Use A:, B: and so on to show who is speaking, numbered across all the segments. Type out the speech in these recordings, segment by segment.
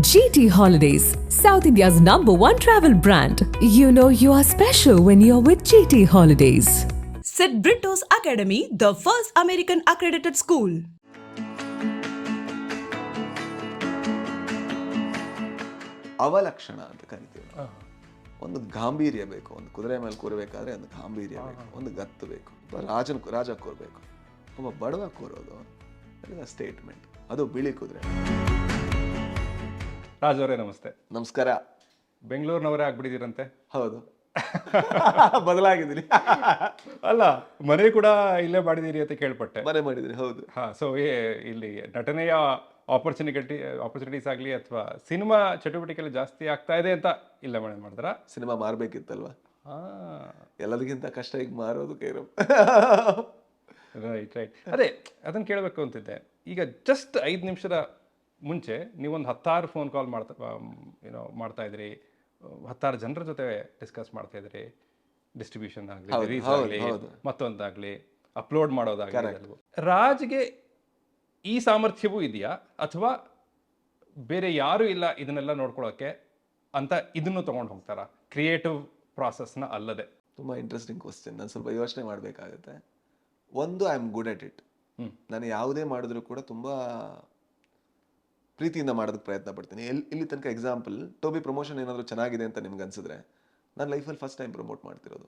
A: GT Holidays, South India's #1 travel brand. You know you are special when you're with GT Holidays.
B: Set BRITTO'S Academy, the first American accredited school.
C: ಅವಲಕ್ಷಣ ಅಂತ ಕರಿತೀವಿ ನಾವು. ಒಂದು ಗಾಂಭೀರ್ಯ ಬೇಕು, ಒಂದು ಕುದುರೆ ಮೇಲೆ ಕೂರಬೇಕಾದ್ರೆ ಒಂದು ಗಾಂಭೀರ್ಯ ಬೇಕು, ಒಂದು ಗತ್ತು ಬೇಕು. ರಾಜ ಕೂರಬೇಕು, ಒಬ್ಬ ಬಡವ ಕೂರೋದು ಸ್ಟೇಟ್ಮೆಂಟ್, ಅದು ಬಿಳಿ ಕುದುರೆ.
D: ರಾಜ್ ಅವರೇ ನಮಸ್ತೆ.
C: ನಮಸ್ಕಾರ.
D: ಬೆಂಗಳೂರಿನವರೇ ಆಗ್ಬಿಟ್ಟಿದ್ದೀರಂತೆ.
C: ಹೌದು, ಬದಲಾಗಿದ್ದೀನಿ.
D: ಅಲ್ಲ, ಮನೆ ಕೂಡ ಇಲ್ಲೇ ಮಾಡಿದ್ದೀರಿ ಅಂತ ಕೇಳ್ಪಟ್ಟೆ.
C: ಮನೆ ಮಾಡಿದ್ದೀನಿ, ಹೌದು.
D: ಸೊ ಇಲ್ಲಿ ನಟನೆಯ ಆಪರ್ಚುನಿಟೀಸ್ ಆಗಲಿ ಅಥವಾ ಸಿನಿಮಾ ಚಟುವಟಿಕೆ ಜಾಸ್ತಿ ಆಗ್ತಾ ಇದೆ ಅಂತ ಇಲ್ಲ ಮನೆ ಮಾಡಿದ್ರ?
C: ಸಿನಿಮಾ ಮಾರ್ಬೇಕಿತ್ತಲ್ವಾ, ಎಲ್ಲದಕ್ಕಿಂತ ಕಷ್ಟ ಈಗ ಮಾರೋದು ಕೈರಮ್.
D: ರೈಟ್. ಅದೇ ಅದನ್ನ ಕೇಳಬೇಕು ಅಂತಿದ್ದೆ. ಈಗ ಜಸ್ಟ್ 5 ನಿಮಿಷದ ಮುಂಚೆ ನೀವೊಂದು 10 ಫೋನ್ ಕಾಲ್ ಮಾಡ್ತಾ ಇದ್ರಿ, 10 ಜನರ ಜೊತೆ ಡಿಸ್ಕಸ್ ಮಾಡ್ತಾ ಇದ್ರಿ. ಡಿಸ್ಟ್ರಿಬ್ಯೂಷನ್ ಆಗಲಿ, ರಿಲೀಸ್ ಆಗಲಿ, ಮತ್ತೊಂದಾಗಲಿ, ಅಪ್ಲೋಡ್ ಮಾಡೋದಾಗಲಿ. ರಾಜ್ಗೆ ಈ ಸಾಮರ್ಥ್ಯವೂ ಇದೆಯಾ ಅಥವಾ ಬೇರೆ ಯಾರು ಇಲ್ಲ ಇದನ್ನೆಲ್ಲ ನೋಡ್ಕೊಳ್ಳೋಕೆ ಅಂತ ಇದನ್ನು ತಗೊಂಡು ಹೋಗ್ತಾರಾ ಕ್ರಿಯೇಟಿವ್ ಪ್ರಾಸೆಸ್ನ ಅಲ್ಲದೆ?
C: ತುಂಬ ಇಂಟ್ರೆಸ್ಟಿಂಗ್ ಕ್ವಶನ್. ನಾನು ಸ್ವಲ್ಪ ಯೋಚನೆ ಮಾಡಬೇಕಾಗುತ್ತೆ. ಒಂದು, I am good at it. ನಾನು ಯಾವುದೇ ಮಾಡಿದ್ರು ಕೂಡ ತುಂಬ ಪ್ರೀತಿಯಿಂದ ಮಾಡೋದಕ್ಕೆ ಪ್ರಯತ್ನ ಪಡ್ತೀನಿ. ಇಲ್ಲಿ ತನಕ ಎಕ್ಸಾಂಪಲ್, ಟೋಬಿ ಪ್ರಮೋಷನ್ ಏನಾದರೂ ಚೆನ್ನಾಗಿದೆ ಅಂತ ನಿಮ್ಗೆ ಅನ್ಸಿದ್ರೆ ನಾನು ಲೈಫಲ್ಲಿ ಫಸ್ಟ್ ಟೈಮ್ ಪ್ರಮೋಟ್ ಮಾಡ್ತಿರೋದು.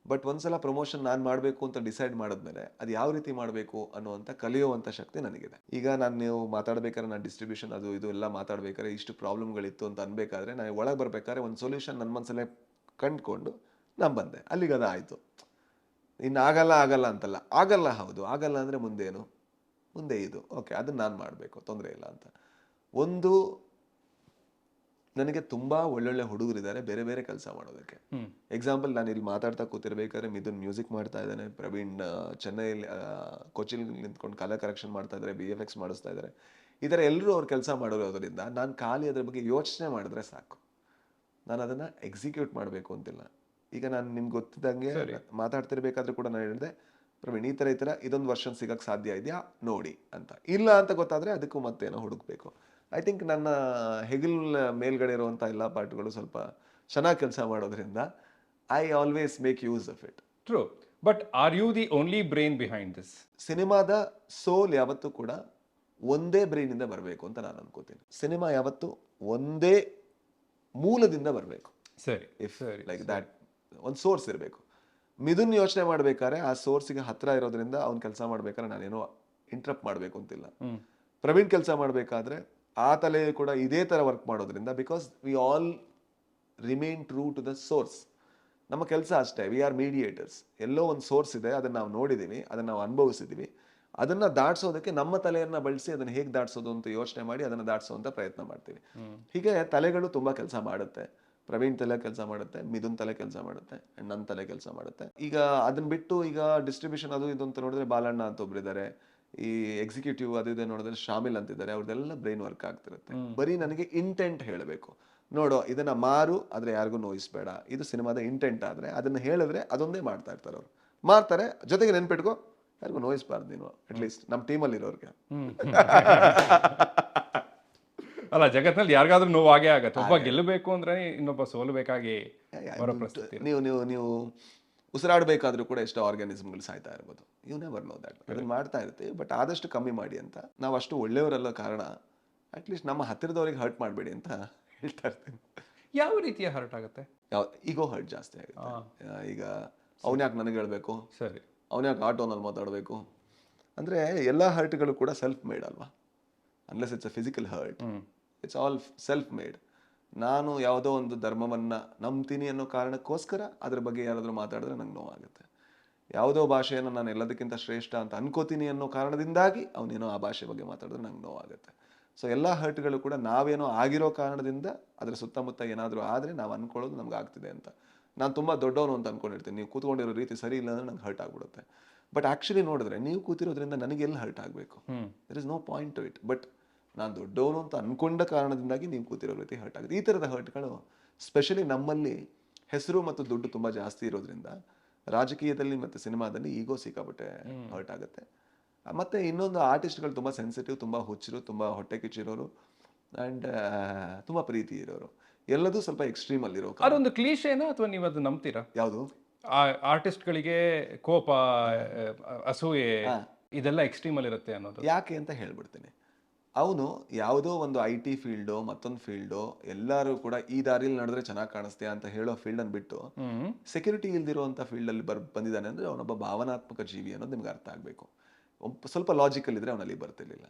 C: ಬಟ್ ಒಂದ್ಸಲ ಪ್ರಮೋಷನ್ ನಾನು ಮಾಡಬೇಕು ಅಂತ ಡಿಸೈಡ್ ಮಾಡಿದ್ಮೇಲೆ ಅದು ಯಾವ ರೀತಿ ಮಾಡಬೇಕು ಅನ್ನುವಂಥ ಕಲಿಯುವಂಥ ಶಕ್ತಿ ನನಗಿದೆ. ಈಗ ನೀವು ಮಾತಾಡ್ಬೇಕಾದ್ರೆ, ನಾನು ಡಿಸ್ಟ್ರಿಬ್ಯೂಷನ್ ಅದು ಇದು ಎಲ್ಲ ಮಾತಾಡ್ಬೇಕಾದ್ರೆ ಇಷ್ಟು ಪ್ರಾಬ್ಲಮ್ಗಳಿತ್ತು ಅಂತ ಅನ್ಬೇಕಾದ್ರೆ, ನಾನು ಒಳಗೆ ಬರ್ಬೇಕಾದ್ರೆ ಒಂದು ಸೊಲ್ಯೂಷನ್ ನನ್ನ ಮನಸ್ಸಲ್ಲೇ ಕಂಡುಕೊಂಡು ನಾನು ಬಂದೆ. ಅಲ್ಲಿಗೆ ಅದು ಆಯಿತು. ಇನ್ನು ಆಗಲ್ಲ ಅಂತಲ್ಲ, ಹೌದು ಆಗಲ್ಲ ಅಂದರೆ ಮುಂದೆ ಇದು ಓಕೆ, ಅದನ್ನು ನಾನು ಮಾಡಬೇಕು, ತೊಂದರೆ ಇಲ್ಲ ಅಂತ. ಒಂದು, ನನಗೆ ತುಂಬ ಒಳ್ಳೊಳ್ಳೆ ಹುಡುಗರಿದ್ದಾರೆ ಬೇರೆ ಬೇರೆ ಕೆಲಸ ಮಾಡೋದಕ್ಕೆ. ಎಕ್ಸಾಂಪಲ್, ನಾನು ಇಲ್ಲಿ ಮಾತಾಡ್ತಾ ಕೂತಿರ್ಬೇಕಾದ್ರೆ ಮಿಥುನ್ ಮ್ಯೂಸಿಕ್ ಮಾಡ್ತಾ ಇದ್ದಾನೆ, ಪ್ರವೀಣ್ ಚೆನ್ನೈಲಿ ಕೊಚ್ಚಿಲ್ ನಿಂತ್ಕೊಂಡು ಕಲರ್ ಕರೆಕ್ಷನ್ ಮಾಡ್ತಾ ಇದ್ದಾರೆ, BFX ಮಾಡಿಸ್ತಾ ಇದ್ದಾರೆ. ಈ ಥರ ಎಲ್ಲರೂ ಅವ್ರು ಕೆಲಸ ಮಾಡೋದ್ರಿಂದ ನಾನು ಖಾಲಿ ಅದ್ರ ಬಗ್ಗೆ ಯೋಚನೆ ಮಾಡಿದ್ರೆ ಸಾಕು, ನಾನು ಅದನ್ನು ಎಕ್ಸಿಕ್ಯೂಟ್ ಮಾಡಬೇಕು ಅಂತಿಲ್ಲ. ಈಗ ನಾನು ನಿಮ್ಗೆ ಗೊತ್ತಿದ್ದಂಗೆ ಮಾತಾಡ್ತಿರ್ಬೇಕಾದ್ರೂ ಕೂಡ ನಾನು ಹೇಳಿದೆ, ಪ್ರವೀಣ್ ಈ ಥರ ಇದೊಂದು ವರ್ಷನ್ ಸಿಗಕ್ಕೆ ಸಾಧ್ಯ ಇದೆಯಾ ನೋಡಿ ಅಂತ. ಇಲ್ಲ ಅಂತ ಗೊತ್ತಾದರೆ ಅದಕ್ಕೂ ಮತ್ತೇನೋ ಹುಡುಕ್ಬೇಕು. ಐ ಥಿಂಕ್ ನನ್ನ ಹೆಗಲ್ ಮೇಲ್ಗಡೆ ಇರುವಂಥ ಎಲ್ಲ ಪಾರ್ಟ್ಗಳು ಸ್ವಲ್ಪ ಚೆನ್ನಾಗಿ ಕೆಲಸ ಮಾಡೋದ್ರಿಂದ I always make use of it.
D: True. But are you the only brain behind this?
C: ಸಿನಿಮಾದ ಸೋಲ್ ಯಾವತ್ತೂ ಕೂಡ ಒಂದೇ ಬ್ರೈನಿಂದ ಬರಬೇಕು ಅಂತ ನಾನು ಅನ್ಕೋತೀನಿ. ಸಿನಿಮಾ ಯಾವತ್ತೂ ಒಂದೇ ಮೂಲದಿಂದ ಬರಬೇಕು.
D: ಸರಿ,
C: ಇಫ್ ಲೈಕ್ ದ್ಯಾಟ್ ಒಂದು ಸೋರ್ಸ್ ಇರಬೇಕು. ಮಿಥುನ್ ಯೋಚನೆ ಮಾಡ್ಬೇಕಾದ್ರೆ ಆ ಸೋರ್ಸಿಗೆ ಹತ್ರ ಇರೋದ್ರಿಂದ ಅವ್ನು ಕೆಲಸ ಮಾಡ್ಬೇಕಾದ್ರೆ ನಾನೇನೋ ಇಂಟ್ರಪ್ಟ್ ಮಾಡಬೇಕು ಅಂತಿಲ್ಲ. ಪ್ರವೀಣ್ ಕೆಲಸ ಮಾಡಬೇಕಾದ್ರೆ ಆ ತಲೆ ಕೂಡ ಇದೇ ಥರ ವರ್ಕ್ ಮಾಡೋದ್ರಿಂದ, because we all remain true to the source. ನಮ್ಮ ಕೆಲಸ ಅಷ್ಟೇ, ವಿ ಆರ್ ಮೀಡಿಯೇಟರ್ಸ್. ಎಲ್ಲೋ ಒಂದು ಸೋರ್ಸ್ ಇದೆ, ಅದನ್ನು ನಾವು ನೋಡಿದ್ದೀವಿ, ಅದನ್ನು ನಾವು ಅನುಭವಿಸಿದ್ದೀವಿ. ಅದನ್ನು ದಾಟಿಸೋದಕ್ಕೆ ನಮ್ಮ ತಲೆಯನ್ನು ಬಳಸಿ ಅದನ್ನು ಹೇಗೆ ದಾಟಿಸೋದು ಅಂತ ಯೋಚನೆ ಮಾಡಿ ಅದನ್ನು ದಾಟಿಸೋಂಥ ಪ್ರಯತ್ನ ಮಾಡ್ತೀವಿ. ಹೀಗೆ ತಲೆಗಳು ತುಂಬ ಕೆಲಸ ಮಾಡುತ್ತೆ. ಪ್ರವೀಣ್ ತಲೆ ಕೆಲಸ ಮಾಡುತ್ತೆ, ಮಿಥುನ್ ತಲೆ ಕೆಲಸ ಮಾಡುತ್ತೆ, ನನ್ನ ತಲೆ ಕೆಲಸ ಮಾಡುತ್ತೆ. ಈಗ ಅದನ್ನ ಬಿಟ್ಟು ಈಗ ಡಿಸ್ಟ್ರಿಬ್ಯೂಷನ್ ಅದು ಇದು ಅಂತ ನೋಡಿದ್ರೆ ಬಾಲಣ್ಣ ಅಂತ ಒಬ್ಬರಿದ್ದಾರೆ, ಈ ಎಕ್ಸಿಕ್ಯೂಟಿವ್ ಅದು ಇದೆ ನೋಡಿದ್ರೆ ಶಾಮಿಲ್ ಅಂತಿದ್ದಾರೆ. ಅವ್ರದ್ದೆಲ್ಲ ಬ್ರೈನ್ ವರ್ಕ್ ಆಗ್ತಿರುತ್ತೆ. ಬರೀ ನನಗೆ ಇಂಟೆಂಟ್ ಹೇಳಬೇಕು, ನೋಡೋ ಇದನ್ನ ಮಾರು ಆದರೆ ಯಾರಿಗೂ ನೋಯಿಸ್ಬೇಡ, ಇದು ಸಿನಿಮಾದ ಇಂಟೆಂಟ್ ಆದರೆ ಅದನ್ನ ಹೇಳಿದ್ರೆ ಅದೊಂದೇ ಮಾಡ್ತಾ ಇರ್ತಾರೆ. ಅವ್ರು ಮಾಡ್ತಾರೆ, ಜೊತೆಗೆ ನೆನ್ಪಿಟ್ಕೋ ಯಾರಿಗೂ ನೋಯಿಸ್ಬಾರ್ದು ನೀನು, ಅಟ್ಲೀಸ್ಟ್ ನಮ್ಮ ಟೀಮಲ್ಲಿ ಇರೋರಿಗೆ.
D: ಅಲ್ಲ, ಜಗತ್ತಿನಲ್ಲಿ ಯಾರಿಗಾದ್ರೂ ನೋವು ಆಗೇ ಆಗತ್ತೆ. ಒಬ್ಬ ಗೆಲ್ಲಬೇಕು ಅಂದ್ರೆ ಇನ್ನೊಬ್ಬ ಸೋಲಬೇಕಾಗಿ ಬರೋ ಪರಿಸ್ಥಿತಿ.
C: ನೀವು ಉಸಿರಾಡಬೇಕಾದ್ರೂ ಕೂಡ ಎಷ್ಟೋ ಆರ್ಗ್ಯಾನಿಸಮ್ಗಳು ಸಾಯ್ತಾ ಇರ್ಬೋದು. You never know that. ಅದನ್ನ ಮಾಡ್ತಾ ಇರ್ತೀವಿ. ಬಟ್ ಆದಷ್ಟು ಕಮ್ಮಿ ಮಾಡಿ ಅಂತ. ನಾವು ಅಷ್ಟು ಒಳ್ಳೆಯವರಲ್ಲ ಕಾರಣ ಅಟ್ಲೀಸ್ಟ್ ನಮ್ಮ ಹತ್ತಿರದವ್ರಿಗೆ ಹರ್ಟ್ ಮಾಡಬೇಡಿ ಅಂತ ಹೇಳ್ತಾ ಇರ್ತೀನಿ.
D: ಯಾವ ರೀತಿಯ ಹರ್ಟ್ ಆಗುತ್ತೆ?
C: ಈಗೋ ಹರ್ಟ್ ಜಾಸ್ತಿ ಆಗುತ್ತೆ. ಈಗ ಅವನ್ಯಾಕೆ ನನಗೆ ಹೇಳ್ಬೇಕು,
D: ಸರಿ
C: ಅವನ್ಯಾಕೆ ಆಟೋನಲ್ಲಿ ಮಾತಾಡಬೇಕು ಅಂದರೆ ಎಲ್ಲ ಹರ್ಟ್ಗಳು ಕೂಡ ಸೆಲ್ಫ್ ಮೇಡ್ ಅಲ್ವಾ. Unless it's a physical hurt, it's all self made. ನಾನು ಯಾವುದೋ ಒಂದು ಧರ್ಮವನ್ನು ನಂಬ್ತೀನಿ ಅನ್ನೋ ಕಾರಣಕ್ಕೋಸ್ಕರ ಅದ್ರ ಬಗ್ಗೆ ಯಾರಾದರೂ ಮಾತಾಡಿದ್ರೆ ನಂಗೆ ನೋವಾಗುತ್ತೆ. ಯಾವುದೋ ಭಾಷೆಯನ್ನು ನಾನು ಎಲ್ಲದಕ್ಕಿಂತ ಶ್ರೇಷ್ಠ ಅಂತ ಅನ್ಕೋತೀನಿ ಅನ್ನೋ ಕಾರಣದಿಂದಾಗಿ ಅವನೇನೋ ಆ ಭಾಷೆ ಬಗ್ಗೆ ಮಾತಾಡಿದ್ರೆ ನಂಗೆ ನೋವಾಗುತ್ತೆ. ಸೊ ಎಲ್ಲ ಹರ್ಟ್ಗಳು ಕೂಡ ನಾವೇನೋ ಆಗಿರೋ ಕಾರಣದಿಂದ ಅದರ ಸುತ್ತಮುತ್ತ ಏನಾದರೂ ಆದರೆ ನಾವು ಅನ್ಕೊಳ್ಳೋದು ನಮ್ಗೆ ಆಗ್ತಿದೆ ಅಂತ. ನಾನು ತುಂಬ ದೊಡ್ಡವನು ಅಂತ ಅನ್ಕೊಂಡಿರ್ತೀನಿ, ನೀವು ಕೂತ್ಕೊಂಡಿರೋ ರೀತಿ ಸರಿ ಇಲ್ಲ ಅಂದರೆ ನಂಗೆ ಹರ್ಟ್ ಆಗ್ಬಿಡುತ್ತೆ. ಬಟ್ ಆ್ಯಕ್ಚುಲಿ ನೋಡಿದ್ರೆ ನೀವು ಕೂತಿರೋದ್ರಿಂದ ನನಗೆ ಎಲ್ಲಿ ಹರ್ಟ್ ಆಗಬೇಕು? There is no point to it. But ನಾನು ದೊಡ್ಡವನು ಅಂತ ಅನ್ಕೊಂಡ ಕಾರಣದಿಂದಾಗಿ ನೀವು ಕೂತಿರೋ ರೀತಿ ಹರ್ಟ್ ಆಗುತ್ತೆ. ಈ ಥರದ ಹರ್ಟ್ಗಳು ಸ್ಪೆಷಲಿ ನಮ್ಮಲ್ಲಿ ಹೆಸರು ಮತ್ತು ದುಡ್ಡು ತುಂಬ ಜಾಸ್ತಿ ಇರೋದ್ರಿಂದ ರಾಜಕೀಯದಲ್ಲಿ ಮತ್ತು ಸಿನಿಮಾದಲ್ಲಿ ಈಗೋ ಸಿಕ್ಕಾಪಟ್ಟೆ ಹರ್ಟ್ ಆಗುತ್ತೆ. ಮತ್ತು ಇನ್ನೊಂದು, ಆರ್ಟಿಸ್ಟ್ಗಳು ತುಂಬ ಸೆನ್ಸಿಟಿವ್, ತುಂಬ ಹುಚ್ಚರು, ತುಂಬ ಹೊಟ್ಟೆ ಕಿಚ್ಚಿರೋರು, ಆ್ಯಂಡ್ ತುಂಬ ಪ್ರೀತಿ ಇರೋರು, ಎಲ್ಲದೂ ಸ್ವಲ್ಪ ಎಕ್ಸ್ಟ್ರೀಮಲ್ಲಿರೋ.
D: ಅದೊಂದು ಕ್ಲೀಶೇನಾ ಅಥವಾ ನೀವು ಅದು ನಂಬ್ತೀರಾ?
C: ಯಾವುದು?
D: ಆರ್ಟಿಸ್ಟ್ಗಳಿಗೆ ಕೋಪ, ಅಸೂಯೆ ಇದೆಲ್ಲ ಎಕ್ಸ್ಟ್ರೀಮಲ್ ಇರುತ್ತೆ ಅನ್ನೋದು
C: ಯಾಕೆ ಅಂತ ಹೇಳ್ಬಿಡ್ತೀನಿ. ಅವನು ಯಾವುದೋ ಒಂದು IT ಫೀಲ್ಡೋ ಮತ್ತೊಂದು ಫೀಲ್ಡೋ ಎಲ್ಲರೂ ಕೂಡ ಈ ದಾರಿಲಿ ನಡೆದ್ರೆ ಚೆನ್ನಾಗಿ ಕಾಣಿಸ್ತೀಯ ಅಂತ ಹೇಳೋ ಫೀಲ್ಡನ್ನು ಬಿಟ್ಟು ಸೆಕ್ಯೂರಿಟಿ ಇಲ್ದಿರುವಂಥ ಫೀಲ್ಡಲ್ಲಿ ಬಂದಿದ್ದಾನೆ ಅಂದರೆ ಅವನೊಬ್ಬ ಭಾವನಾತ್ಮಕ ಜೀವಿ ಅನ್ನೋದು ನಿಮ್ಗೆ ಅರ್ಥ ಆಗಬೇಕು. ಸ್ವಲ್ಪ ಲಾಜಿಕಲ್ ಇದ್ದರೆ ಅವನಲ್ಲಿ ಬರ್ತಿರ್ಲಿಲ್ಲ.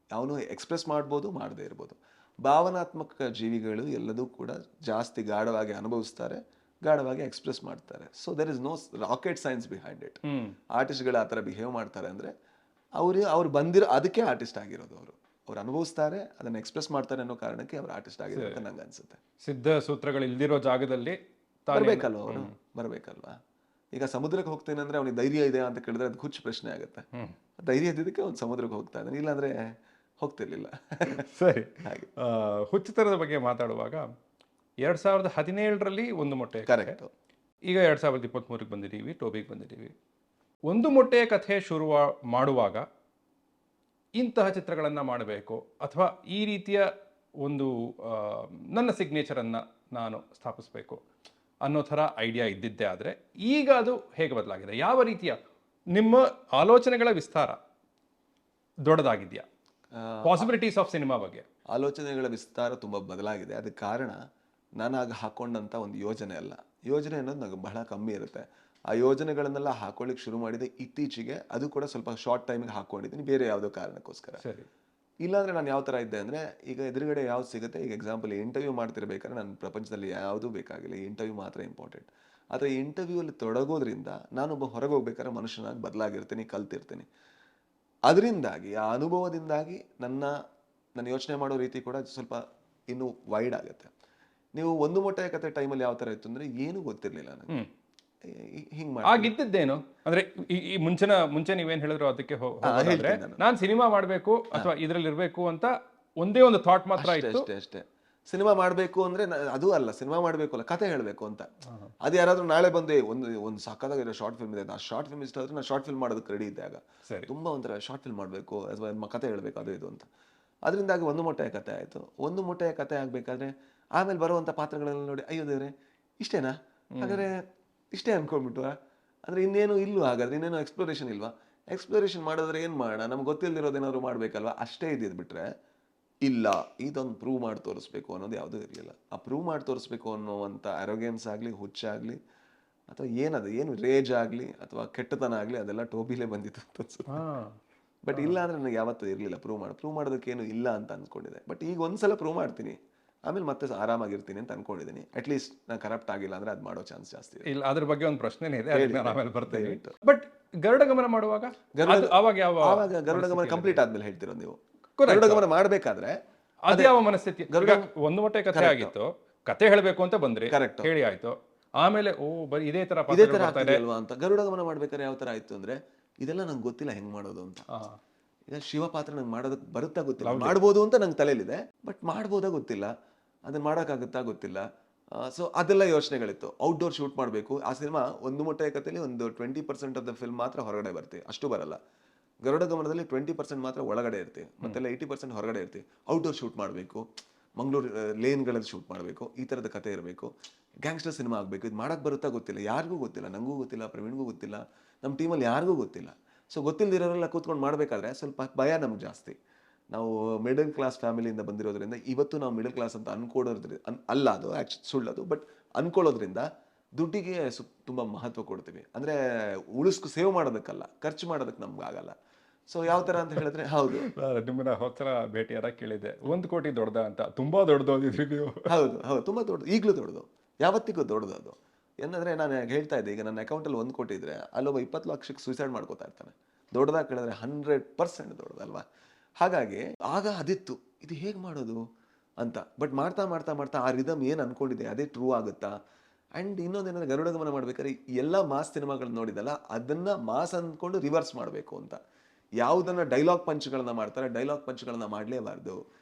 C: ಅವನು ಎಕ್ಸ್ಪ್ರೆಸ್ ಮಾಡ್ಬೋದು, ಮಾಡದೇ ಇರ್ಬೋದು. ಭಾವನಾತ್ಮಕ ಜೀವಿಗಳು ಎಲ್ಲದೂ ಕೂಡ ಜಾಸ್ತಿ ಗಾಢವಾಗಿ ಅನುಭವಿಸ್ತಾರೆ, ಗಾಢವಾಗಿ ಎಕ್ಸ್ಪ್ರೆಸ್ ಮಾಡ್ತಾರೆ. So there is no rocket science behind it. ಆರ್ಟಿಸ್ಟ್ಗಳು ಆ ಥರ ಬಿಹೇವ್ ಮಾಡ್ತಾರೆ ಅಂದರೆ ಅವ್ರು ಬಂದಿರೋ ಅದಕ್ಕೆ ಆರ್ಟಿಸ್ಟ್ ಆಗಿರೋದು. ಅವ್ರು ಅನುಭವಿಸ್ತಾರೆ, ಅದನ್ನು ಎಕ್ಸ್ಪ್ರೆಸ್ ಮಾಡ್ತಾರೆ ಅನ್ನೋ ಕಾರಣಕ್ಕೆ ಅವ್ರು ಆರ್ಟಿಸ್ಟ್ ಆಗಿರೋ ಅಂತ ನಂಗೆ ಅನ್ಸುತ್ತೆ.
D: ಸಿದ್ಧ ಸೂತ್ರಗಳು ಇಲ್ದಿರೋ ಜಾಗದಲ್ಲಿ
C: ಬರಬೇಕಲ್ವ ಅವರು, ಬರಬೇಕಲ್ವಾ? ಈಗ ಸಮುದ್ರಕ್ಕೆ ಹೋಗ್ತೇನೆ ಅಂದ್ರೆ ಅವನಿಗೆ ಧೈರ್ಯ ಇದೆ ಅಂತ ಕೇಳಿದ್ರೆ ಅದು ಹುಚ್ಚು ಪ್ರಶ್ನೆ ಆಗುತ್ತೆ. ಧೈರ್ಯ ಇದ್ದಿದ್ದಕ್ಕೆ ಅವ್ನು ಸಮುದ್ರಕ್ಕೆ ಹೋಗ್ತಾ ಇದ್ದಾನೆ, ಇಲ್ಲಾಂದ್ರೆ ಹೋಗ್ತಿರ್ಲಿಲ್ಲ.
D: ಸರಿ, ಹುಚ್ಚುತನದ ಬಗ್ಗೆ ಮಾತಾಡುವಾಗ 2017ರಲ್ಲಿ ಒಂದು ಮೊಟ್ಟೆ,
C: ಕರೆಕ್ಟ್.
D: ಈಗ 2023ಕ್ಕೆ ಬಂದಿದ್ದೀವಿ, ಟೋಬಿಗೆ ಬಂದಿದ್ದೀವಿ. ಒಂದು ಮೊಟ್ಟೆಯ ಕಥೆ ಶುರು ಮಾಡುವಾಗ ಇಂತಹ ಚಿತ್ರಗಳನ್ನು ಮಾಡಬೇಕು ಅಥವಾ ಈ ರೀತಿಯ ಒಂದು ನನ್ನ ಸಿಗ್ನೇಚರನ್ನು ನಾನು ಸ್ಥಾಪಿಸಬೇಕು ಅನ್ನೋ ಥರ ಐಡಿಯಾ ಇದ್ದಿದ್ದೇ ಆದರೆ ಈಗ ಅದು ಹೇಗೆ ಬದಲಾಗಿದೆ? ಯಾವ ರೀತಿಯ ನಿಮ್ಮ ಆಲೋಚನೆಗಳ ವಿಸ್ತಾರ ದೊಡ್ಡದಾಗಿದೆಯಾ? ಪಾಸಿಬಿಲಿಟೀಸ್ ಆಫ್ ಸಿನಿಮಾ ಬಗ್ಗೆ
C: ಆಲೋಚನೆಗಳ ವಿಸ್ತಾರ ತುಂಬ ಬದಲಾಗಿದೆ. ಅದಕ್ಕೆ ಕಾರಣ ನಾನು ಆಗ ಹಾಕೊಂಡಂಥ ಒಂದು ಯೋಜನೆ ಅಲ್ಲ. ಯೋಜನೆ ಅನ್ನೋದು ನನಗೆ ಬಹಳ ಕಮ್ಮಿ ಇರುತ್ತೆ. ಆ ಯೋಜನೆಗಳನ್ನೆಲ್ಲ ಹಾಕೊಳ್ಳಿಕ್ಕೆ ಶುರು ಮಾಡಿದೆ ಇತ್ತೀಚೆಗೆ. ಅದು ಕೂಡ ಸ್ವಲ್ಪ ಶಾರ್ಟ್ ಟೈಮಿಗೆ ಹಾಕೊಂಡಿದ್ದೀನಿ, ಬೇರೆ ಯಾವುದೋ ಕಾರಣಕ್ಕೋಸ್ಕರ.
D: ಸರಿ.
C: ಇಲ್ಲಾಂದರೆ ನಾನು ಯಾವ ಥರ ಇದ್ದೆ ಅಂದರೆ, ಈಗ ಎದುರುಗಡೆ ಯಾವ್ದು ಸಿಗುತ್ತೆ, ಈಗ ಎಕ್ಸಾಂಪಲ್ ಇಂಟರ್ವ್ಯೂ ಮಾಡ್ತಿರ್ಬೇಕಾದ್ರೆ ನನ್ನ ಪ್ರಪಂಚದಲ್ಲಿ ಯಾವುದೂ ಬೇಕಾಗಿಲ್ಲ, ಇಂಟರ್ವ್ಯೂ ಮಾತ್ರ ಇಂಪಾರ್ಟೆಂಟ್. ಆದರೆ ಇಂಟರ್ವ್ಯೂ ಅಲ್ಲಿ ತೊಡಗೋದ್ರಿಂದ ನಾನೊಬ್ಬ ಹೊರಗೆ ಹೋಗ್ಬೇಕಾದ್ರೆ ಮನುಷ್ಯನಾಗಿ ಬದಲಾಗಿರ್ತೀನಿ, ಕಲ್ತಿರ್ತೀನಿ. ಅದರಿಂದಾಗಿ ಆ ಅನುಭವದಿಂದಾಗಿ ನನ್ನ ಯೋಚನೆ ಮಾಡೋ ರೀತಿ ಕೂಡ ಸ್ವಲ್ಪ ಇನ್ನೂ ವೈಡ್ ಆಗುತ್ತೆ. ನೀವು ಒಂದು ಮೊಟ್ಟೆಯ ಕತೆ ಟೈಮಲ್ಲಿ ಯಾವ ಥರ ಇತ್ತು ಅಂದರೆ ಏನೂ ಗೊತ್ತಿರಲಿಲ್ಲ ನನಗೆ. ಹಿಂಗೆ
D: ಆಗಿದ್ದೇನು ಅಂದ್ರೆ ಈ ಮುಂಚೆ ನೀವೇನ್ ಹೇಳಿದ್ರು ಅದಕ್ಕೆ ಹೋಗೋದಾದ್ರೆ ನಾನು ಸಿನಿಮಾ ಮಾಡಬೇಕು ಅಥವಾ ಇದ್ರಲ್ಲಿ ಇರಬೇಕು ಅಂತ ಒಂದೇ ಒಂದು ಥಾಟ್ ಮಾತ್ರ ಇತ್ತು.
C: ಅಷ್ಟೇ. ಸಿನಿಮಾ ಮಾಡಬೇಕು ಅಂದ್ರೆ ಅದು ಅಲ್ಲ, ಸಿನಿಮಾ ಮಾಡಬೇಕು ಅಲ್ಲ, ಕತೆ ಹೇಳಬೇಕು ಅಂತ. ಅದು ಯಾರಾದ್ರೂ ನಾಳೆ ಬಂದು ಒಂದು ಸಕ್ಕತ್ತಾಗಿರೋ ಶಾರ್ಟ್ ಫಿಲ್ಮ್ ಇದೆ, ಆ ಶಾರ್ಟ್ ಫಿಲ್ಮ್ ಇಷ್ಟ ಆದ್ರೆ ನಾನು ಶಾರ್ಟ್ ಫಿಲ್ಮ್ ಮಾಡೋದಕ್ಕೆ ರೆಡಿ ಇದ್ದೆ. ಆಗ ತುಂಬಾ ಒಂಥರ ಶಾರ್ಟ್ ಫಿಲ್ಮ್ ಮಾಡಬೇಕು ಅಥವಾ ಕತೆ ಹೇಳಬೇಕು ಅದು ಇದು ಅಂತ. ಅದರಿಂದಾಗಿ ಒಂದು ಮೊಟ್ಟೆಯ ಕತೆ ಆಯ್ತು. ಒಂದು ಮೊಟ್ಟೆಯ ಕತೆ ಆಗ್ಬೇಕಾದ್ರೆ ಆಮೇಲೆ ಬರುವಂತ ಪಾತ್ರಗಳೆಲ್ಲ ನೋಡಿ ಅಯ್ಯೋ ದೇವ್ರೆ ಇಷ್ಟೇನಾ, ಹಾಗಾದ್ರೆ ಇಷ್ಟೇ ಅನ್ಕೊಂಡ್ಬಿಟ್ಟು ಅಂದ್ರೆ ಇನ್ನೇನು ಇಲ್ವಾ, ಹಾಗಾದ್ರೆ ಇನ್ನೇನು ಎಕ್ಸ್ಪ್ಲೋರೇಷನ್ ಇಲ್ವಾ? ಎಕ್ಸ್ಪ್ಲೋರೇಷನ್ ಮಾಡೋದ್ರೆ ಏನು ಮಾಡೋಣ, ನಮ್ಗೆ ಗೊತ್ತಿಲ್ಲದಿರೋದೇನಾದ್ರು ಮಾಡ್ಬೇಕಲ್ವಾ, ಅಷ್ಟೇ ಇದ್ದಿದ್ದು ಬಿಟ್ರೆ ಇಲ್ಲ ಇದೊಂದು ಪ್ರೂವ್ ಮಾಡಿ ತೋರಿಸ್ಬೇಕು ಅನ್ನೋದು ಯಾವುದೂ ಇರಲಿಲ್ಲ. ಆ ಪ್ರೂವ್ ಮಾಡಿ ತೋರಿಸ್ಬೇಕು ಅನ್ನೋವಂಥ ಅರೋಗೆನ್ಸ್ ಆಗಲಿ, ಹುಚ್ಚಾಗಲಿ, ಅಥವಾ ಏನು ರೇಜ್ ಆಗಲಿ ಅಥವಾ ಕೆಟ್ಟತನ ಆಗಲಿ ಅದೆಲ್ಲ ಟೋಬಿಲೇ ಬಂದಿತ್ತು ಅಂತ ಅನ್ಸುತ್ತೆ. ಬಟ್ ಇಲ್ಲ ಅಂದ್ರೆ ನನಗೆ ಯಾವತ್ತೂ ಇರಲಿಲ್ಲ. ಪ್ರೂವ್ ಮಾಡೋದಕ್ಕೇನು ಇಲ್ಲ ಅಂತ ಅಂದ್ಕೊಂಡಿದ್ದೆ. ಬಟ್ ಈಗ ಒಂದ್ಸಲ ಪ್ರೂವ್ ಮಾಡ್ತೀನಿ, ಆಮೇಲೆ ಮತ್ತೆ ಆರಾಮಾಗಿರ್ತೀನಿ ಅಂತ ಅನ್ಕೊಂಡಿದ್ದೀನಿ. ಅಟ್ಲೀಸ್ಟ್ ನಾನು ಕರಪ್ಟ್ ಆಗಿಲ್ಲ ಅಂದ್ರೆ ಅದು ಮಾಡೋ ಚಾನ್ಸ್ ಜಾಸ್ತಿ ಇಲ್ಲ.
D: ಅದ್ರ ಬಗ್ಗೆ ಒಂದು ಪ್ರಶ್ನೆನೇ ಇದೆ, ಆಮೇಲೆ ಬರ್ತೇವೆ. ಬಟ್ ಗರುಡ ಗಮನ ಮಾಡುವಾಗ
C: ಆವಾಗ ಗರುಡ ಗಮನ ಕಂಪ್ಲೀಟ್ ಆದ್ಮೇಲೆ ಹೇಳ್ತಿರೋದು ನೀವು. ಗರುಡ ಗಮನ ಮಾಡ್ಬೇಕಾದ್ರೆ
D: ಅದು ಯಾವ ಮನಸ್ಥಿತಿ? ಒಂದು ಮೊಟ್ಟೆ ಕಥೆ ಆಗಿತ್ತು, ಕತೆ ಹೇಳಬೇಕು ಅಂತ ಬಂದ್ರಿ, ಕರೆಕ್ಟ್ ಹೇಳಿ ಆಯ್ತು, ಆಮೇಲೆ ಬರೀ ಇದೇ ತರ
C: ಅಲ್ವಾ ಅಂತ. ಗರುಡ ಗಮನ ಮಾಡ್ಬೇಕಾದ್ರೆ ಯಾವ ತರ ಆಯ್ತು ಅಂದ್ರೆ ಇದೆಲ್ಲ ನಂಗೆ ಗೊತ್ತಿಲ್ಲ ಹೆಂಗ್ ಮಾಡೋದು ಅಂತ. ಈಗ ಶಿವ ಪಾತ್ರ ನಂಗೆ ಮಾಡೋದಕ್ಕೆ ಬರುತ್ತಾ ಗೊತ್ತಿಲ್ಲ, ಮಾಡ್ಬೋದು ಅಂತ ನಂಗೆ ತಲೆಯಲ್ಲಿದೆ, ಬಟ್ ಮಾಡ್ಬೋದಾ ಗೊತ್ತಿಲ್ಲ, ಅದನ್ನ ಮಾಡೋಕ್ಕಾಗುತ್ತಾ ಗೊತ್ತಿಲ್ಲ. ಸೊ ಅದೆಲ್ಲ ಯೋಚನೆಗಳಿತ್ತು. ಔಟ್ಡೋರ್ ಶೂಟ್ ಮಾಡಬೇಕು. ಆ ಸಿನಿಮಾ ಒಂದು ಮೊಟ್ಟೆಯ ಕಥೆಯಲ್ಲಿ ಒಂದು 20% ಆಫ್ ದ ಫಿಲ್ಮ್ ಮಾತ್ರ ಹೊರಗಡೆ ಬರ್ತೀವಿ, ಅಷ್ಟು ಬರಲ್ಲ. ಗರುಡ ಗಮನದಲ್ಲಿ 20% ಮಾತ್ರ ಒಳಗಡೆ ಇರ್ತೀವಿ, ಮತ್ತೆಲ್ಲ 80% ಹೊರಗಡೆ ಇರ್ತೀವಿ. ಔಟ್ಡೋರ್ ಶೂಟ್ ಮಾಡಬೇಕು, ಮಂಗಳೂರು ಲೇನ್ಗಳಲ್ಲಿ ಶೂಟ್ ಮಾಡಬೇಕು, ಈ ಥರದ ಕತೆ ಇರಬೇಕು, ಗ್ಯಾಂಗ್ಸ್ಟರ್ ಸಿನಿಮಾ ಆಗಬೇಕು. ಇದು ಮಾಡೋಕ್ಕೆ ಬರುತ್ತಾ ಗೊತ್ತಿಲ್ಲ, ಯಾರಿಗೂ ಗೊತ್ತಿಲ್ಲ, ನನಗೂ ಗೊತ್ತಿಲ್ಲ, ಪ್ರವೀಣ್ಗೂ ಗೊತ್ತಿಲ್ಲ, ನಮ್ಮ ಟೀಮಲ್ಲಿ ಯಾರಿಗೂ ಗೊತ್ತಿಲ್ಲ. ಸೊ ಗೊತ್ತಿಲ್ಲದಿರೋರೆಲ್ಲ ಕೂತ್ಕೊಂಡು ಮಾಡಬೇಕಾದ್ರೆ ಸ್ವಲ್ಪ ಭಯ ನಮ್ಗೆ ಜಾಸ್ತಿ. ನಾವು ಮಿಡಲ್ ಕ್ಲಾಸ್ ಫ್ಯಾಮಿಲಿಯಿಂದ ಬಂದಿರೋದ್ರಿಂದ ಇವತ್ತು ನಾವು ಮಿಡಲ್ ಕ್ಲಾಸ್ ಅಂತ ಅನ್ಕೊಳ್ಳೋದ್ರಿಂದ ಅಲ್ಲ, ಅದು ಸುಳ್ಳದು, ಬಟ್ ಅನ್ಕೊಳ್ಳೋದ್ರಿಂದ ದುಡ್ಡಿಗೆ ತುಂಬ ಮಹತ್ವ ಕೊಡ್ತೀವಿ. ಅಂದರೆ ಸೇವ್ ಮಾಡೋದಕ್ಕಲ್ಲ, ಖರ್ಚು ಮಾಡೋದಕ್ಕೆ ನಮ್ಗೆ ಆಗಲ್ಲ. ಸೊ ಯಾವ ಥರ ಅಂತ ಹೇಳಿದ್ರೆ, ಹೌದು
D: ನಿಮ್ಮನ್ನ ಹೊತ್ತರ ಭೇಟಿಯಾರ ಕೇಳಿದೆ 1 ಕೋಟಿ ದೊಡ್ಡದ ಅಂತ. ತುಂಬಾ ದೊಡ್ಡದು ಅಂದಿದ್ರಿ ನೀವು.
C: ಹೌದು, ತುಂಬ ದೊಡ್ಡದು, ಈಗಲೂ ದೊಡ್ಡದು, ಯಾವತ್ತಿಗೂ ದೊಡ್ಡದು. ಅದು ಏನಂದರೆ ನಾನು ಹೇಳ್ತಾ ಇದ್ದೆ, ಈಗ ನನ್ನ ಅಕೌಂಟಲ್ಲಿ 1 ಕೋಟಿ ಇದ್ರೆ ಅಲ್ಲೊಬ್ಬ 20 ಲಕ್ಷಕ್ಕೆ ಸೂಸೈಡ್ ಮಾಡ್ಕೋತಾ ಇರ್ತಾನೆ. ದೊಡ್ಡದಾಗಿ ಕೇಳಿದ್ರೆ 100% ದೊಡ್ಡದಲ್ವಾ? ಹಾಗಾಗಿ ಆಗ ಅದಿತ್ತು, ಇದು ಹೇಗೆ ಮಾಡೋದು ಅಂತ. ಬಟ್ ಮಾಡ್ತಾ ಮಾಡ್ತಾ ಮಾಡ್ತಾ ಆ ರಿದಮ್ ಏನು ಅನ್ಕೊಂಡಿದೆ ಅದೇ ಟ್ರೂ ಆಗುತ್ತಾ? ಆ್ಯಂಡ್ ಇನ್ನೊಂದೇನಂದ್ರೆ ಗರುಡ ಗಮನ ಮಾಡ್ಬೇಕಾದ್ರೆ ಎಲ್ಲ ಮಾಸ್ ಸಿನಿಮಾಗಳನ್ನ ನೋಡಿದಲ್ಲ, ಅದನ್ನ ಮಾಸ್ ಅಂದ್ಕೊಂಡು ರಿವರ್ಸ್ ಮಾಡಬೇಕು ಅಂತ. ಯಾವುದನ್ನ ಡೈಲಾಗ್ ಪಂಚ್ಗಳನ್ನ ಮಾಡ್ತಾರೆ, ಡೈಲಾಗ್ ಪಂಚ್ಗಳನ್ನ ಮಾಡಲೇಬಾರ್ದು.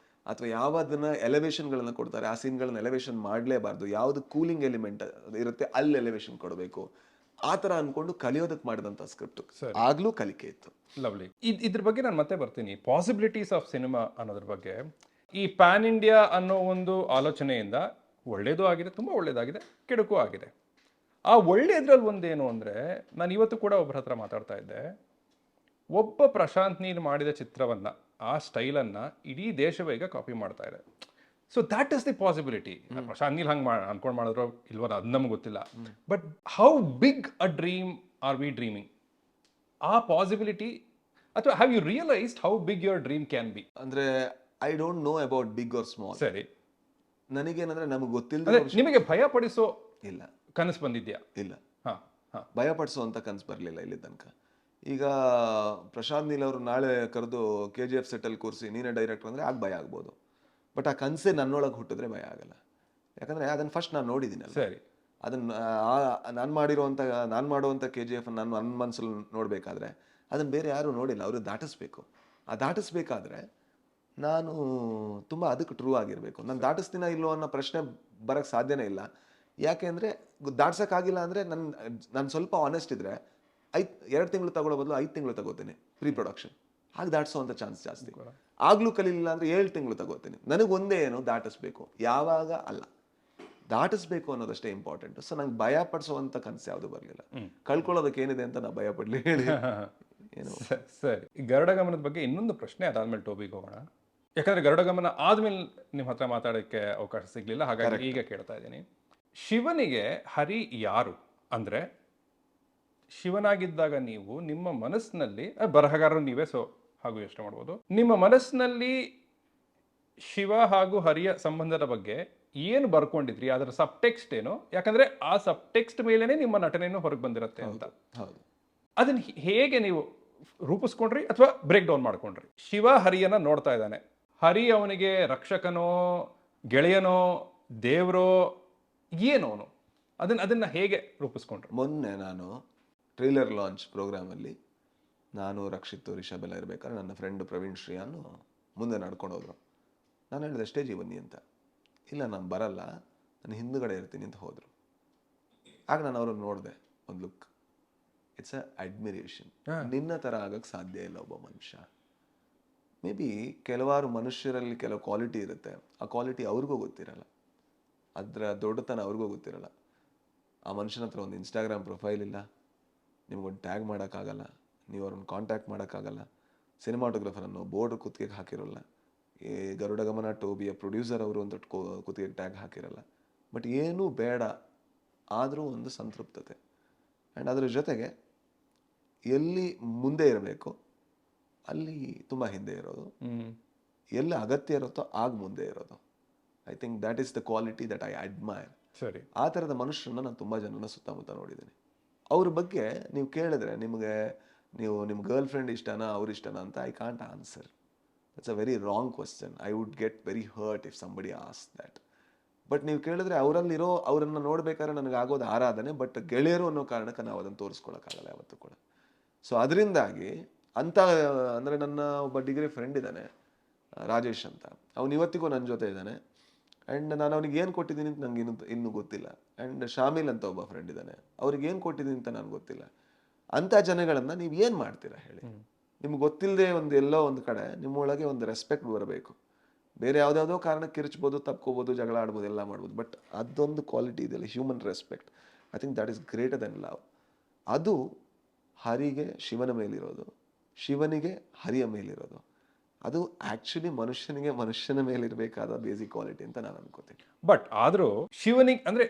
C: ಅಥವಾ ಯಾವುದನ್ನ ಎಲಿವೇಶನ್ಗಳನ್ನ ಕೊಡ್ತಾರೆ, ಆ ಸೀನ್ಗಳನ್ನ ಎಲಿವೇಶನ್ ಮಾಡಲೇಬಾರ್ದು. ಯಾವುದು ಕೂಲಿಂಗ್ ಎಲಿಮೆಂಟ್ ಇರುತ್ತೆ ಅಲ್ಲಿ ಎಲಿವೇಶನ್ ಕೊಡಬೇಕು. ಆ ಥರ ಅನ್ಕೊಂಡು ಕಲಿಯೋದಕ್ಕೆ ಮಾಡಿದಂಥ ಸ್ಕ್ರಿಪ್ಟ್ ಆಗ್ಲೂ ಕಲಿಕೆ ಇತ್ತು.
D: ಲವ್ಲಿ. ಇದ್ರ ಬಗ್ಗೆ ನಾನು ಮತ್ತೆ ಬರ್ತೀನಿ. ಪಾಸಿಬಿಲಿಟೀಸ್ ಆಫ್ ಸಿನಿಮಾ ಅನ್ನೋದ್ರ ಬಗ್ಗೆ ಈ ಪ್ಯಾನ್ ಇಂಡಿಯಾ ಅನ್ನೋ ಒಂದು ಆಲೋಚನೆಯಿಂದ ಒಳ್ಳೇದು ಆಗಿದೆ, ತುಂಬ ಒಳ್ಳೇದಾಗಿದೆ, ಕೆಡುಕು ಆಗಿದೆ. ಆ ಒಳ್ಳೆಯದ್ರಲ್ಲಿ ಒಂದೇನು ಅಂದರೆ, ನಾನು ಇವತ್ತು ಕೂಡ ಒಬ್ಬರ ಹತ್ರ ಮಾತಾಡ್ತಾ ಇದ್ದೆ, ಒಬ್ಬ ಪ್ರಶಾಂತ್ ನೀಲ್ ಮಾಡಿದ ಚಿತ್ರವನ್ನು, ಆ ಸ್ಟೈಲನ್ನು ಇಡೀ ದೇಶವೇ ಈಗ ಕಾಪಿ ಮಾಡ್ತಾ ಇದೆ. So that is the possibility. Prashanth Neel ಹಂಗೆ ಅನ್ಕೊಂಡು ಮಾಡಿದ್ರು ಇಲ್ವೋ ಅದು ನಮ್ಗೆ ಗೊತ್ತಿಲ್ಲ. But how big a dream are we dreaming? ಆ ಪಾಸಿಬಿಲಿಟಿ, ಅಥವಾ have you realised how big your dream can be?
C: ಅಂದ್ರೆ I don't know about big or small.
D: ಸರಿ,
C: ನನಗೇನಂದ್ರೆ ನಮ್ಗೆ ಗೊತ್ತಿಲ್ಲ.
D: ನಿಮಗೆ ಭಯ ಪಡಿಸೋ
C: ಇಲ್ಲ
D: ಕನಸು ಬಂದಿದ್ಯಾ?
C: ಇಲ್ಲ,
D: ಹಾ,
C: ಭಯ ಪಡಿಸುವಂತ ಕನಸು ಬರಲಿಲ್ಲ ಇಲ್ಲಿ ತನಕ. ಈಗ ಪ್ರಶಾಂತ್ ನೀಲ್ ಅವರು ನಾಳೆ ಕರೆದು KGF ಸೆಟ್ಟಲ್ಲಿ ಕೂರಿಸಿ ನೀನೇ ಡೈರೆಕ್ಟರ್ ಅಂದರೆ ಆಗ ಭಯ ಆಗ್ಬೋದು. ಬಟ್ ಆ ಕನಸೇ ನನ್ನೊಳಗೆ ಹುಟ್ಟಿದ್ರೆ ಭಯ ಆಗಲ್ಲ. ಯಾಕಂದರೆ ಅದನ್ನು ಫಸ್ಟ್ ನಾನು ನೋಡಿದ್ದೀನಲ್ಲ.
D: ಸರಿ,
C: ಅದನ್ನು ನಾನು ಮಾಡುವಂಥ KGF ನಾನು ನನ್ನ ಮನಸ್ಸಲ್ಲಿ ನೋಡಬೇಕಾದ್ರೆ ಅದನ್ನು ಬೇರೆ ಯಾರೂ ನೋಡಿಲ್ಲ, ಅವರು ದಾಟಿಸ್ಬೇಕು. ಆ ದಾಟಿಸ್ಬೇಕಾದ್ರೆ ನಾನು ತುಂಬ ಅದಕ್ಕೆ ಟ್ರೂ ಆಗಿರಬೇಕು. ನಾನು ದಾಟಿಸ್ತೀನ ಇಲ್ಲೋ ಅನ್ನೋ ಪ್ರಶ್ನೆ ಬರೋಕ್ಕೆ ಸಾಧ್ಯನೇ ಇಲ್ಲ. ಯಾಕೆ ಅಂದರೆ ದಾಟ್ಸೋಕ್ಕಾಗಿಲ್ಲ ಅಂದರೆ ನಾನು ಸ್ವಲ್ಪ ಆನೆಸ್ಟ್ ಇದ್ದರೆ 2 ತಿಂಗಳು ತಗೊಳ್ಳೋ ಬದಲು 5 ತಿಂಗಳು ತಗೋತೀನಿ ಪ್ರೀ ಪ್ರೊಡಕ್ಷನ್. ಹಾಗೆ ದಾಟಿಸೋವಂಥ ಚಾನ್ಸ್ ಜಾಸ್ತಿ. ಆಗಲೂ ಕಲೀಲಿಲ್ಲ ಅಂದರೆ 7 ತಿಂಗಳು ತಗೋತೀನಿ. ನನಗೊಂದೇ ಏನು, ದಾಟಿಸ್ಬೇಕು, ಯಾವಾಗ ಅಲ್ಲ, ದಾಟಿಸ್ಬೇಕು ಅನ್ನೋದಷ್ಟೇ ಇಂಪಾರ್ಟೆಂಟ್. ಸೊ ನಂಗೆ ಭಯ ಪಡಿಸುವಂಥ ಕನಸು ಯಾವುದು ಬರಲಿಲ್ಲ. ಕಳ್ಕೊಳ್ಳೋದಕ್ಕೆ ಏನಿದೆ ಅಂತ ನಾ ಭಯ ಪಡಲಿ ಹೇಳಿ ಏನು.
D: ಸರಿ, ಈ ಗರುಡಗಮನದ ಬಗ್ಗೆ ಇನ್ನೊಂದು ಪ್ರಶ್ನೆ, ಅದಾದ್ಮೇಲೆ ಟೋಬಿಗೆ ಹೋಗೋಣ. ಯಾಕಂದ್ರೆ ಗರುಡಗಮನ ಆದ್ಮೇಲೆ ನಿಮ್ಮ ಹತ್ರ ಮಾತಾಡೋಕ್ಕೆ ಅವಕಾಶ ಸಿಗ್ಲಿಲ್ಲ, ಹಾಗಾಗಿ ಈಗ ಕೇಳ್ತಾ ಇದ್ದೀನಿ. ಶಿವನಿಗೆ ಹರಿ ಯಾರು ಅಂದ್ರೆ, ಶಿವನಾಗಿದ್ದಾಗ ನೀವು ನಿಮ್ಮ ಮನಸ್ಸಿನಲ್ಲಿ, ಬರಹಗಾರರು ನೀವೇ, ಸೊ ಹಾಗೂ ಯೋಚನೆ ಮಾಡ್ಬೋದು, ನಿಮ್ಮ ಮನಸ್ಸಿನಲ್ಲಿ ಶಿವ ಹಾಗೂ ಹರಿಯ ಸಂಬಂಧದ ಬಗ್ಗೆ ಏನು ಬರ್ಕೊಂಡಿದ್ರಿ, ಅದರ ಸಬ್ ಟೆಕ್ಸ್ಟ್ ಏನು? ಯಾಕಂದ್ರೆ ಆ ಸಬ್ ಟೆಕ್ಸ್ಟ್ ಮೇಲೇನೆ ನಿಮ್ಮ ನಟನೆಯನ್ನು ಹೊರಗೆ ಬಂದಿರುತ್ತೆ ಅಂತ.
C: ಹೌದು.
D: ಅದನ್ನ ಹೇಗೆ ನೀವು ರೂಪಿಸ್ಕೊಂಡ್ರಿ ಅಥವಾ ಬ್ರೇಕ್ ಡೌನ್ ಮಾಡ್ಕೊಂಡ್ರಿ? ಶಿವ ಹರಿಯನ್ನ ನೋಡ್ತಾ ಇದ್ದಾನೆ, ಹರಿ ಅವನಿಗೆ ರಕ್ಷಕನೋ, ಗೆಳೆಯನೋ, ದೇವರೋ, ಏನೋನು? ಅದನ್ನ ಹೇಗೆ ರೂಪಿಸ್ಕೊಂಡ್ರಿ?
C: ಮೊನ್ನೆ ನಾನು ಟ್ರೈಲರ್ ಲಾಂಚ್ ಪ್ರೋಗ್ರಾಮಲ್ಲಿ ನಾನು, ರಕ್ಷಿತ್, ರಿಷಬ್ ಎಲ್ಲ ಇರಬೇಕಾದ್ರೆ ನನ್ನ ಫ್ರೆಂಡ್ ಪ್ರವೀಣ್ ಶ್ರೀಯಾನು ಮುಂದೆ ನಡ್ಕೊಂಡು ಹೋದ್ರು. ನಾನು ಹೇಳಿದೆ ಸ್ಟೇಜಿಗೆ ಬನ್ನಿ ಅಂತ. ಇಲ್ಲ ನಾನು ಬರಲ್ಲ, ನಾನು ಹಿಂದುಗಡೆ ಇರ್ತೀನಿ ಅಂತ ಹೋದರು. ಆಗ ನಾನು ಅವ್ರನ್ನ ನೋಡಿದೆ, ಒಂದು ಲುಕ್, ಇಟ್ಸ್ ಅ ಅಡ್ಮಿರೇಷನ್. ನಿನ್ನ ಥರ ಆಗಕ್ಕೆ ಸಾಧ್ಯ ಇಲ್ಲ ಒಬ್ಬ ಮನುಷ್ಯ. ಮೇ ಬಿ ಕೆಲವಾರು ಮನುಷ್ಯರಲ್ಲಿ ಕೆಲವು ಕ್ವಾಲಿಟಿ ಇರುತ್ತೆ, ಆ ಕ್ವಾಲಿಟಿ ಅವ್ರಿಗೂ ಗೊತ್ತಿರಲ್ಲ, ಅದರ ದೊಡ್ಡತನ ಅವ್ರಿಗೂ ಗೊತ್ತಿರಲ್ಲ. ಆ ಮನುಷ್ಯನ ಹತ್ರ ಒಂದು ಇನ್ಸ್ಟಾಗ್ರಾಮ್ ಪ್ರೊಫೈಲ್ ಇಲ್ಲ, ನಿಮ್ಗೊಂದು ಟ್ಯಾಗ್ ಮಾಡೋಕ್ಕಾಗಲ್ಲ, ನೀವು ಅವ್ರನ್ನ ಕಾಂಟ್ಯಾಕ್ಟ್ ಮಾಡೋಕ್ಕಾಗಲ್ಲ, ಸಿನಿಮಾಟೋಗ್ರಫರನ್ನು ಬೋರ್ಡ್ ಕುತ್ತಿಗೆಗೆ ಹಾಕಿರೋಲ್ಲ, ಈ ಗರುಡಗಮನ ಟೋಬಿಯ ಪ್ರೊಡ್ಯೂಸರ್ ಅವರು ಒಂದು ಕುತ್ತಿಗೆಗೆ ಟ್ಯಾಗ್ ಹಾಕಿರಲ್ಲ. ಬಟ್ ಏನೂ ಬೇಡ, ಆದರೂ ಒಂದು ಸಂತೃಪ್ತತೆ. ಆ್ಯಂಡ್ ಅದರ ಜೊತೆಗೆ ಎಲ್ಲಿ ಮುಂದೆ ಇರಬೇಕು ಅಲ್ಲಿ ತುಂಬ ಹಿಂದೆ ಇರೋದು, ಎಲ್ಲಿ ಅಗತ್ಯ ಇರುತ್ತೋ ಆಗ ಮುಂದೆ ಇರೋದು. I think that is the quality that I admire.
D: ಸರಿ,
C: ಆ ಥರದ ಮನುಷ್ಯರನ್ನ ನಾನು ತುಂಬ ಜನನ ಸುತ್ತಮುತ್ತ ನೋಡಿದ್ದೀನಿ. ಅವ್ರ ಬಗ್ಗೆ ನೀವು ಕೇಳಿದ್ರೆ ನೀವು ನಿಮ್ಮ ಗರ್ಲ್ ಫ್ರೆಂಡ್ ಇಷ್ಟನಾ, ಅವ್ರ ಇಷ್ಟನಾ ಅಂತ I can't answer. That's a very wrong question. I would get very hurt if somebody ask that. But ನೀವು ಕೇಳಿದ್ರೆ ಅವರನ್ನು ನೋಡ್ಬೇಕಾದ್ರೆ ನನಗಾಗೋದು ಆರಾಧನೆ. ಬಟ್ ಗೆಳೆಯರು ಅನ್ನೋ ಕಾರಣಕ್ಕೆ ನಾವು ಅದನ್ನು ತೋರಿಸ್ಕೊಳಕ್ಕಾಗಲ್ಲ ಯಾವತ್ತೂ ಕೂಡ. ಸೊ ಅದರಿಂದಾಗಿ ಅಂತ ಅಂದರೆ ನನ್ನ ಒಬ್ಬ ಡಿಗ್ರಿ ಫ್ರೆಂಡ್ ಇದ್ದಾನೆ ರಾಜೇಶ್ ಅಂತ, ಅವನು ಇವತ್ತಿಗೂ ನನ್ನ ಜೊತೆ ಇದ್ದಾನೆ. ಆ್ಯಂಡ್ ನಾನು ಅವ್ನಿಗೆ ಏನು ಕೊಟ್ಟಿದ್ದೀನಿ ಅಂತ ನನಗೆ ಇನ್ನೂ ಗೊತ್ತಿಲ್ಲ. ಆ್ಯಂಡ್ ಶಾಮಿಲ್ ಅಂತ ಒಬ್ಬ ಫ್ರೆಂಡ್ ಇದ್ದಾನೆ, ಅವ್ರಿಗೆ ಏನು ಕೊಟ್ಟಿದ್ದೀನಿ ಅಂತ ನನಗೆ ಗೊತ್ತಿಲ್ಲ. ಅಂಥ ಜನಗಳನ್ನು ನೀವು ಏನು ಮಾಡ್ತೀರಾ ಹೇಳಿ? ನಿಮ್ಗೆ ಗೊತ್ತಿಲ್ಲದೆ ಎಲ್ಲೋ ಒಂದು ಕಡೆ ನಿಮ್ಮೊಳಗೆ ಒಂದು ರೆಸ್ಪೆಕ್ಟ್ ಬರಬೇಕು. ಬೇರೆ ಯಾವುದ್ಯಾವುದೋ ಕಾರಣಕ್ಕೆ ಕಿರ್ಚ್ಬೋದು, ತಪ್ಕೋಬೋದು, ಜಗಳ ಆಡ್ಬೋದು, ಎಲ್ಲ ಮಾಡ್ಬೋದು. ಬಟ್ ಅದೊಂದು ಕ್ವಾಲಿಟಿ ಇದೆಯಲ್ಲ, human respect, I think that is greater than love. ಅದು ಹರಿಗೆ ಶಿವನ ಮೇಲಿರೋದು, ಶಿವನಿಗೆ ಹರಿಯ ಮೇಲಿರೋದು. ಅದು ಆಕ್ಚುಲಿ ಮನುಷ್ಯನ ಮೇಲಿರಬೇಕಾದ ಬೇಸಿಕ್ ಕ್ವಾಲಿಟಿ ಅಂತ ನಾನು ಅನ್ಕೋತೀನಿ.
D: ಬಟ್ ಆದ್ರೂ ಶಿವನಿಗೆ ಅಂದ್ರೆ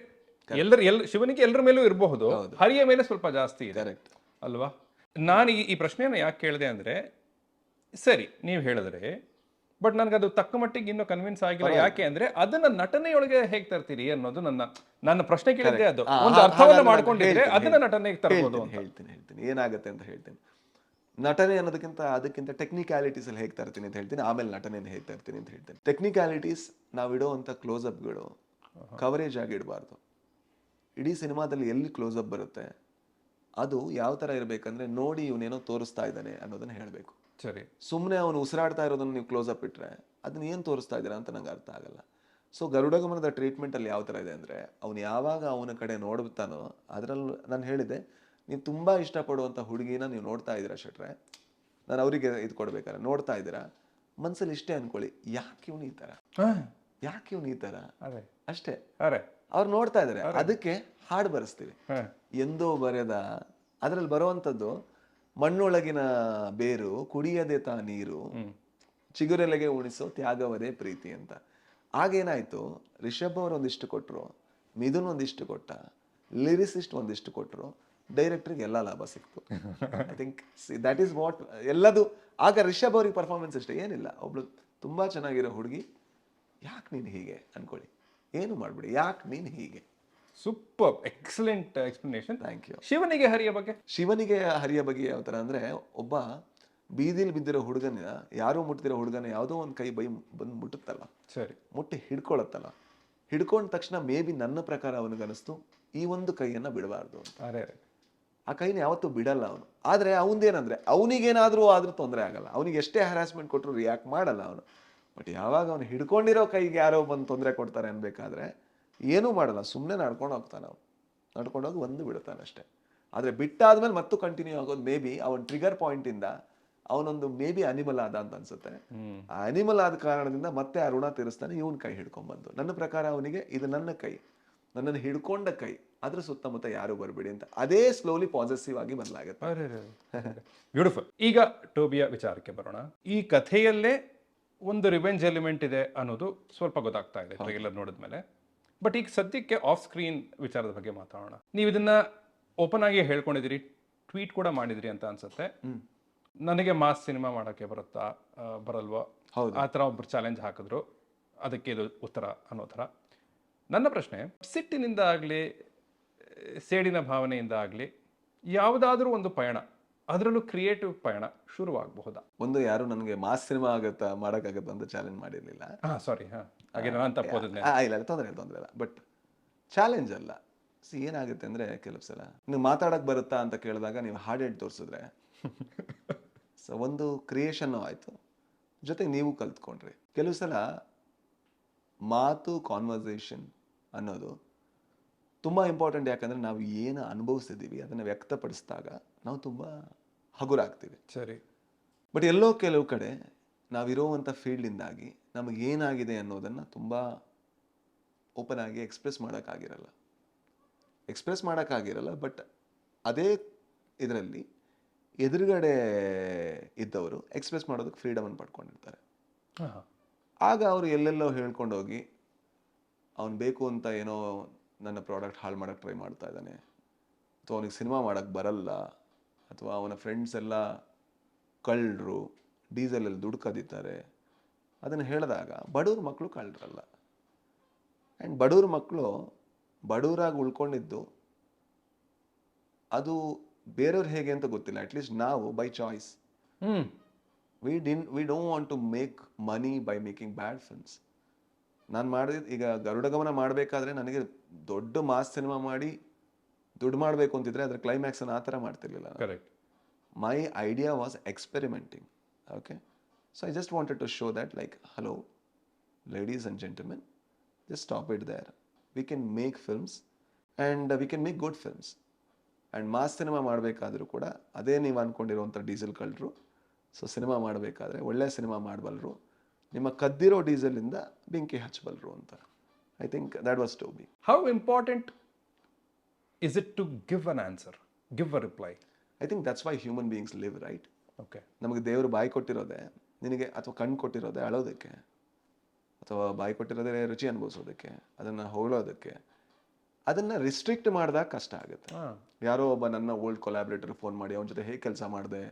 D: ಶಿವನಿಗೆ ಎಲ್ಲರ ಮೇಲೂ ಇರಬಹುದು, ಹರಿಯ ಮೇಲೆ ಸ್ವಲ್ಪ ಜಾಸ್ತಿ ಇದೆ.
C: ಕರೆಕ್ಟ್
D: ಅಲ್ವಾ? ನಾನು ಈ ಪ್ರಶ್ನೆಯನ್ನು ಯಾಕೆ ಕೇಳಿದೆ ಅಂದರೆ, ಸರಿ ನೀವು ಹೇಳಿದ್ರೆ, ಬಟ್ ನನಗದು ತಕ್ಕ ಮಟ್ಟಿಗೆ ಇನ್ನೂ ಕನ್ವಿನ್ಸ್ ಆಗಿಲ್ಲ. ಯಾಕೆ ಅಂದ್ರೆ ಅದನ್ನ ನಟನೆಯೊಳಗೆ ಹೇಗೆ ತರ್ತೀರಿ ಅನ್ನೋದು ನನ್ನ ಪ್ರಶ್ನೆ ಕೇಳಿದ್ದೆ. ಅದು ಒಂದು ಅರ್ಥವನ್ನು ಮಾಡ್ಕೊಂಡಿದ್ರೆ ಅದನ್ನ ನಟನೆಗೆ ತರಬಹುದು ಅಂತ
C: ಹೇಳ್ತೀನಿ. ಏನಾಗುತ್ತೆ ಅಂತ ಹೇಳ್ತೀನಿ. ನಟನೆ ಅದಕ್ಕಿಂತ ಟೆಕ್ನಿಕ್ಯಾಲಿಟೀಸ್ ಅಲ್ಲಿ ಹೇಗೆ ತರ್ತೀನಿ ಅಂತ ಹೇಳ್ತೀನಿ, ಆಮೇಲೆ ನಟನೆಯನ್ನು ಹೇಗೆ ತರ್ತೀನಿ ಅಂತ ಹೇಳ್ತೀನಿ. ಟೆಕ್ನಿಕ್ಯಾಲಿಟೀಸ್ ನಾವಿಡೋವಂಥ ಕ್ಲೋಸಪ್ಗಳು ಕವರೇಜ್ ಆಗಿ ಇಡಬಾರ್ದು. ಇಡೀ ಸಿನಿಮಾದಲ್ಲಿ ಎಲ್ಲಿ ಕ್ಲೋಸಪ್ ಬರುತ್ತೆ ಅದು ಯಾವ ಥರ ಇರಬೇಕಂದ್ರೆ, ನೋಡಿ ಇವನೇನೋ ತೋರಿಸ್ತಾ ಇದ್ದಾನೆ ಅನ್ನೋದನ್ನ ಹೇಳಬೇಕು.
D: ಸರಿ,
C: ಸುಮ್ಮನೆ ಅವನು ಉಸಿರಾಡ್ತಾ ಇರೋದನ್ನು ನೀವು ಕ್ಲೋಸಪ್ ಇಟ್ಟರೆ ಅದನ್ನ ಏನು ತೋರಿಸ್ತಾ ಇದ್ದೀರಾ ಅಂತ ನಂಗೆ ಅರ್ಥ ಆಗಲ್ಲ. ಸೊ ಗರುಡಗಮನದ ಟ್ರೀಟ್ಮೆಂಟಲ್ಲಿ ಯಾವ ಥರ ಇದೆ ಅಂದರೆ, ಅವನು ಯಾವಾಗ ಅವನ ಕಡೆ ನೋಡ್ತಾನೋ ಅದರಲ್ಲಿ ನಾನು ಹೇಳಿದೆ, ನೀವು ತುಂಬ ಇಷ್ಟಪಡುವಂಥ ಹುಡುಗಿನ ನೀವು ನೋಡ್ತಾ ಇದ್ದೀರಾ ಶೆಟ್ರೆ, ನಾನು ಅವರಿಗೆ ಇದು ಕೊಡ್ಬೇಕಾದ್ರೆ ನೋಡ್ತಾ ಇದ್ದೀರಾ, ಮನ್ಸಲ್ಲಿ ಇಷ್ಟೇ ಅನ್ಕೊಳ್ಳಿ, ಯಾಕೆ ಇವನು ಈ ಥರ, ಯಾಕೆ ಇವನು ಈ ಥರ,
D: ಅದೇ
C: ಅಷ್ಟೇ.
D: ಅರೆ
C: ಅವ್ರು ನೋಡ್ತಾ ಇದ್ದಾರೆ, ಅದಕ್ಕೆ ಹಾಡು ಬರೆಸ್ತೀವಿ. ಎಂದೋ ಬರೆದ ಅದರಲ್ಲಿ ಬರುವಂಥದ್ದು ಮಣ್ಣೊಳಗಿನ ಬೇರು, ಕುಡಿಯದೆ ತಾ ನೀರು, ಚಿಗುರೆಲೆಗೆ ಉಣಿಸೋ ತ್ಯಾಗವದೇ ಪ್ರೀತಿ ಅಂತ. ಆಗೇನಾಯ್ತು, ರಿಷಬ್ ಅವರು ಒಂದಿಷ್ಟು ಕೊಟ್ಟರು, ಮಿಥುನ್ ಒಂದಿಷ್ಟು ಕೊಟ್ಟ, ಲಿರಿಸಿಸ್ಟ್ ಒಂದಿಷ್ಟು ಕೊಟ್ಟರು, ಡೈರೆಕ್ಟ್ರಿಗೆ ಎಲ್ಲ ಲಾಭ ಸಿಕ್ತು. I think that is what ಎಲ್ಲದು. ಆಗ ರಿಷಬ್ ಅವ್ರಿಗೆ ಪರ್ಫಾರ್ಮೆನ್ಸ್ ಅಷ್ಟೇ, ಏನಿಲ್ಲ, ಒಬ್ಳು ತುಂಬಾ ಚೆನ್ನಾಗಿರೋ ಹುಡುಗಿ, ಯಾಕೆ ನೀನು ಹೀಗೆ ಅನ್ಕೊಳ್ಳಿ, ಏನು ಮಾಡ್ಬಿಡಿ, ಯಾಕೆ ನೀನು ಹೀಗೆ.
D: Super, excellent explanation.
C: Thank you.
D: ಶಿವನಿಗೆ ಹರಿಯ ಬಗ್ಗೆ?
C: ಶಿವನಿಗೆ ಹರಿಯ ಬಗ್ಗೆ ಯಾವ ಥರ ಅಂದರೆ, ಒಬ್ಬ ಬೀದಿಲಿ ಬಿದ್ದಿರೋ ಹುಡುಗನ, ಯಾರೋ ಮುಟ್ತಿರೋ ಹುಡುಗನ ಯಾವುದೋ ಒಂದು ಕೈ ಬಂದು ಮುಟ್ಟುತ್ತಲ್ಲ,
D: ಸರಿ,
C: ಮುಟ್ಟಿ ಹಿಡ್ಕೊಳತ್ತಲ್ಲ, ಹಿಡ್ಕೊಂಡ ತಕ್ಷಣ ಮೇ ಬಿ ನನ್ನ ಪ್ರಕಾರ ಅವನಿಗನಿಸ್ತು ಈ ಒಂದು ಕೈಯನ್ನು ಬಿಡಬಾರ್ದು ಅಂತ.
D: ಅರೆ
C: ಆ ಕೈನ ಯಾವತ್ತೂ ಬಿಡಲ್ಲ ಅವನು. ಆದರೆ ಅವನದೇನಂದ್ರೆ, ಅವನಿಗೇನಾದರೂ ಆದರೂ ತೊಂದರೆ ಆಗಲ್ಲ, ಅವನಿಗೆ ಎಷ್ಟೇ ಹ್ಯಾರಾಸ್ಮೆಂಟ್ ಕೊಟ್ಟರು ರಿಯಾಕ್ಟ್ ಮಾಡಲ್ಲ ಅವನು. ಬಟ್ ಯಾವಾಗ ಅವನು ಹಿಡ್ಕೊಂಡಿರೋ ಕೈಗೆ ಯಾರೋ ಬಂದು ತೊಂದರೆ ಕೊಡ್ತಾರೆ ಅನ್ಬೇಕಾದ್ರೆ ಏನೂ ಮಾಡಲ್ಲ, ಸುಮ್ಮನೆ ನಡ್ಕೊಂಡು ಹೋಗ್ತಾನೆ. ಅವನು ನಡ್ಕೊಂಡೋಗಿ ಒಂದು ಬಿಡ್ತಾನೆ ಅಷ್ಟೇ. ಆದರೆ ಬಿಟ್ಟಾದ್ಮೇಲೆ ಮತ್ತು ಕಂಟಿನ್ಯೂ ಆಗೋದು ಮೇ ಬಿ ಅವನ ಟ್ರಿಗರ್ ಪಾಯಿಂಟಿಂದ ಅವನೊಂದು ಮೇ ಬಿ ಅನಿಮಲ್ ಆದ ಅಂತ ಅನ್ಸುತ್ತೆ. ಆ ಅನಿಮಲ್ ಆದ ಕಾರಣದಿಂದ ಮತ್ತೆ ಆ ಋಣ ತೀರಿಸ್ತಾನೆ ಇವನ್ ಕೈ ಹಿಡ್ಕೊಂಡ್ಬಂದು. ನನ್ನ ಪ್ರಕಾರ ಅವನಿಗೆ ಇದು ನನ್ನ ಕೈ, ನನ್ನನ್ನು ಹಿಡ್ಕೊಂಡ ಕೈ, ಅದ್ರ ಸುತ್ತಮುತ್ತ ಯಾರು ಬರಬೇಡಿ ಅಂತ. ಅದೇ ಸ್ಲೋಲಿ ಪಾಸಿಟಿವ್ ಆಗಿ ಬದಲಾಗುತ್ತೆ.
D: ಬ್ಯೂಟಿಫುಲ್. ಈಗ ಟೋಬಿಯ ವಿಚಾರಕ್ಕೆ ಬರೋಣ. ಈ ಕಥೆಯಲ್ಲೇ ಒಂದು ರಿವೆಂಜ್ ಎಲಿಮೆಂಟ್ ಇದೆ ಅನ್ನೋದು ಸ್ವಲ್ಪ ಗೊತ್ತಾಗ್ತಾ ಇದೆ ಟ್ರೈಲರ್ ನೋಡಿದ್ಮೇಲೆ. ಬಟ್ ಈಗ ಸದ್ಯಕ್ಕೆ ಆಫ್ ಸ್ಕ್ರೀನ್ ವಿಚಾರದ ಬಗ್ಗೆ ಮಾತಾಡೋಣ. ನೀವು ಇದನ್ನ ಓಪನ್ ಆಗಿ ಹೇಳ್ಕೊಂಡಿದ್ದೀರಿ, ಟ್ವೀಟ್ ಕೂಡ ಮಾಡಿದಿರಿ ಅಂತ ಅನ್ಸುತ್ತೆ. ನನಗೆ ಮಾಸ್ ಸಿನಿಮಾ ಮಾಡೋಕ್ಕೆ ಬರುತ್ತಾ, ಬರಲ್ವಾ, ಆ ಥರ ಒಬ್ರು ಚಾಲೆಂಜ್ ಹಾಕಿದ್ರು, ಅದಕ್ಕೆ ಇದು ಉತ್ತರ ಅನ್ನೋ ಥರ. ನನ್ನ ಪ್ರಶ್ನೆ, ಸಿಟ್ಟಿನಿಂದ ಆಗಲಿ ಸೇಡಿನ ಭಾವನೆಯಿಂದ ಆಗಲಿ ಯಾವುದಾದ್ರೂ ಒಂದು ಪಯಣ, ಅದರಲ್ಲೂ ಕ್ರಿಯೇಟಿವ್ ಪಯಣ ಶುರುವಾಗಬಹುದಾ?
C: ಒಂದು ಯಾರು ನನಗೆ ಮಾಸ್ ಸಿನಿಮಾ ಮಾಡೋಕ್ಕಾಗತ್ತಾ ಅಂತ ಚಾಲೆಂಜ್ ಮಾಡಿರಲಿಲ್ಲ.
D: ಸಾರಿ, ಹಾಗೆ ನಾನು ತಪ್ಪೋದಿಲ್ಲ.
C: ಇಲ್ಲ, ತೊಂದರೆ ಇಲ್ಲ. ಬಟ್ ಚಾಲೆಂಜ್ ಅಲ್ಲ. ಏನಾಗುತ್ತೆ ಅಂದರೆ, ಕೆಲವು ಸಲ ನೀವು ಮಾತಾಡೋಕೆ ಬರುತ್ತಾ ಅಂತ ಕೇಳಿದಾಗ ನೀವು ಹಾಡು ಹೇಳಿ ತೋರಿಸಿದ್ರೆ ಸೊ ಒಂದು ಕ್ರಿಯೇಷನ್ ಆಯಿತು, ಜೊತೆಗೆ ನೀವು ಕಲ್ತ್ಕೊಂಡ್ರಿ. ಕೆಲವು ಸಲ ಮಾತು, ಕಾನ್ವರ್ಸೇಷನ್ ಅನ್ನೋದು ತುಂಬ ಇಂಪಾರ್ಟೆಂಟ್. ಯಾಕಂದರೆ ನಾವು ಏನು ಅನುಭವಿಸಿದ್ದೀವಿ ಅದನ್ನು ವ್ಯಕ್ತಪಡಿಸಿದಾಗ ನಾವು ತುಂಬ ಹಗುರಾಗ್ತೀವಿ.
D: ಸರಿ.
C: ಬಟ್ ಎಲ್ಲೋ ಕೆಲವು ಕಡೆ ನಾವಿರೋವಂಥ ಫೀಲ್ಡಿಂದಾಗಿ ನಮಗೆ ಏನಾಗಿದೆ ಅನ್ನೋದನ್ನು ತುಂಬ ಓಪನ್ ಆಗಿ ಎಕ್ಸ್ಪ್ರೆಸ್ ಮಾಡೋಕ್ಕಾಗಿರಲ್ಲ. ಬಟ್ ಅದೇ ಇದರಲ್ಲಿ ಎದುರುಗಡೆ ಇದ್ದವರು ಎಕ್ಸ್ಪ್ರೆಸ್ ಮಾಡೋದಕ್ಕೆ ಫ್ರೀಡಮನ್ನು ಪಡ್ಕೊಂಡಿರ್ತಾರೆ. ಆಗ ಅವರು ಎಲ್ಲೆಲ್ಲೋ ಹೇಳ್ಕೊಂಡೋಗಿ ಅವನು ಬೇಕು ಅಂತ ಏನೋ ನನ್ನ ಪ್ರಾಡಕ್ಟ್ ಹಾಳು ಮಾಡೋಕ್ಕೆ ಟ್ರೈ ಮಾಡ್ತಾ ಇದ್ದಾನೆ, ಅಥವಾ ಅವನಿಗೆ ಸಿನಿಮಾ ಮಾಡೋಕ್ಕೆ ಬರಲ್ಲ, ಅಥವಾ ಅವನ ಫ್ರೆಂಡ್ಸ್ ಎಲ್ಲ ಕಳ್ಳರು, ಡೀಸೆಲಲ್ಲಿ ದುಡ್ಡು ಕದೀತಾರೆ, ಅದನ್ನು ಹೇಳಿದಾಗ ಬಡವ್ರ ಮಕ್ಕಳು ಕಳ್ಳರಲ್ಲ. ಆ್ಯಂಡ್ ಬಡವ್ರ ಮಕ್ಕಳು ಬಡವರಾಗಿ ಉಳ್ಕೊಂಡಿದ್ದು ಅದು ಬೇರೆಯವ್ರು ಹೇಗೆ ಅಂತ ಗೊತ್ತಿಲ್ಲ. ಅಟ್ಲೀಸ್ಟ್ ನಾವು by choice we don't want to make money by making bad films. ನಾನು ಮಾಡಿದ ಈಗ ಗರುಡಗಮನ ಮಾಡಬೇಕಾದ್ರೆ ನನಗೆ ದೊಡ್ಡ ಮಾಸ್ ಸಿನಿಮಾ ಮಾಡಿ ದುಡ್ಡು ಮಾಡಬೇಕು ಅಂತಿದ್ರೆ ಅದರ ಕ್ಲೈಮ್ಯಾಕ್ಸನ್ನು ಆ ಥರ ಮಾಡ್ತಿರ್ಲಿಲ್ಲ.
D: Correct.
C: My idea was experimenting. Okay, so I just wanted to show that like, hello ladies and gentlemen, just stop it there. We can make films and we can make good films. And mass cinema ಮಾಡಬೇಕಾದ್ರೂ ಕೂಡ ಅದೇ ನೀವು ಅಂದ್ಕೊಂಡಿರುವಂಥ diesel ಕಳ್ಳರು. ಸೊ cinema ಮಾಡಬೇಕಾದ್ರೆ ಒಳ್ಳೆಯ cinema ಮಾಡಬಲ್ಲರು, ನಿಮ್ಮ ಕದ್ದಿರೋ ಡೀಸೆಲಿಂದ ಬೆಂಕಿ ಹಚ್ಚಬಲ್ಲರು ಅಂತ. I think that was Toby.
D: How important is it to give an answer, give a reply?
C: I think that's why human beings live, right?
D: Okay.
C: ನಮಗೆ ದೇವರು ಬಾಯಿ ಕೊಟ್ಟಿರೋದೆ ನಿನಗೆ, ಅಥವಾ ಕಣ್ಣು ಕೊಟ್ಟಿರೋದೆ ಅಳೋದಕ್ಕೆ, ಅಥವಾ ಬಾಯಿ ಕೊಟ್ಟಿರೋದೇ ರುಚಿ ಅನುಭವಿಸೋದಕ್ಕೆ, ಅದನ್ನು ಹೊಗಳೋದಕ್ಕೆ. ಅದನ್ನು ರಿಸ್ಟ್ರಿಕ್ಟ್ ಮಾಡಿದಾಗ ಕಷ್ಟ ಆಗುತ್ತೆ. ಯಾರೋ ಒಬ್ಬ ನನ್ನ ಓಲ್ಡ್ ಕೊಲಾಬ್ರೇಟರ್ ಫೋನ್ ಮಾಡಿ ಅವನ ಜೊತೆ ಹೇಗೆ ಕೆಲಸ ಮಾಡಿದೆ,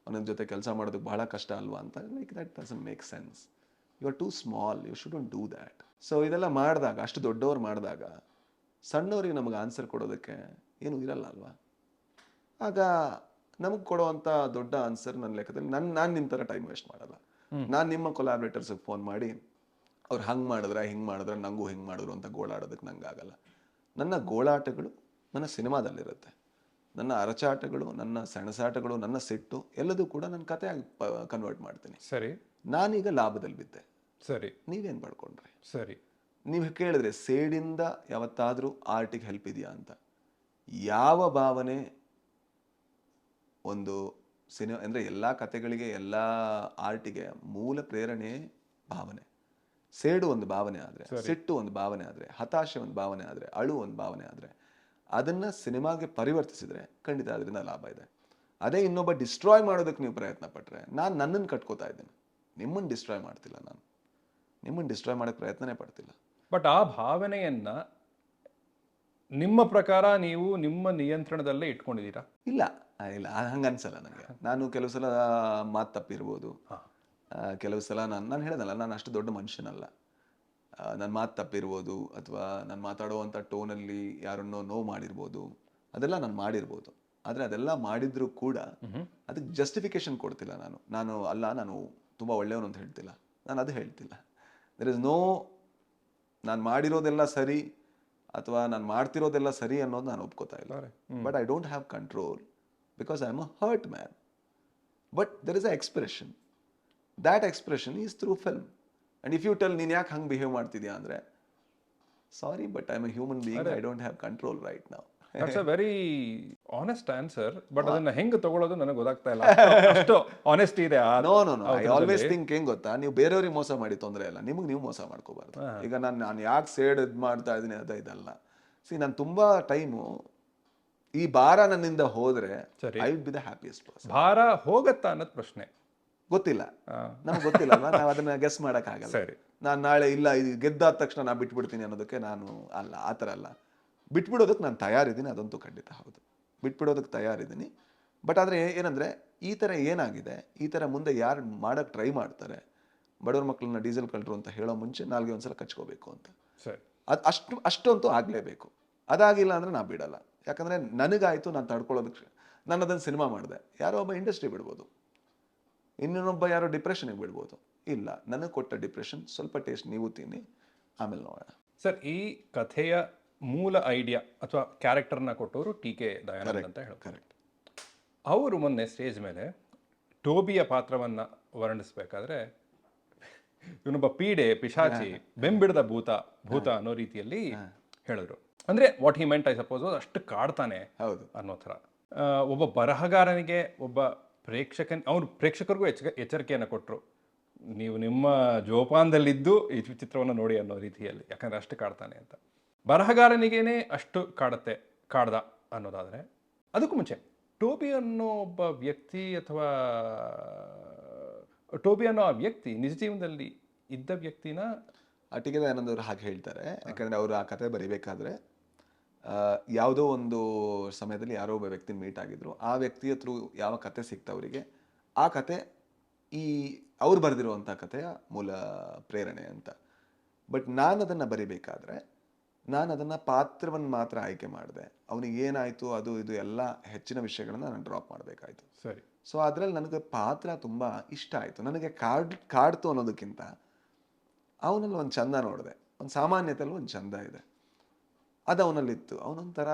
C: ಅವನ ಜೊತೆ ಕೆಲಸ ಮಾಡೋದಕ್ಕೆ ಬಹಳ ಕಷ್ಟ ಅಲ್ವಾ ಅಂತ, like that doesn't make sense. You are too small, you shouldn't do that. So ಇದೆಲ್ಲ ಮಾಡಿದಾಗ, ಅಷ್ಟು ದೊಡ್ಡವ್ರು ಮಾಡಿದಾಗ ಸಣ್ಣವ್ರಿಗೆ ನಮಗೆ ಆನ್ಸರ್ ಕೊಡೋದಕ್ಕೆ ಏನೂ ಇರಲ್ಲ ಅಲ್ವಾ. ಆಗ ನಮಗೆ ಕೊಡೋವಂಥ ದೊಡ್ಡ ಆನ್ಸರ್ ನನ್ನ ಲೆಕ್ಕದಲ್ಲಿ ನಾನು ನಿಮ್ಮ ಥರ ಟೈಮ್ ವೇಸ್ಟ್ ಮಾಡಲ್ಲ. ನಾನು ನಿಮ್ಮ ಕೊಲಾಬ್ರೇಟರ್ಸಿಗೆ ಫೋನ್ ಮಾಡಿ ಅವ್ರು ಹಂಗೆ ಮಾಡಿದ್ರೆ ಹಿಂಗೆ ಮಾಡಿದ್ರೆ ನನಗೂ ಹಿಂಗೆ ಮಾಡಿದ್ರು ಅಂತ ಗೋಳಾಡೋದಕ್ಕೆ ನಂಗೆ ಆಗಲ್ಲ. ನನ್ನ ಗೋಳಾಟಗಳು ನನ್ನ ಸಿನಿಮಾದಲ್ಲಿರುತ್ತೆ. ನನ್ನ ಅರಚಾಟಗಳು, ನನ್ನ ಸೆಣಸಾಟಗಳು, ನನ್ನ ಸಿಟ್ಟು ಎಲ್ಲದೂ ಕೂಡ ನನ್ನ ಕಥೆಯಾಗಿ ಕನ್ವರ್ಟ್ ಮಾಡ್ತೀನಿ.
D: ಸರಿ.
C: ನಾನೀಗ ಲಾಭದಲ್ಲಿ ಬಿದ್ದೆ,
D: ಸರಿ,
C: ನೀವೇನು ಪಡ್ಕೊಂಡ್ರಿ?
D: ಸರಿ.
C: ನೀವು ಕೇಳಿದ್ರೆ ಸೇಡಿಂದ ಯಾವತ್ತಾದರೂ ಆರ್ಟಿಗೆ ಹೆಲ್ಪ್ ಇದೆಯಾ ಅಂತ. ಯಾವ ಭಾವನೆ ಒಂದು ಅಂದರೆ ಎಲ್ಲ ಕಥೆಗಳಿಗೆ, ಎಲ್ಲ ಆರ್ಟಿಗೆ ಮೂಲ ಪ್ರೇರಣೆ ಭಾವನೆ. ಸೇಡು ಒಂದು ಭಾವನೆ ಆದರೆ, ಸಿಟ್ಟು ಒಂದು ಭಾವನೆ ಆದರೆ, ಹತಾಶೆ ಒಂದು ಭಾವನೆ ಆದರೆ, ಅಳು ಒಂದು ಭಾವನೆ ಆದರೆ, ಅದನ್ನು ಸಿನಿಮಾಗೆ ಪರಿವರ್ತಿಸಿದರೆ ಖಂಡಿತ ಅದರಿಂದ ಲಾಭ ಇದೆ. ಅದೇ ಇನ್ನೊಬ್ಬ ಡಿಸ್ಟ್ರಾಯ್ ಮಾಡೋದಕ್ಕೆ ನೀವು ಪ್ರಯತ್ನ ಪಟ್ಟರೆ, ನಾನು ನನ್ನನ್ನು ಕಟ್ಕೋತಾ ಇದ್ದೇನೆ, ನಿಮ್ಮನ್ನು ಡಿಸ್ಟ್ರಾಯ್ ಮಾಡ್ತಿಲ್ಲ. ನಾನು ನಿಮ್ಮನ್ನು ಡಿಸ್ಟ್ರಾಯ್ ಮಾಡೋಕ್ಕೆ ಪ್ರಯತ್ನನೇ ಪಡ್ತಿಲ್ಲ.
D: ಬಟ್ ಆ ಭಾವನೆಯನ್ನು ನಿಮ್ಮ ಪ್ರಕಾರ ನೀವು ನಿಮ್ಮ ನಿಯಂತ್ರಣದಲ್ಲೇ ಇಟ್ಕೊಂಡಿದ್ದೀರಾ?
C: ಇಲ್ಲ ಇಲ್ಲ, ಹಂಗೆ ಅನ್ಸಲ್ಲ ನನಗೆ. ನಾನು ಕೆಲವು ಸಲ ಮಾತು ತಪ್ಪಿರ್ಬೋದು, ಕೆಲವು ಸಲ ನಾನು ಹೇಳಿದಲ್ಲ, ನಾನು ಅಷ್ಟು ದೊಡ್ಡ ಮನುಷ್ಯನಲ್ಲ. ನನ್ನ ಮಾತು ತಪ್ಪಿರ್ಬೋದು, ಅಥವಾ ನಾನು ಮಾತಾಡುವಂಥ ಟೋನಲ್ಲಿ ಯಾರನ್ನೋ ನೋವು ಮಾಡಿರ್ಬೋದು, ಅದೆಲ್ಲ ನಾನು ಮಾಡಿರ್ಬೋದು. ಆದರೆ ಅದೆಲ್ಲ ಮಾಡಿದ್ರೂ ಕೂಡ ಅದಕ್ಕೆ ಜಸ್ಟಿಫಿಕೇಶನ್ ಕೊಡ್ತಿಲ್ಲ ನಾನು ನಾನು ತುಂಬ ಒಳ್ಳೆಯವನು ಅಂತ ಹೇಳ್ತಿಲ್ಲ, ನಾನು ಅದು ಹೇಳ್ತಿಲ್ಲ. ದೆರ್ ಇಸ್ ನೋ ನಾನು ಮಾಡಿರೋದೆಲ್ಲ ಸರಿ ಅಥವಾ ನಾನು ಮಾಡ್ತಿರೋದೆಲ್ಲ ಸರಿ ಅನ್ನೋದು ನಾನು ಒಪ್ಕೋತಾ ಇಲ್ಲ. But I don't have control because I am a hurt man. But there is a expression, that expression is through film. And if you tell ನೀನು ಯಾಕೆ ಹಂಗೆ ಬಿಹೇವ್ ಮಾಡ್ತಿದ್ಯಾ ಅಂದರೆ, sorry but I am a human being, I don't have control right now.
D: That's a very honest answer. But ಅದನ್ನ ಹೆಂಗೆ ತಗೊಳ್ಳೋದು ನನಗೆ ಗೊತ್ತಾಗ್ತಾ ಇಲ್ಲ. ಅಷ್ಟು ಆನೆಸ್ಟಿ ಇದೆ.
C: ನೋ ಐ ಆಲ್ವೇಸ್ ಥಿಂಕ್ ಹೆಂಗ್ ಗೊತ್ತಾ, ನೀವು ಬೇರೆಯವ್ರಿಗೆ ಮೋಸ ಮಾಡಿ ತೊಂದರೆ ಇಲ್ಲ, ನಿಮಗೆ ನೀವು ಮೋಸ ಮಾಡ್ಕೋಬಾರ್ದು. ಈಗ ನಾನು ಯಾಕೆ ಸೇಡ್ ಇದು ಮಾಡ್ತಾ ಇದ್ದೀನಿ ಇದಲ್ಲ. ನಾನು ತುಂಬಾ ಟೈಮು ಈ ಭಾರ ನನ್ನಿಂದ ಹೋದ್ರೆ I will be the happiest person.
D: ಭಾರ ಹೋಗತ್ತಾ ಅನ್ನೋದು ಪ್ರಶ್ನೆ
C: ಗೊತ್ತಿಲ್ಲ, ನಮ್ಗೆ ಗೊತ್ತಿಲ್ಲ ಅಲ್ವಾ, ನಾವು ಅದನ್ನ ಗೆಸ್ ಮಾಡೋಕ್ಕಾಗಲ್ಲ. ನಾನು ನಾಳೆ ಇಲ್ಲ ಇದು ಗೆದ್ದಾದ ತಕ್ಷಣ ನಾನು ಬಿಟ್ಬಿಡ್ತೀನಿ ಅನ್ನೋದಕ್ಕೆ ನಾನು ಅಲ್ಲ, ಆ ಥರ ಅಲ್ಲ. ಬಿಟ್ಬಿಡೋದಕ್ಕೆ ನಾನು ತಯಾರಿದ್ದೀನಿ, ಅದಂತೂ ಖಂಡಿತ ಹೌದು, ಬಿಟ್ಬಿಡೋದಕ್ಕೆ ತಯಾರಿದ್ದೀನಿ. ಬಟ್ ಆದರೆ ಏನಂದರೆ, ಈ ಥರ ಏನಾಗಿದೆ, ಈ ಥರ ಮುಂದೆ ಯಾರು ಮಾಡೋಕ್ಕೆ ಟ್ರೈ ಮಾಡ್ತಾರೆ, ಬಡವ್ರ ಮಕ್ಕಳನ್ನ ಡೀಸೆಲ್ ಕಳ್ರು ಅಂತ ಹೇಳೋ ಮುಂಚೆ ನಾಲ್ಗೆ ಒಂದ್ಸಲ ಕಚ್ಕೋಬೇಕು ಅಂತ. ಅದು ಅಷ್ಟಂತೂ ಆಗಲೇಬೇಕು. ಅದಾಗಿಲ್ಲ ಅಂದರೆ ನಾನು ಬಿಡಲ್ಲ. ಯಾಕಂದರೆ ನನಗಾಯಿತು, ನಾನು ತಡ್ಕೊಳ್ಳೋದಕ್ಕೆ ನಾನು ಅದನ್ನು ಸಿನಿಮಾ ಮಾಡಿದೆ. ಯಾರೋ ಒಬ್ಬ ಇಂಡಸ್ಟ್ರಿ ಬಿಡ್ಬೋದು, ಇನ್ನೊಬ್ಬ ಯಾರೋ ಡಿಪ್ರೆಷನ್ಗೆ ಬಿಡ್ಬೋದು. ಇಲ್ಲ, ನನಗೆ ಕೊಟ್ಟ ಡಿಪ್ರೆಷನ್ ಸ್ವಲ್ಪ ಟೇಸ್ಟ್ ನೀವು ತಿನ್ನಿ, ಆಮೇಲೆ ನೋಡೋಣ.
D: ಸರ್, ಈ ಕಥೆಯ ಮೂಲ ಐಡಿಯಾ ಅಥವಾ ಕ್ಯಾರೆಕ್ಟರ್ನ ಕೊಟ್ಟವರು ಟಿ.ಕೆ. ದಯಾನಂದ್ ಅಂತ ಹೇಳಿ.
C: ಕರೆಕ್ಟ್.
D: ಅವರು ಮೊನ್ನೆ ಸ್ಟೇಜ್ ಮೇಲೆ ಟೋಬಿಯ ಪಾತ್ರವನ್ನು ವರ್ಣಿಸಬೇಕಾದ್ರೆ ಇವನೊಬ್ಬ ಪೀಡೆ, ಪಿಶಾಚಿ, ಬೆಂಬಿಡದ ಭೂತ ಅನ್ನೋ ರೀತಿಯಲ್ಲಿ ಹೇಳಿದ್ರು. ಅಂದರೆ what he made I suppose ಅಷ್ಟು ಕಾಡ್ತಾನೆ ಅನ್ನೋ ಥರ. ಒಬ್ಬ ಬರಹಗಾರನಿಗೆ, ಒಬ್ಬ ಅವ್ರು ಪ್ರೇಕ್ಷಕರಿಗೂ ಎಚ್ಚರಿಕೆಯನ್ನು ಕೊಟ್ಟರು, ನೀವು ನಿಮ್ಮ ಜೋಪಾನದಲ್ಲಿದ್ದು ಈ ಚಿತ್ರವನ್ನು ನೋಡಿ ಅನ್ನೋ ರೀತಿಯಲ್ಲಿ, ಯಾಕಂದರೆ ಅಷ್ಟು ಕಾಡ್ತಾನೆ ಅಂತ. ಬರಹಗಾರನಿಗೇನೆ ಅಷ್ಟು ಕಾಡ್ದ ಅನ್ನೋದಾದರೆ, ಅದಕ್ಕೂ ಮುಂಚೆ ಟೋಬಿ ಅನ್ನೋ ಒಬ್ಬ ವ್ಯಕ್ತಿ ಅಥವಾ ಟೋಬಿ ಅನ್ನೋ ಆ ವ್ಯಕ್ತಿ ನಿಜ ಜೀವನದಲ್ಲಿ ಇದ್ದ ವ್ಯಕ್ತಿನ
C: ಟಿ.ಕೆ. ದಯಾನಂದ್ ಅವರು ಹಾಗೆ ಹೇಳ್ತಾರೆ. ಯಾಕಂದರೆ ಅವರು ಆ ಕತೆ ಬರಿಬೇಕಾದ್ರೆ ಯಾವುದೋ ಒಂದು ಸಮಯದಲ್ಲಿ ಯಾರೋ ಒಬ್ಬ ವ್ಯಕ್ತಿನ ಮೀಟ್ ಆಗಿದ್ರು. ಆ ವ್ಯಕ್ತಿಯ ಥ್ರೂ ಯಾವ ಕತೆ ಸಿಕ್ತ ಅವರಿಗೆ, ಆ ಕತೆ ಈ ಅವ್ರು ಬರೆದಿರುವಂಥ ಕಥೆಯ ಮೂಲ ಪ್ರೇರಣೆ ಅಂತ. ಬಟ್ ನಾನು ಅದನ್ನು ಬರಿಬೇಕಾದ್ರೆ ನಾನು ಅದನ್ನು ಪಾತ್ರವನ್ನು ಮಾತ್ರ ಆಯ್ಕೆ ಮಾಡಿದೆ. ಅವನಿಗೆ ಏನಾಯಿತು ಅದು ಇದು ಎಲ್ಲ ಹೆಚ್ಚಿನ ವಿಷಯಗಳನ್ನು ನಾನು ಡ್ರಾಪ್ ಮಾಡಬೇಕಾಯ್ತು.
D: ಸರಿ.
C: ಸೊ ಅದರಲ್ಲಿ ನನಗೆ ಪಾತ್ರ ತುಂಬ ಇಷ್ಟ ಆಯಿತು. ನನಗೆ ಕಾಡ್ತು ಅನ್ನೋದಕ್ಕಿಂತ ಅವನಲ್ಲಿ ಒಂದು ಚಂದ ನೋಡಿದೆ, ಒಂದು ಸಾಮಾನ್ಯತೆಯಲ್ಲಿ ಒಂದು ಚಂದ ಇದೆ, ಅದು ಅವನಲ್ಲಿತ್ತು. ಅವನೊಂಥರ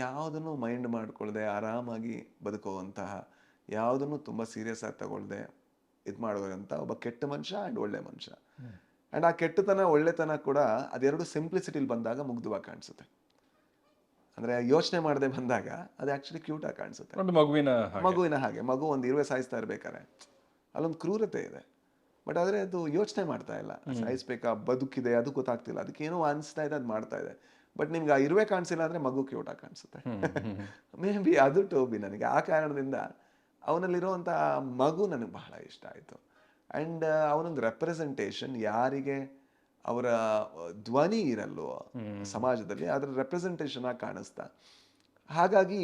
C: ಯಾವುದನ್ನು ಮೈಂಡ್ ಮಾಡ್ಕೊಳ್ಳದೆ ಆರಾಮಾಗಿ ಬದುಕುವಂತಹ, ಯಾವುದನ್ನು ತುಂಬ ಸೀರಿಯಸ್ ಆಗಿ ತಗೊಳ್ದೆ ಇದು ಮಾಡುವಂಥ ಒಬ್ಬ ಕೆಟ್ಟ ಮನುಷ್ಯ ಆ್ಯಂಡ್ ಒಳ್ಳೆ ಮನುಷ್ಯ. ಆ್ಯಂಡ್ ಆ ಕೆಟ್ಟತನ ಒಳ್ಳೆತನ ಕೂಡ ಅದೆರಡು ಸಿಂಪ್ಲಿಸಿಟಿಲಿ ಬಂದಾಗ ಮುಗ್ಧವಾಗಿ ಕಾಣಿಸುತ್ತೆ. ಅಂದರೆ ಯೋಚನೆ ಮಾಡದೆ ಬಂದಾಗ ಅದು ಆ್ಯಕ್ಚುಲಿ ಕ್ಯೂಟಾಗಿ ಕಾಣಿಸುತ್ತೆ. ಮಗುವಿನ ಹಾಗೆ ಮಗು ಒಂದು ಇರುವೆ ಸಾಯಿಸ್ತಾ ಇರ್ಬೇಕಾರೆ ಅಲ್ಲೊಂದು ಕ್ರೂರತೆ ಇದೆ. ಬಟ್ ಆದರೆ ಅದು ಯೋಚನೆ ಮಾಡ್ತಾ ಇಲ್ಲ, ಸಾಯಿಸ್ಬೇಕಾ ಬದುಕಿದೆ ಅದು ಗೊತ್ತಾಗ್ತಿಲ್ಲ, ಅದಕ್ಕೇನೋ ಅನಿಸ್ತಾ ಇದೆ, ಅದು ಮಾಡ್ತಾ ಇದೆ. ಬಟ್ ನಿಮ್ಗೆ ಆ ಇರುವೆ ಕಾಣಿಸಿಲ್ಲ ಅಂದರೆ ಮಗು ಕ್ಯೂಟಾಗಿ ಕಾಣಿಸುತ್ತೆ. ಮೇ ಬಿ ಅದು ಟೋಬಿ ನನಗೆ. ಆ ಕಾರಣದಿಂದ ಅವನಲ್ಲಿರುವಂಥ ಮಗು ನನಗೆ ಬಹಳ ಇಷ್ಟ ಆಯಿತು. ಆ್ಯಂಡ್ ಅವನೊಂದು ರೆಪ್ರೆಸೆಂಟೇಷನ್, ಯಾರಿಗೆ ಅವರ ಧ್ವನಿ ಇರಲ್ವೋ ಸಮಾಜದಲ್ಲಿ, ಅದರ ರೆಪ್ರೆಸೆಂಟೇಷನ್ ಆಗಿ ಕಾಣಿಸ್ತಾ. ಹಾಗಾಗಿ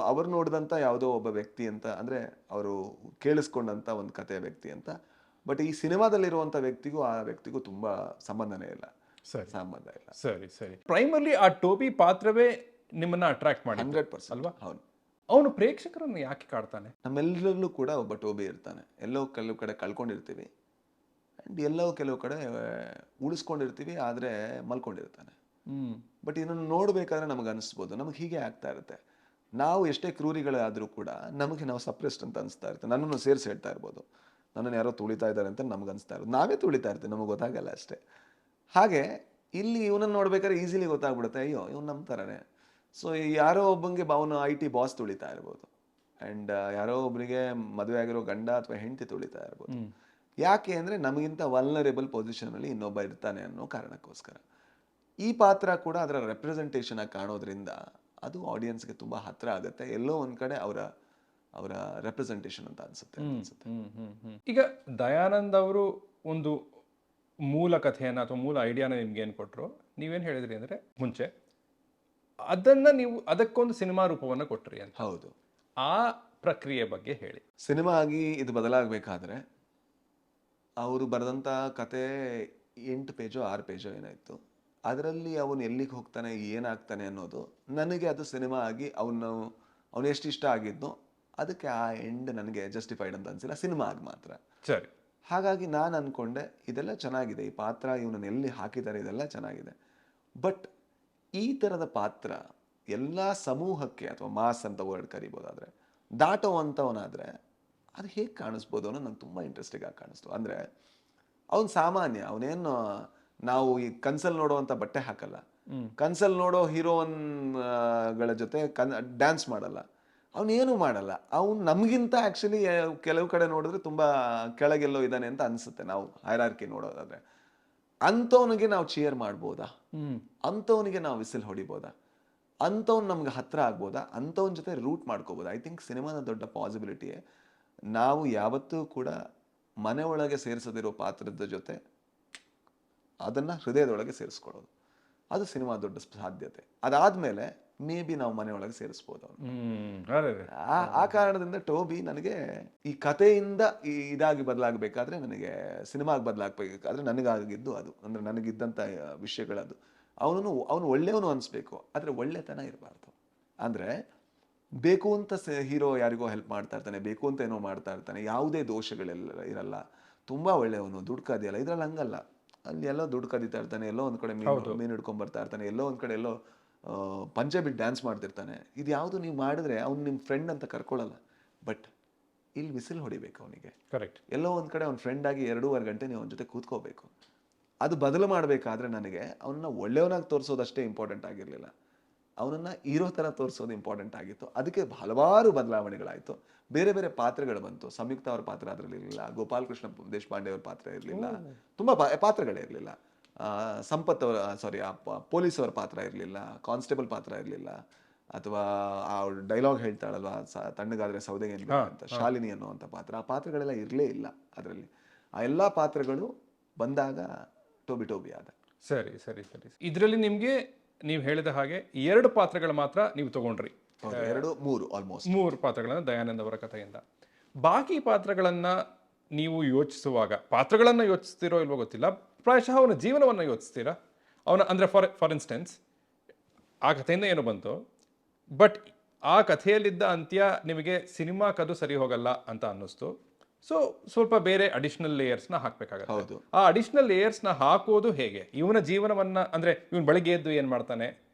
C: ಅವ್ರು ನೋಡಿದಂಥ ಯಾವುದೋ ಒಬ್ಬ ವ್ಯಕ್ತಿ ಅಂತ, ಅಂದರೆ ಅವರು ಕೇಳಿಸ್ಕೊಂಡಂಥ ಒಂದು ಕಥೆಯ ವ್ಯಕ್ತಿ ಅಂತ. ಬಟ್ ಈ ಸಿನಿಮಾದಲ್ಲಿರುವಂಥ ವ್ಯಕ್ತಿಗೂ ಆ ವ್ಯಕ್ತಿಗೂ ತುಂಬ ಸಂಬಂಧನೇ ಇಲ್ಲ. ಸಂಬಂಧ ಇಲ್ಲ.
D: ಸರಿ. ಪ್ರೈಮರ್ಲಿ ಆ ಟೋಬಿ ಪಾತ್ರವೇ ನಿಮ್ಮನ್ನ ಅಟ್ರಾಕ್ಟ್ ಮಾಡಿ
C: 100%
D: ಅಲ್ವಾ?
C: ಹೌದು.
D: ಅವನು ಪ್ರೇಕ್ಷಕರನ್ನು ಯಾಕೆ ಕಾಡ್ತಾನೆ?
C: ನಮ್ಮೆಲ್ಲರಲ್ಲೂ ಕೂಡ ಒಬ್ಬ ಟೋಬಿ ಇರ್ತಾನೆ. ಎಲ್ಲೋ ಕೆಲವು ಕಡೆ ಕಳ್ಕೊಂಡಿರ್ತೀವಿ, ಆ್ಯಂಡ್ ಎಲ್ಲೋ ಕೆಲವು ಕಡೆ ಉಳಿಸ್ಕೊಂಡಿರ್ತೀವಿ, ಆದರೆ ಮಲ್ಕೊಂಡಿರ್ತಾನೆ. ಬಟ್ ಇದನ್ನು ನೋಡಬೇಕಾದ್ರೆ ನಮಗೆ ಅನಿಸ್ಬೋದು, ನಮಗೆ ಹೀಗೆ ಆಗ್ತಾ ಇರುತ್ತೆ. ನಾವು ಎಷ್ಟೇ ಕ್ರೂರಿಗಳಾದರೂ ಕೂಡ ನಮಗೆ ನಾವು ಸಪ್ರೆಸ್ಡ್ ಅಂತ ಅನಿಸ್ತಾ ಇರ್ತೇವೆ. ನನ್ನನ್ನು ಸೇರಿಸಿ ಹೇಳ್ತಾ ಇರ್ಬೋದು, ನನ್ನನ್ನು ಯಾರೋ ತುಳಿತಾ ಇದ್ದಾರೆ ಅಂತ ನಮ್ಗೆ ಅನಿಸ್ತಾ ಇರೋದು. ನಾವೇ ತುಳಿತಾ ಇರ್ತೀವಿ, ನಮಗೆ ಗೊತ್ತಾಗಲ್ಲ ಅಷ್ಟೇ. ಹಾಗೆ ಇಲ್ಲಿ ಇವನನ್ನು ನೋಡ್ಬೇಕಾದ್ರೆ ಈಸಿಲಿ ಗೊತ್ತಾಗ್ಬಿಡುತ್ತೆ, ಅಯ್ಯೋ ಇವ್ನು ನಮ್ಮ ಥರನೇ. ಸೊ ಯಾರೋ ಒಬ್ಬಂಗೆ ಅವನು IT ಬಾಸ್ ತುಳಿತಾ ಇರ್ಬೋದು, ಆ್ಯಂಡ್ ಯಾರೋ ಒಬ್ಬರಿಗೆ ಮದುವೆ ಆಗಿರೋ ಗಂಡ ಅಥವಾ ಹೆಂಡತಿ ತುಳಿತಾ ಇರ್ಬೋದು. ಯಾಕೆ ಅಂದರೆ ನಮಗಿಂತ ವಲ್ನರೇಬಲ್ ಪೊಸಿಷನಲ್ಲಿ ಇನ್ನೊಬ್ಬ ಇರ್ತಾನೆ ಅನ್ನೋ ಕಾರಣಕ್ಕೋಸ್ಕರ. ಈ ಪಾತ್ರ ಕೂಡ ಅದರ ರೆಪ್ರೆಸೆಂಟೇಷನ್ ಆಗಿ ಕಾಣೋದ್ರಿಂದ ಅದು ಆಡಿಯನ್ಸ್ಗೆ ತುಂಬ ಹತ್ತಿರ ಆಗುತ್ತೆ. ಎಲ್ಲೋ ಒಂದು ಕಡೆ ಅವರ ರೆಪ್ರೆಸೆಂಟೇಷನ್ ಅಂತ ಅನ್ಸುತ್ತೆ.
D: ಈಗ ದಯಾನಂದ್ ಅವರು ಒಂದು ಮೂಲ ಕಥೆಯನ್ನು ಅಥವಾ ಮೂಲ ಐಡಿಯಾನ ನಿಮ್ಗೆ ಏನು ಕೊಟ್ಟರು, ನೀವೇನು ಹೇಳಿದ್ರಿ ಅಂದರೆ ಮುಂಚೆ ಅದನ್ನು ನೀವು ಅದಕ್ಕೊಂದು ಸಿನಿಮಾ ರೂಪವನ್ನು ಕೊಟ್ರಿ ಅಂತ.
C: ಹೌದು.
D: ಆ ಪ್ರಕ್ರಿಯೆ ಬಗ್ಗೆ ಹೇಳಿ.
C: ಸಿನಿಮಾ ಆಗಿ ಇದು ಬದಲಾಗಬೇಕಾದ್ರೆ ಅವರು ಬರೆದಂಥ ಕತೆ 8 ಪೇಜೋ 6 ಪೇಜೋ ಏನಾಯಿತು, ಅದರಲ್ಲಿ ಅವನು ಎಲ್ಲಿಗೆ ಹೋಗ್ತಾನೆ ಏನಾಗ್ತಾನೆ ಅನ್ನೋದು ನನಗೆ ಅದು ಸಿನಿಮಾ ಆಗಿ ಅವನು ಎಷ್ಟು ಇಷ್ಟ ಆಗಿದ್ನೋ ಅದಕ್ಕೆ ಆ ಎಂಡ್ ನನಗೆ ಜಸ್ಟಿಫೈಡ್ ಅಂತ ಅನಿಸಿಲ್ಲ, ಸಿನಿಮಾ ಆಗಿ ಮಾತ್ರ.
D: ಸರಿ.
C: ಹಾಗಾಗಿ ನಾನು ಅಂದ್ಕೊಂಡೆ ಇದೆಲ್ಲ ಚೆನ್ನಾಗಿದೆ, ಈ ಪಾತ್ರ ಇವನನ್ನು ಎಲ್ಲಿ ಹಾಕಿದ್ದಾರೆ ಇದೆಲ್ಲ ಚೆನ್ನಾಗಿದೆ, ಬಟ್ ಈ ಥರದ ಪಾತ್ರ ಎಲ್ಲ ಸಮೂಹಕ್ಕೆ ಅಥವಾ ಮಾಸ್ ಅಂತ ವರ್ಡ್ ಕರಿಬೋದಾದರೆ ದಾಟುವಂಥವನಾದರೆ ಅದು ಹೇಗೆ ಕಾಣಿಸ್ಬೋದು ಅನ್ನೋದು ನಂಗೆ ತುಂಬ ಇಂಟ್ರೆಸ್ಟಿಂಗ್ ಆಗಿ ಕಾಣಿಸ್ತು. ಅಂದರೆ ಅವನು ಸಾಮಾನ್ಯ, ಅವನೇನು ನಾವು ಈ ಕನ್ಸಲ್ಲಿ ನೋಡೋವಂಥ ಬಟ್ಟೆ ಹಾಕಲ್ಲ, ಕನ್ಸಲ್ಲಿ ನೋಡೋ ಹೀರೋನ್ಗಳ ಜೊತೆ ಡ್ಯಾನ್ಸ್ ಮಾಡಲ್ಲ, ಅವನೇನು ಮಾಡಲ್ಲ. ಅವನು ನಮಗಿಂತ ಆ್ಯಕ್ಚುಲಿ ಕೆಲವು ಕಡೆ ನೋಡಿದ್ರೆ ತುಂಬ ಕೆಳಗೆಲ್ಲೋ ಇದ್ದಾನೆ ಅಂತ ಅನಿಸುತ್ತೆ ನಾವು ಹೈರಾರ್ಕಿ ನೋಡೋದಾದ್ರೆ. ಅಂಥವನಿಗೆ ನಾವು ಚೇರ್ ಮಾಡ್ಬೋದಾ, ಅಂಥವನಿಗೆ ನಾವು ವಿಸಿಲ್ ಹೊಡಿಬೋದಾ, ಅಂಥವ್ನು ನಮ್ಗೆ ಹತ್ರ ಆಗ್ಬೋದಾ, ಅಂಥವನ ಜೊತೆ ರೂಟ್ ಮಾಡ್ಕೋಬೋದಾ? ಐ ಥಿಂಕ್ ಸಿನಿಮಾದ ದೊಡ್ಡ ಪಾಸಿಬಿಲಿಟಿಯೇ ನಾವು ಯಾವತ್ತೂ ಕೂಡ ಮನೆ ಒಳಗೆ ಸೇರಿಸದಿರೋ ಪಾತ್ರದ ಜೊತೆ ಅದನ್ನು ಹೃದಯದೊಳಗೆ ಸೇರಿಸ್ಕೊಳ್ಳೋದು. ಅದು ಸಿನಿಮಾ ದೊಡ್ಡ ಸಾಧ್ಯತೆ. ಅದಾದಮೇಲೆ ಮೇ ಬಿ ನಾವು ಮನೆಯೊಳಗೆ ಸೇರಿಸ್ಬೋದು ಅವನು. ಆ ಕಾರಣದಿಂದ ಟೋಬಿ ನನಗೆ ಈ ಕಥೆಯಿಂದ ಇದಾಗಿ ಬದಲಾಗಬೇಕಾದ್ರೆ, ನನಗೆ ಸಿನಿಮಾಗೆ ಬದಲಾಗಬೇಕಾದ್ರೆ ನನಗಾಗಿದ್ದು ಅದು. ಅಂದರೆ ನನಗಿದ್ದಂಥ ವಿಷಯಗಳದು. ಅವನು ಒಳ್ಳೆಯವನು ಅನಿಸ್ಬೇಕು, ಆದರೆ ಒಳ್ಳೆತನ ಇರಬಾರ್ದು. ಅಂದರೆ ಬೇಕು ಅಂತ ಹೀರೋ ಯಾರಿಗೋ ಹೆಲ್ಪ್ ಮಾಡ್ತಾ ಇರ್ತಾನೆ, ಬೇಕು ಅಂತ ಏನೋ ಮಾಡ್ತಾ ಇರ್ತಾನೆ, ಯಾವುದೇ ದೋಷಗಳೆಲ್ಲ ಇರಲ್ಲ, ತುಂಬ ಒಳ್ಳೆಯವನು, ದುಡ್ಡು ಕದಿಯಲ್ಲ. ಇದ್ರಲ್ಲಿ ಹಂಗಲ್ಲ. ಅಲ್ಲಿ ಎಲ್ಲೋ ದುಡ್ಡು ಕದೀತಾ ಇರ್ತಾನೆ, ಎಲ್ಲೋ ಒಂದು ಕಡೆ ಮೀನು ಹಿಡ್ಕೊಂಡ್ಬರ್ತಾ ಇರ್ತಾನೆ, ಎಲ್ಲೋ ಒಂದು ಕಡೆ ಎಲ್ಲೋ ಪಂಚೆ ಬಿಟ್ಟು ಡ್ಯಾನ್ಸ್ ಮಾಡ್ತಿರ್ತಾನೆ. ಇದು ಯಾವುದು ನೀವು ಮಾಡಿದ್ರೆ ಅವ್ನು ನಿಮ್ಮ ಫ್ರೆಂಡ್ ಅಂತ ಕರ್ಕೊಳ್ಳಲ್ಲ, ಬಟ್ ಇಲ್ಲಿ ವಿಸಿಲ್ ಹೊಡಿಬೇಕು ಅವನಿಗೆ.
D: ಕರೆಕ್ಟ್.
C: ಎಲ್ಲೋ ಒಂದು ಕಡೆ ಅವ್ನ ಫ್ರೆಂಡ್ ಆಗಿ 2.5 ಗಂಟೆ ನೀವು ಅವನ ಜೊತೆ ಕೂತ್ಕೋಬೇಕು. ಅದು ಬದಲು ಮಾಡಬೇಕಾದ್ರೆ ನನಗೆ ಅವನ್ನ ಒಳ್ಳೆಯವನಾಗಿ ತೋರಿಸೋದಷ್ಟೇ ಇಂಪಾರ್ಟೆಂಟ್ ಆಗಿರಲಿಲ್ಲ, ಅವನನ್ನು ಹೀರೋ ಥರ ತೋರಿಸೋದು ಇಂಪಾರ್ಟೆಂಟ್ ಆಗಿತ್ತು. ಅದಕ್ಕೆ ಹಲವಾರು ಬದಲಾವಣೆಗಳಾಯಿತು, ಬೇರೆ ಬೇರೆ ಪಾತ್ರಗಳು ಬಂತು. ಸಂಯುಕ್ತ ಅವ್ರ ಪಾತ್ರ ಅದರಲ್ಲಿ ಇರಲಿಲ್ಲ, ಗೋಪಾಲ್ ಕೃಷ್ಣ ದೇಶಪಾಂಡೆ ಅವ್ರ ಪಾತ್ರ ಇರಲಿಲ್ಲ, ತುಂಬ ಪಾತ್ರಗಳೇ ಇರಲಿಲ್ಲ. ಸಂಪತ್ ಪೊಲೀಸ್ ಅವ್ರ ಪಾತ್ರ ಇರಲಿಲ್ಲ, ಕಾನ್ಸ್ಟೇಬಲ್ ಪಾತ್ರ ಇರಲಿಲ್ಲ, ಅಥವಾ ಆ ಡೈಲಾಗ್ ಹೇಳ್ತಾಳಲ್ವ ತಣ್ಣಗಾದ್ರೆ ಸೌದೆಗೆ ಅಂತ ಶಾಲಿನಿ ಅನ್ನುವಂಥ ಪಾತ್ರ, ಆ ಪಾತ್ರಗಳೆಲ್ಲ ಇರಲೇ ಇಲ್ಲ ಅದರಲ್ಲಿ. ಆ ಎಲ್ಲ ಪಾತ್ರಗಳು ಬಂದಾಗ ಟೋಬಿ ಆದ.
D: ಸರಿ ಸರಿ ಸರಿ. ಇದರಲ್ಲಿ ನಿಮಗೆ ನೀವು ಹೇಳಿದ ಹಾಗೆ 2 ಪಾತ್ರಗಳು ಮಾತ್ರ ನೀವು ತಗೊಂಡ್ರಿ.
C: 3 ಆಲ್ಮೋಸ್ಟ್ 3
D: ಪಾತ್ರಗಳನ್ನು ದಯಾನಂದ್ ಅವರ ಕಥೆಯಿಂದ. ಬಾಕಿ ಪಾತ್ರಗಳನ್ನ ನೀವು ಯೋಚಿಸುವಾಗ, ಪಾತ್ರಗಳನ್ನು ಯೋಚಿಸ್ತಿರೋ ಇಲ್ವೋ ಗೊತ್ತಿಲ್ಲ, ಪ್ರಾಯಶಃ ಅವನ ಜೀವನವನ್ನು ಯೋಚಿಸ್ತೀರಾ? ಅವನ ಅಂದರೆ ಫಾರ್ ಇನ್ಸ್ಟೆನ್ಸ್ ಆ ಕಥೆಯಿಂದ ಏನು ಬಂತು, ಬಟ್ ಆ ಕಥೆಯಲ್ಲಿದ್ದ ಅಂತ್ಯ ನಿಮಗೆ ಸಿನಿಮಾಕ್ಕದು ಸರಿ ಹೋಗಲ್ಲ ಅಂತ ಅನ್ನಿಸ್ತು. ಸೊ ಸ್ವಲ್ಪ ಬೇರೆ ಅಡಿಷನಲ್ ಲೇಯರ್ಸ್ನ ಹಾಕಬೇಕಾಗುತ್ತೆ. ಆ ಅಡಿಷನಲ್ ಲೇಯರ್ಸ್ನ ಹಾಕೋದು ಹೇಗೆ? ಇವನ ಜೀವನವನ್ನ, ಅಂದರೆ ಇವನು ಬೆಳಗ್ಗೆ ಎದ್ದು ಏನು ಮಾಡ್ತಾನೆ,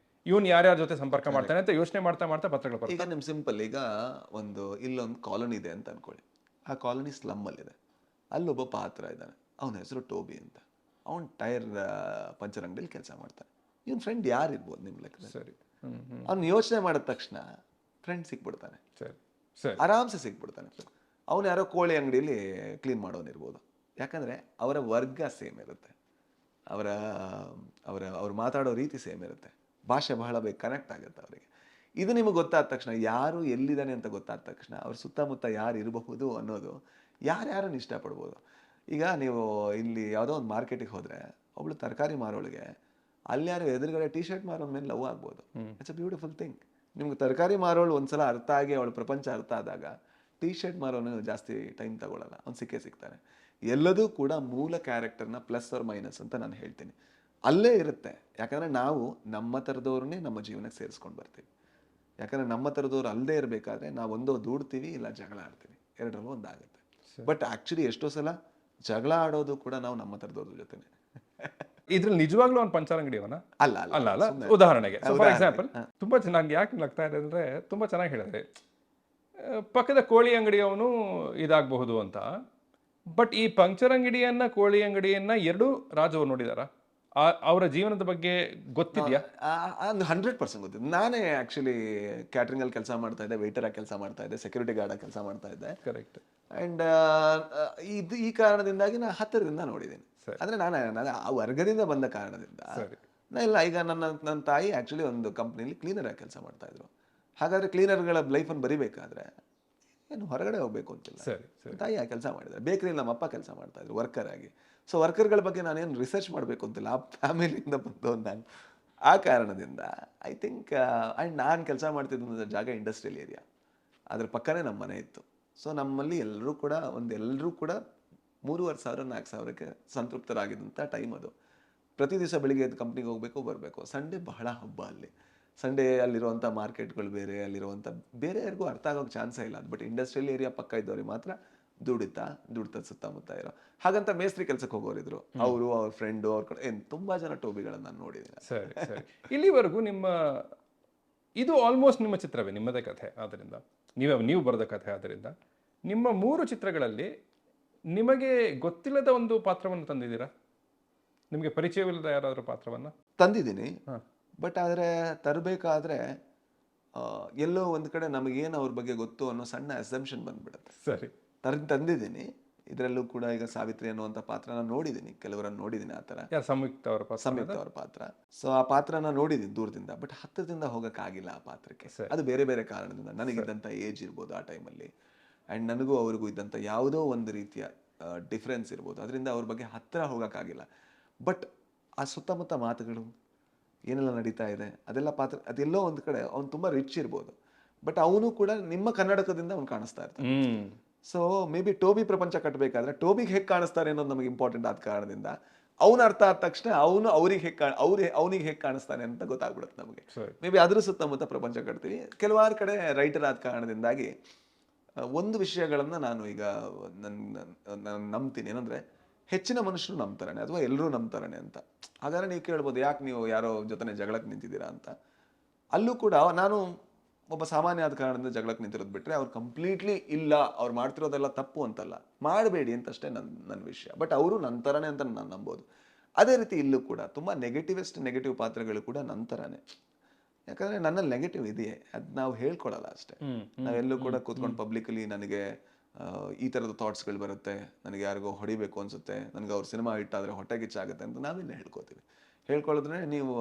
D: ಇವನು ಯಾರ್ಯಾರ ಜೊತೆ ಸಂಪರ್ಕ ಮಾಡ್ತಾನೆ ಅಂತ ಯೋಚನೆ ಮಾಡ್ತಾ ಪತ್ರಗಳು ಬರ್ತವೆ.
C: ಈಗ ನಿಮ್ ಸಿಂಪಲ್, ಈಗ ಇಲ್ಲೊಂದು ಕಾಲೋನಿ ಇದೆ ಅಂತ ಅನ್ಕೊಳ್ಳಿ. ಆ ಕಾಲೋನಿ ಸ್ಲಮ್ಮಲ್ಲಿದೆ. ಅಲ್ಲೊಬ್ಬ ಪಾತ್ರ ಇದ್ದಾನೆ, ಅವನ ಹೆಸರು ಟೋಬಿ ಅಂತ. ಅವನು ಟೈರ್ ಪಂಚರ್ ಅಂಗಡಿಯಲ್ಲಿ ಕೆಲಸ ಮಾಡ್ತಾನೆ. ಇವನ್ ಫ್ರೆಂಡ್ ಯಾರು ಇರ್ಬೋದು ನಿಮ್ಮ ಲೆಕ್ಕದಲ್ಲಿ?
D: ಸರಿ.
C: ಅವ್ನು ಯೋಚನೆ ಮಾಡಿದ ತಕ್ಷಣ ಫ್ರೆಂಡ್ ಸಿಕ್ಬಿಡ್ತಾನೆ, ಆರಾಮ್ಸೆ ಸಿಕ್ಬಿಡ್ತಾನೆ. ಅವನು ಯಾರೋ ಕೋಳಿ ಅಂಗಡಿಯಲ್ಲಿ ಕ್ಲೀನ್ ಮಾಡೋನಿರ್ಬೋದು, ಯಾಕಂದರೆ ಅವರ ವರ್ಗ ಸೇಮ್ ಇರುತ್ತೆ, ಅವ್ರು ಮಾತಾಡೋ ರೀತಿ ಸೇಮ್ ಇರುತ್ತೆ, ಭಾಷೆ ಬಹಳ ಬೇಗ ಕನೆಕ್ಟ್ ಆಗುತ್ತೆ ಅವರಿಗೆ. ಇದು ನಿಮಗೆ ಗೊತ್ತಾದ ತಕ್ಷಣ, ಯಾರು ಎಲ್ಲಿದ್ದಾನೆ ಅಂತ ಗೊತ್ತಾದ ತಕ್ಷಣ ಅವ್ರ ಸುತ್ತಮುತ್ತ ಯಾರು ಇರಬಹುದು ಅನ್ನೋದು ಯಾರ್ಯಾರನ್ನು ಇಷ್ಟಪಡ್ಬೋದು. ಈಗ ನೀವು ಇಲ್ಲಿ ಯಾವುದೋ ಒಂದು ಮಾರ್ಕೆಟಿಗೆ ಹೋದರೆ ಒಬ್ಳು ತರಕಾರಿ ಮಾರೋಳಿಗೆ ಅಲ್ಲಿ ಯಾರು ಎದುರುಗಡೆ ಟೀ ಶರ್ಟ್ ಮಾರೋನ ಮೇಲೆ ಲವ್ ಆಗ್ಬೋದು. It's a beautiful thing. ನಿಮ್ಗೆ ತರಕಾರಿ ಮಾರೋಳು ಒಂದ್ಸಲ ಅರ್ಥ ಆಗಿ ಅವಳ ಪ್ರಪಂಚ ಅರ್ಥ ಆದಾಗ ಟೀ ಶರ್ಟ್ ಮಾರೋನು ಜಾಸ್ತಿ ಟೈಮ್ ತಗೊಳ್ಳಲ್ಲ, ಅವ್ನು ಸಿಗ್ತಾನೆ. ಎಲ್ಲದೂ ಕೂಡ ಮೂಲ ಕ್ಯಾರೆಕ್ಟರ್ನ ಪ್ಲಸ್ ಆರ್ ಮೈನಸ್ ಅಂತ ನಾನು ಹೇಳ್ತೀನಿ, ಅಲ್ಲೇ ಇರುತ್ತೆ. ಯಾಕಂದರೆ ನಾವು ನಮ್ಮ ಥರದವ್ರನ್ನೇ ನಮ್ಮ ಜೀವನಕ್ಕೆ ಸೇರಿಸ್ಕೊಂಡು ಬರ್ತೀವಿ. ಯಾಕಂದರೆ ನಮ್ಮ ಥರದವ್ರು ಅಲ್ಲದೆ ಇರಬೇಕಾದ್ರೆ ನಾವೊಂದು ದೂಡ್ತೀವಿ, ಇಲ್ಲ ಜಗಳ ಆಡ್ತೀವಿ, ಎರಡರಲ್ಲೂ ಒಂದಾಗುತ್ತೆ. ಬಟ್ ಆ್ಯಕ್ಚುಲಿ ಎಷ್ಟೋ ಸಲ ಜಗಳ ಆಡೋದು ಕೂಡ ನಾವು ನಮ್ಮ ಥರದವ್ರ ಜೊತೆನೆ.
D: ಇದ್ರಲ್ಲಿ ನಿಜವಾಗ್ಲೂ ಒಂದು ಪಂಚರ್ ಅಂಗಡಿ ಅವನ ಅಲ್ಲ. ಉದಾಹರಣೆಗೆ ಫಾರ್ ಎಕ್ಸಾಂಪಲ್ ತುಂಬಾ ಚೆನ್ನಾಗಿ ಯಾಕೆ ಆಗ್ತಾ ಇದೆ ಅಂದ್ರೆ, ತುಂಬಾ ಚೆನ್ನಾಗಿ ಹೇಳಿದ್ರೆ ಪಕ್ಕದ ಕೋಳಿ ಅಂಗಡಿಯವನು ಇದಾಗಬಹುದು ಅಂತ. ಬಟ್ ಈ ಪಂಚರ್ ಅಂಗಡಿಯನ್ನ ಕೋಳಿ ಅಂಗಡಿಯನ್ನ 2 ರಾಜ್ ಅವ್ರು ನೋಡಿದಾರ. ಅವರ ಜೀವನದ ಬಗ್ಗೆ ಗೊತ್ತಿದೆಯಾ?
C: 100% ಗೊತ್ತಿದೆ. ನಾನೇ ಆ್ಯಕ್ಚುಲಿ ಕ್ಯಾಟ್ರಿಂಗಲ್ಲಿ ಕೆಲಸ ಮಾಡ್ತಾ ಇದ್ದೆ, ವೆಯ್ಟರಾಗಿ ಕೆಲಸ ಮಾಡ್ತಾ ಇದ್ದೆ, ಸೆಕ್ಯೂರಿಟಿ ಗಾರ್ಡಾಗಿ ಕೆಲಸ ಮಾಡ್ತಾ ಇದ್ದೆ.
D: ಕರೆಕ್ಟ್.
C: ಆ್ಯಂಡ್ ಈ ಕಾರಣದಿಂದಾಗಿ ನಾನು ಹತ್ತಿರದಿಂದ ನೋಡಿದ್ದೀನಿ. ಅಂದರೆ ನಾನು ಆ ವರ್ಗದಿಂದ ಬಂದ ಕಾರಣದಿಂದ ಇಲ್ಲ. ಈಗ ನನ್ನ ತಾಯಿ ಆ್ಯಕ್ಚುಲಿ ಒಂದು ಕಂಪ್ನಿಲಿ ಕ್ಲೀನರಾಗಿ ಕೆಲಸ ಮಾಡ್ತಾಯಿದ್ರು. ಹಾಗಾದರೆ ಕ್ಲೀನರ್ಗಳ ಲೈಫನ್ನು ಬರಿಬೇಕಾದ್ರೆ ಏನು ಹೊರಗಡೆ ಹೋಗಬೇಕು ಅಂತಿಲ್ಲ. ತಾಯಿ ಆ ಕೆಲಸ ಮಾಡಿದ್ದಾರೆ. ಬೇಕರಿಯಲ್ಲಿ ನಮ್ಮಪ್ಪ ಕೆಲಸ ಮಾಡ್ತಾಯಿದ್ರು ವರ್ಕರ್ ಆಗಿ. ಸೊ ವರ್ಕರ್ಗಳ ಬಗ್ಗೆ ನಾನೇನು ರಿಸರ್ಚ್ ಮಾಡಬೇಕು ಅಂತಿಲ್ಲ, ಆ ಫ್ಯಾಮಿಲಿಯಿಂದ ಬಂದು ನಾನು. ಆ ಕಾರಣದಿಂದ ಐ ಥಿಂಕ್ ಆ್ಯಂಡ್ ನಾನು ಕೆಲಸ ಮಾಡ್ತಿದ್ದ ಜಾಗ ಇಂಡಸ್ಟ್ರಿಯಲ್ ಏರಿಯಾ, ಅದ್ರ ಪಕ್ಕನೇ ನಮ್ಮ ಮನೆ ಇತ್ತು. ಸೊ ನಮ್ಮಲ್ಲಿ ಎಲ್ಲರೂ ಕೂಡ 3,500-4,000 ಸಂತೃಪ್ತರಾಗಿದ್ದಂಥ ಟೈಮ್ ಅದು. ಪ್ರತಿ ದಿವಸ ಬೆಳಿಗ್ಗೆ ಎದ್ದು ಕಂಪ್ನಿಗೆ ಹೋಗಬೇಕು ಬರಬೇಕು. ಸಂಡೇ ಬಹಳ ಹಬ್ಬ ಅಲ್ಲಿ. ಸಂಡೇ ಅಲ್ಲಿರುವಂಥ ಮಾರ್ಕೆಟ್ಗಳು ಬೇರೆ, ಅಲ್ಲಿರುವಂಥ ಬೇರೆ ಯಾರಿಗೂ ಅರ್ಥ ಆಗೋಕ್ಕೆ ಚಾನ್ಸೇ ಇಲ್ಲ ಅದು. ಬಟ್ ಇಂಡಸ್ಟ್ರಿಯಲ್ ಏರಿಯಾ ಪಕ್ಕ ಇದ್ದವ್ರಿಗೆ ಮಾತ್ರ ದುಡ್ತಾ ಸುತ್ತಮುತ್ತ ಇರೋ. ಹಾಗಂತ ಮೇಸ್ತ್ರಿ ಕೆಲಸಕ್ಕೆ ಹೋಗೋರಿದ್ರು, ಅವರು ಅವ್ರ ಫ್ರೆಂಡು ಅವ್ರ ಕಡೆ ತುಂಬ ಜನ ಟೋಬಿಗಳನ್ನು ನಾನು ನೋಡಿದ್ದೀನಿ.
D: ಸರಿ. ಇಲ್ಲಿವರೆಗೂ ಇದು ಆಲ್ಮೋಸ್ಟ್ ನಿಮ್ಮ ಚಿತ್ರವೇ, ನಿಮ್ಮದೇ ಕಥೆ. ಆದ್ದರಿಂದ ನೀವು ಬರೆದ ಕಥೆ. ಆದ್ದರಿಂದ ನಿಮ್ಮ 3 ಚಿತ್ರಗಳಲ್ಲಿ ನಿಮಗೆ ಗೊತ್ತಿಲ್ಲದ ಒಂದು ಪಾತ್ರವನ್ನು ತಂದಿದ್ದೀರಾ? ನಿಮಗೆ ಪರಿಚಯವಿಲ್ಲದ ಯಾರಾದರೂ ಪಾತ್ರವನ್ನು
C: ತಂದಿದ್ದೀನಿ. ಬಟ್ ಆದರೆ ತರಬೇಕಾದ್ರೆ ಎಲ್ಲೋ ಒಂದು ಕಡೆ ನಮಗೇನು ಅವ್ರ ಬಗ್ಗೆ ಗೊತ್ತು ಅನ್ನೋ ಸಣ್ಣ ಅಸಂಪ್ಷನ್ ಬಂದ್ಬಿಡುತ್ತೆ.
D: ಸರಿ.
C: ತಂದಿದ್ದೀನಿ. ಇದರಲ್ಲೂ ಕೂಡ ಈಗ ಸಾವಿತ್ರಿ ಅನ್ನುವಂಥ ಪಾತ್ರನ ನೋಡಿದ್ದೀನಿ, ಕೆಲವರನ್ನು ನೋಡಿದ್ದೀನಿ. ಆ ಥರ
D: ಸಂಯುಕ್ತ ಅವರ
C: ಪಾತ್ರ. ಸೊ ಆ ಪಾತ್ರನ ನೋಡಿದ್ದೀನಿ ದೂರದಿಂದ, ಬಟ್ ಹತ್ತಿರದಿಂದ ಹೋಗೋಕ್ಕಾಗಿಲ್ಲ ಆ ಪಾತ್ರಕ್ಕೆ. ಅದು ಬೇರೆ ಬೇರೆ ಕಾರಣದಿಂದ. ನನಗಿದ್ದಂಥ ಏಜ್ ಇರ್ಬೋದು ಆ ಟೈಮಲ್ಲಿ, ಆ್ಯಂಡ್ ನನಗೂ ಅವ್ರಿಗೂ ಇದ್ದಂಥ ಯಾವುದೋ ಒಂದು ರೀತಿಯ ಡಿಫ್ರೆನ್ಸ್ ಇರ್ಬೋದು. ಅದರಿಂದ ಅವ್ರ ಬಗ್ಗೆ ಹತ್ತಿರ ಹೋಗೋಕ್ಕಾಗಿಲ್ಲ. ಬಟ್ ಆ ಸುತ್ತಮುತ್ತ ಮಾತುಗಳು ಏನೆಲ್ಲ ನಡೀತಾ ಇದೆ ಅದೆಲ್ಲ ಅದೆಲ್ಲೋ ಒಂದು ಕಡೆ ಅವ್ನು ತುಂಬ ರಿಚ್ ಇರ್ಬೋದು, ಬಟ್ ಅವನು ಕೂಡ ನಿಮ್ಮ ಕನ್ನಡಕದಿಂದ ಅವ್ನು ಕಾಣಿಸ್ತಾ ಇರ್ತಾನೆ. ಸೊ ಮೇ ಬಿ ಟೋಬಿ ಪ್ರಪಂಚ ಕಟ್ಟಬೇಕಾದ್ರೆ ಟೋಬಿಗೆ ಹೇಗೆ ಕಾಣಿಸ್ತಾರೆ ಅನ್ನೋದು ನಮಗೆ ಇಂಪಾರ್ಟೆಂಟ್ ಆದ ಕಾರಣದಿಂದ ಅವ್ನು ಅರ್ಥ ಆದ ತಕ್ಷಣ ಅವನಿಗೆ ಹೇಗೆ ಕಾಣಿಸ್ತಾನೆ ಅಂತ ಗೊತ್ತಾಗ್ಬಿಡುತ್ತೆ ನಮಗೆ. ಮೇ ಬಿ ಅದ್ರ ಸುತ್ತಮುತ್ತ ಪ್ರಪಂಚ ಕಟ್ತೀವಿ. ಕೆಲವಾರು ಕಡೆ ರೈಟರ್ ಆದ ಕಾರಣದಿಂದಾಗಿ ಒಂದು ವಿಷಯಗಳನ್ನು ನಾನು ಈಗ ನಾನು ನಂಬ್ತೀನಿ. ಏನಂದರೆ ಹೆಚ್ಚಿನ ಮನುಷ್ಯರು ನಂಬ್ತಾರನೆ ಅಥವಾ ಎಲ್ಲರೂ ನಂಬ್ತಾರನೆ ಅಂತ. ಹಾಗಾದ್ರೆ ನೀವು ಕೇಳ್ಬೋದು, ಯಾಕೆ ನೀವು ಯಾರೋ ಜೊತೆ ಜಗಳಕ್ಕೆ ನಿಂತಿದ್ದೀರಾ ಅಂತ. ಅಲ್ಲೂ ಕೂಡ ನಾನು ಒಬ್ಬ ಸಾಮಾನ್ಯ ಆದ ಕಾರಣದಿಂದ ಜಗಳಕ್ಕೆ ನಿಂತಿರೋದು ಬಿಟ್ಟರೆ ಅವ್ರು ಕಂಪ್ಲೀಟ್ಲಿ ಇಲ್ಲ, ಅವ್ರು ಮಾಡ್ತಿರೋದೆಲ್ಲ ತಪ್ಪು ಅಂತಲ್ಲ, ಮಾಡಬೇಡಿ ಅಂತಷ್ಟೇ ನನ್ನ ವಿಷಯ. ಬಟ್ ಅವರು ನನ್ನ ಥರನೇ ಅಂತ ನಾನು ನಂಬೋದು. ಅದೇ ರೀತಿ ಇಲ್ಲೂ ಕೂಡ ತುಂಬ ನೆಗೆಟಿವ್ ಪಾತ್ರಗಳು ಕೂಡ ನನ್ನ ಥರನೇ. ಯಾಕಂದರೆ ನನ್ನಲ್ಲಿ ನೆಗೆಟಿವ್ ಇದೆಯೇ, ಅದು ನಾವು ಹೇಳ್ಕೊಡಲ್ಲ ಅಷ್ಟೇ. ನಾವೆಲ್ಲೂ ಕೂಡ ಕೂತ್ಕೊಂಡು ಪಬ್ಲಿಕಲಿ ನನಗೆ ಈ ಥರದ ಥಾಟ್ಸ್ಗಳು ಬರುತ್ತೆ, ನನಗೆ ಯಾರಿಗೋ ಹೊಡಿಬೇಕು ಅನಿಸುತ್ತೆ, ನನಗೆ ಅವ್ರ ಸಿನಿಮಾ ಹಿಟ್ಟಾದರೆ ಹೊಟ್ಟೆ ಗಿಚ್ಚಾಗುತ್ತೆ ಅಂತ ನಾವೆಲ್ಲ ಹೇಳ್ಕೊಳ್ಳೋದ್ರೆ ನೀವು